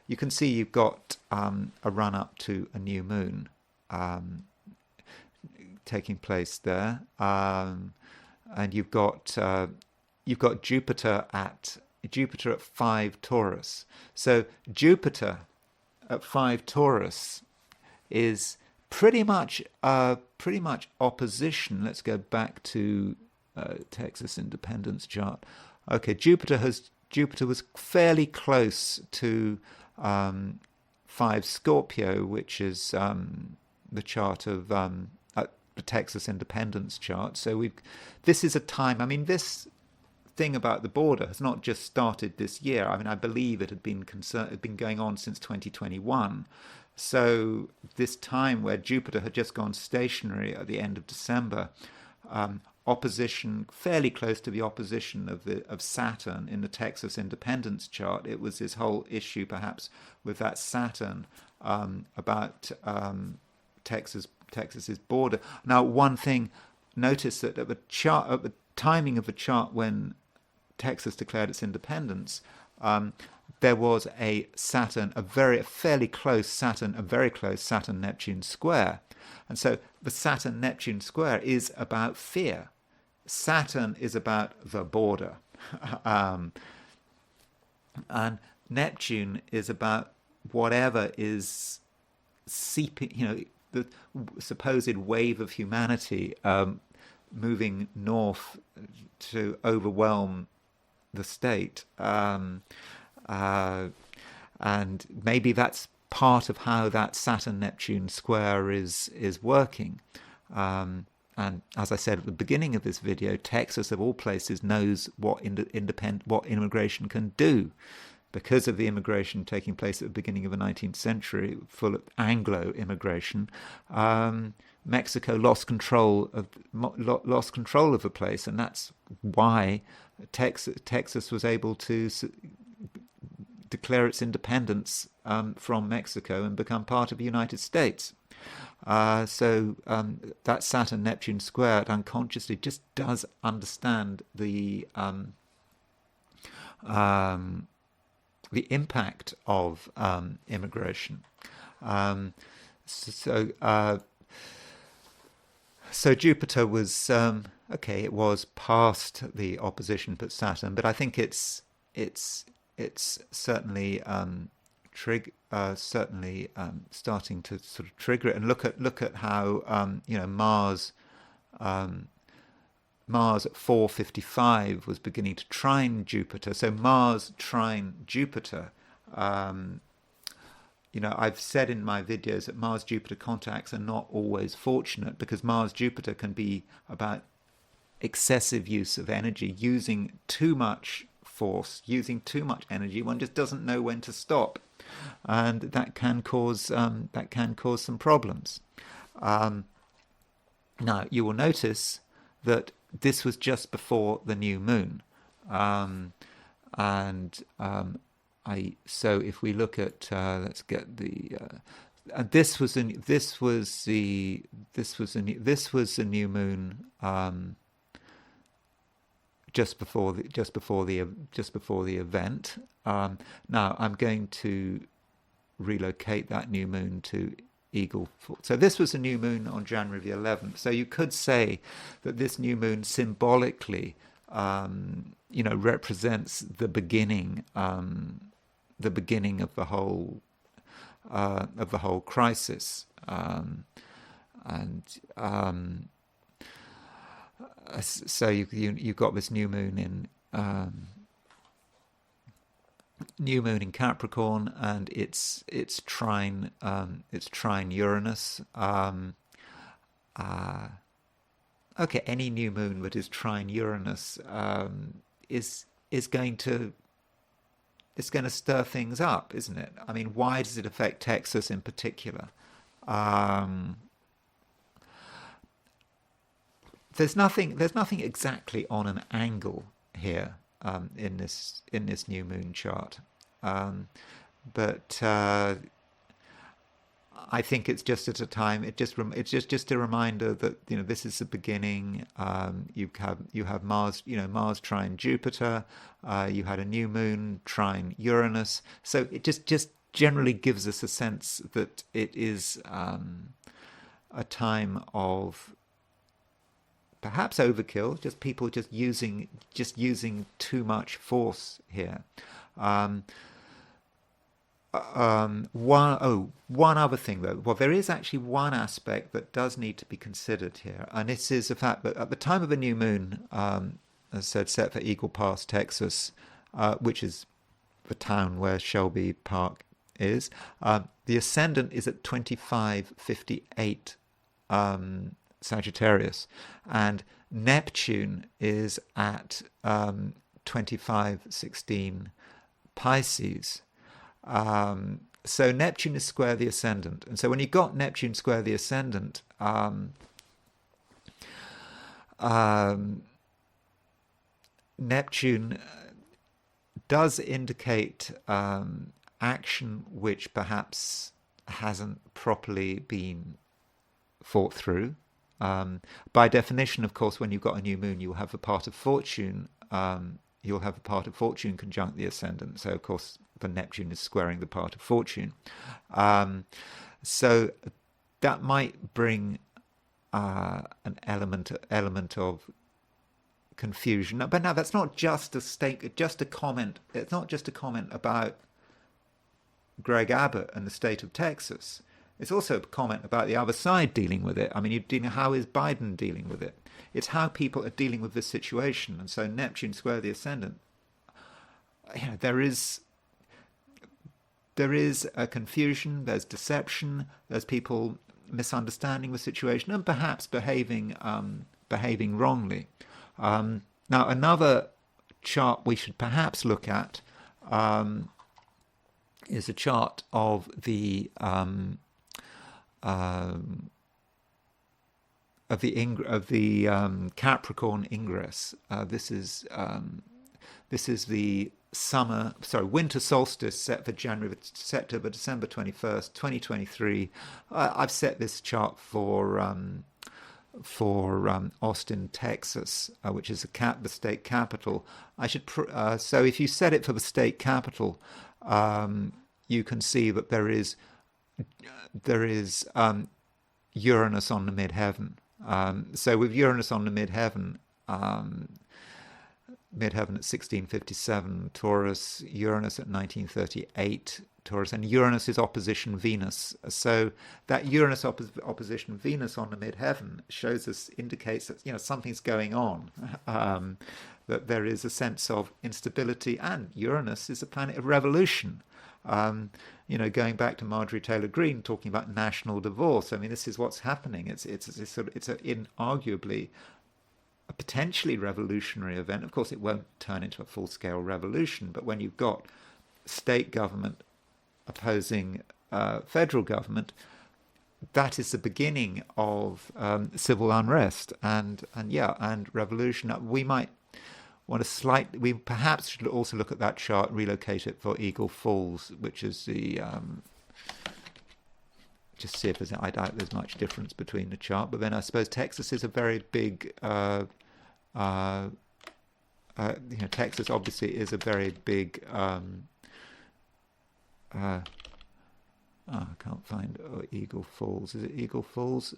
you can see you've got a run up to a new moon taking place there, and you've got Jupiter at 5 Taurus. So Jupiter at 5 Taurus is pretty much opposition. Let's go back to Texas independence chart. Okay, Jupiter was fairly close to 5 Scorpio, which is the chart of the Texas independence chart. So this is a time. I mean, this thing about the border has not just started this year. I mean, I believe it had been going on since 2021. So this time where Jupiter had just gone stationary at the end of December, opposition fairly close to the opposition of Saturn in the Texas independence chart. It was this whole issue, perhaps, with that Saturn about Texas's border. Now, one thing, notice that at the timing of the chart when Texas declared its independence, there was a very close Saturn-Neptune square. And so the Saturn-Neptune square is about fear. Saturn is about the border. And Neptune is about whatever is seeping, the supposed wave of humanity moving north to overwhelm the state. And maybe that's part of how that Saturn-Neptune square is working. And as I said at the beginning of this video, Texas, of all places, knows what immigration can do. because of the immigration taking place at the beginning of the 19th century, full of Anglo immigration, Mexico lost control of the place, and that's why Texas was able to declare its independence from Mexico and become part of the United States. So that Saturn-Neptune square unconsciously just does understand the impact of immigration. So Jupiter was okay. It was past the opposition to Saturn, but I think it's certainly certainly starting to sort of trigger it. And look at how Mars at 4:55 was beginning to trine Jupiter. So Mars trine Jupiter. I've said in my videos that Mars-Jupiter contacts are not always fortunate, because Mars-Jupiter can be about excessive use of energy, using too much force, using too much energy. One just doesn't know when to stop, and that can cause some problems. Now you will notice that this was just before the new moon, so if we look at let's get the this was the new moon just before the event. Now I'm going to relocate that new moon to Eagle. So this was a new moon on January the 11th. So you could say that this new moon symbolically, represents the beginning of the whole crisis, so you've got this new moon in Capricorn, and it's trine Uranus. Okay, any new moon that is trine Uranus is going to stir things up, isn't it? I mean, why does it affect Texas in particular? There's nothing exactly on an angle here in this new moon chart, but I think it's just at a time. It's just a reminder that this is the beginning. You have Mars, Mars trine Jupiter. You had a new moon trine Uranus. So it just generally gives us a sense that it is a time of perhaps overkill. Just people using too much force here. One other thing though. Well, there is actually one aspect that does need to be considered here, and this is the fact that at the time of a new moon, as I said, set for Eagle Pass, Texas, which is the town where Shelby Park is, the ascendant is at 2558 Sagittarius, and Neptune is at 2516 Pisces. So Neptune is square the ascendant, and so when you got Neptune square the ascendant, Neptune does indicate action which perhaps hasn't properly been thought through. By definition, of course, when you've got a new moon, you'll have a part of fortune. You'll have a part of fortune conjunct the ascendant. So, of course, the Neptune is squaring the part of fortune. So that might bring an element of confusion. But now that's not just a comment. It's not just a comment about Greg Abbott and the state of Texas. It's also a comment about the other side dealing with it. I mean, how is Biden dealing with it? It's how people are dealing with this situation. And so Neptune square the ascendant, there is a confusion, there's deception, there's people misunderstanding the situation and perhaps behaving wrongly. Now, another chart we should perhaps look at is a chart of the Capricorn ingress. This is the winter solstice set for set to December 21st, 2023. I've set this chart for Austin, Texas, which is the state capital. So if you set it for the state capital, you can see that there is Uranus on the midheaven. So with Uranus on the midheaven at 1657, Taurus, Uranus at 1938, Taurus, and Uranus is opposition Venus. So that Uranus opposition Venus on the midheaven indicates that something's going on, that there is a sense of instability, and Uranus is a planet of revolution. Going back to Marjorie Taylor Greene talking about national divorce. I mean, this is what's happening. It's arguably a potentially revolutionary event. Of course, it won't turn into a full-scale revolution, but when you've got state government opposing federal government, that is the beginning of civil unrest and revolution. We might want we perhaps should also look at that chart, relocate it for Eagle Falls, which is the just see if I doubt there's much difference between the chart. But then I suppose Texas is a very big Texas obviously is a very big I can't find Eagle Falls. Is it Eagle Falls?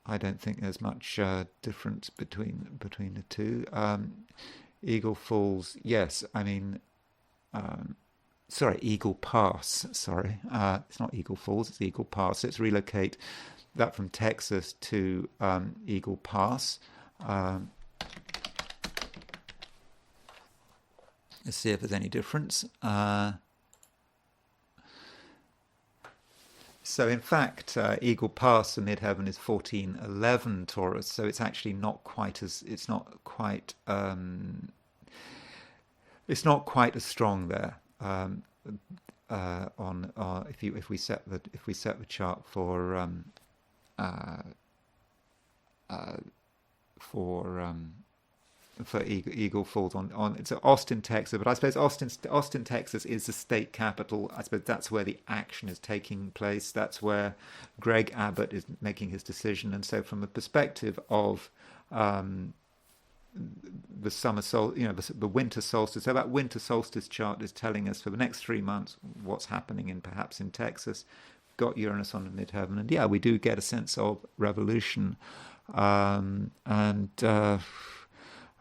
I don't think there's much difference between the two. Eagle Falls, yes. I mean, sorry, Eagle Pass. Sorry, it's not Eagle Falls. It's Eagle Pass. Let's relocate that from Texas to Eagle Pass. Let's see if there's any difference. So in fact, Eagle Pass, the midheaven, is 1411 Taurus. So it's actually not quite as strong there. If we set the chart for Eagle Falls on it's Austin, Texas, but I suppose Austin, Texas is the state capital. I suppose that's where the action is taking place. That's where Greg Abbott is making his decision. And so, from a perspective of the the winter solstice, so that winter solstice chart is telling us for the next 3 months what's happening perhaps in Texas. Got Uranus on the midheaven, and we do get a sense of revolution, of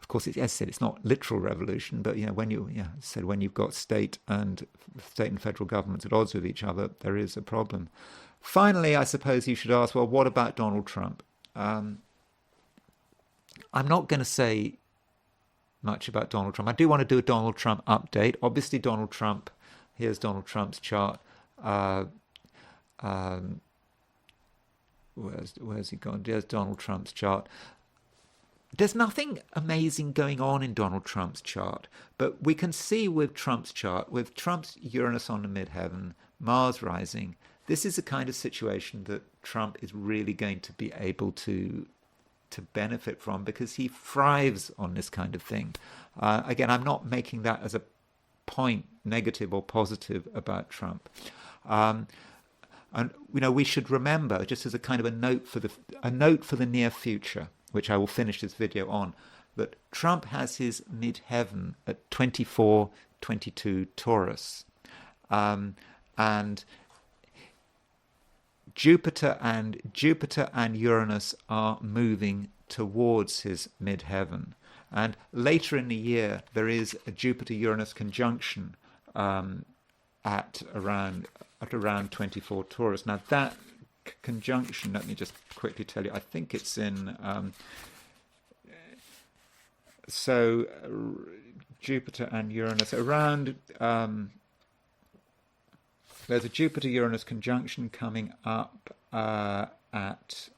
course, as I said, it's not literal revolution, but when you've got state and federal governments at odds with each other, there is a problem. Finally, I suppose you should ask, well, what about Donald Trump? I'm not going to say much about Donald Trump. I do want to do a Donald Trump update. Obviously, Donald Trump. Here's Donald Trump's chart. Where's he gone? There's Donald Trump's chart. There's nothing amazing going on in Donald Trump's chart, but we can see with Trump's chart, with Trump's Uranus on the midheaven, Mars rising, this is the kind of situation that Trump is really going to be able to benefit from, because he thrives on this kind of thing. Again, I'm not making that as a point, negative or positive, about Trump. And we should remember, just as a kind of a note for the near future, which I will finish this video on, that Trump has his midheaven at 2422 Taurus, and Jupiter and Uranus are moving towards his midheaven, and later in the year there is a Jupiter-Uranus conjunction at around 24 Taurus. Now that conjunction, let me just quickly tell you, I think it's in Jupiter and Uranus around there's a Jupiter-Uranus conjunction coming up at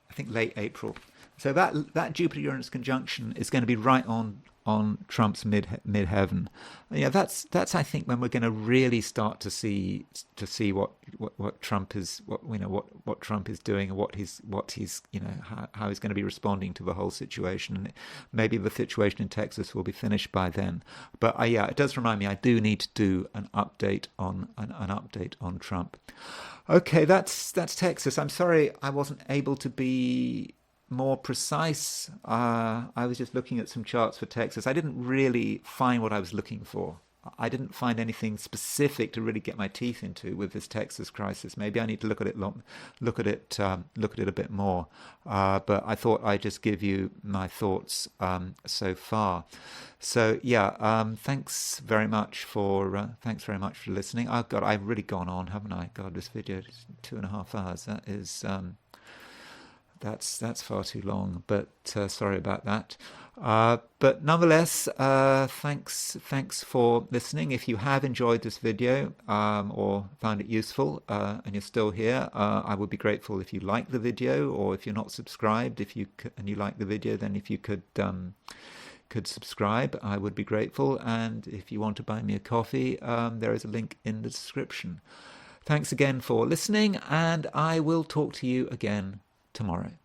I think late April. So that Jupiter-Uranus conjunction is going to be right on Trump's midheaven. Yeah, that's I think when we're going to really start to see what Trump is, what Trump is doing, and what he's how he's going to be responding to the whole situation. And maybe the situation in Texas will be finished by then. But yeah, it does remind me I do need to do an update on Trump. Okay, that's Texas. I'm sorry I wasn't able to be more precise. I was just looking at some charts for Texas. I didn't really find what I was looking for. I didn't find anything specific to really get my teeth into with this Texas crisis. Maybe I need to look at it a bit more. But I thought I'd just give you my thoughts so far. So yeah, thanks very much for listening. Oh God, I've really gone on, haven't I? God, this video is 2.5 hours. That is. That's far too long, but sorry about that. But nonetheless, thanks for listening. If you have enjoyed this video or found it useful and you're still here, I would be grateful if you like the video, or if you're not subscribed, and you like the video, then if you could subscribe, I would be grateful. And if you want to buy me a coffee, there is a link in the description. Thanks again for listening, and I will talk to you again tomorrow.